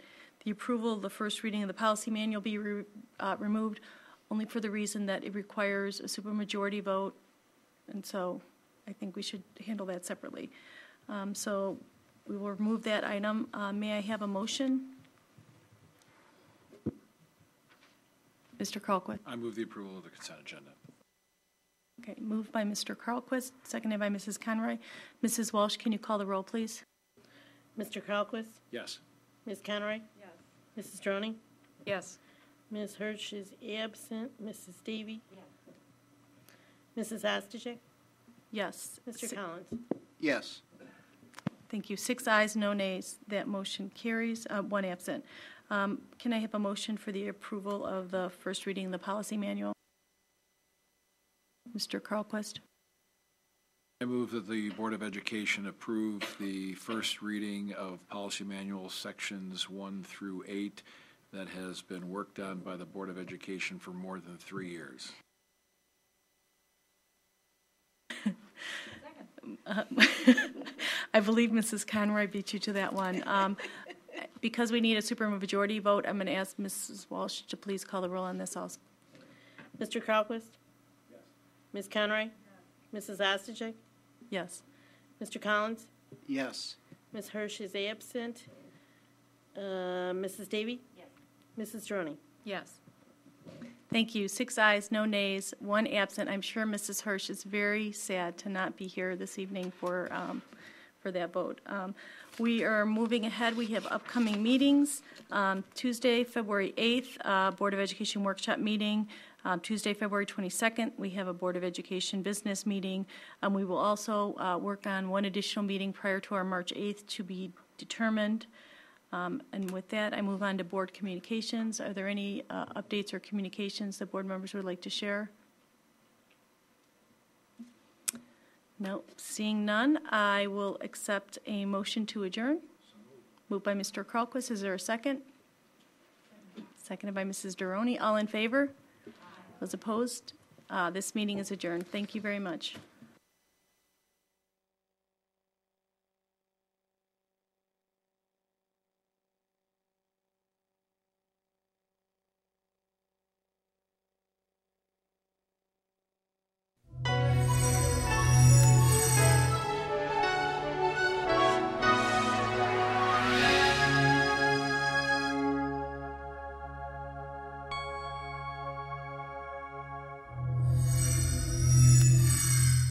the approval of the first reading of the policy manual be removed, only for the reason that it requires a supermajority vote, and so I think we should handle that separately. So we will remove that item. May I have a motion? Mr. Carlquist. I move the approval of the consent agenda. Okay, moved by Mr. Carlquist, seconded by Mrs. Conroy. Mrs. Walsh, can you call the roll, please? Mr. Carlquist? Yes. Ms. Conroy? Yes. Mrs. Droney? Yes. Ms. Hirsch is absent. Mrs. Davy? Yes. Mrs. Ostojic? Yes. Mr. Collins? Yes. Thank you. 6 ayes, no nays. That motion carries. One absent. Can I have a motion for the approval of the first reading of the policy manual? Mr. Carlquist. I move that the Board of Education approve the first reading of Policy Manual Sections 1 through 8 that has been worked on by the Board of Education for more than 3 years. I believe Mrs. Conroy beat you to that one. Because we need a supermajority vote, I'm going to ask Mrs. Walsh to please call the roll on this also. Mr. Carlquist? Yes. Ms. Conroy? Yes. Mrs. Ostojic? Yes. Mr. Collins? Yes. Ms. Hirsch is absent. Mrs. Davy? Yes. Mrs. Droney? Yes. Thank you. 6 ayes, no nays, one absent. I'm sure Mrs. Hirsch is very sad to not be here this evening for that vote. We are moving ahead. We have upcoming meetings. Tuesday, February 8th, Board of Education workshop meeting. Tuesday, February 22nd, we have a Board of Education business meeting. We will also work on one additional meeting prior to our March 8th to be determined. And with that, I move on to board communications. Are there any updates or communications that board members would like to share? No, seeing none, I will accept a motion to adjourn. Moved by Mr. Carlquist. Is there a second? Seconded by Mrs. Duroni. All in favor? Those opposed? This meeting is adjourned. Thank you very much.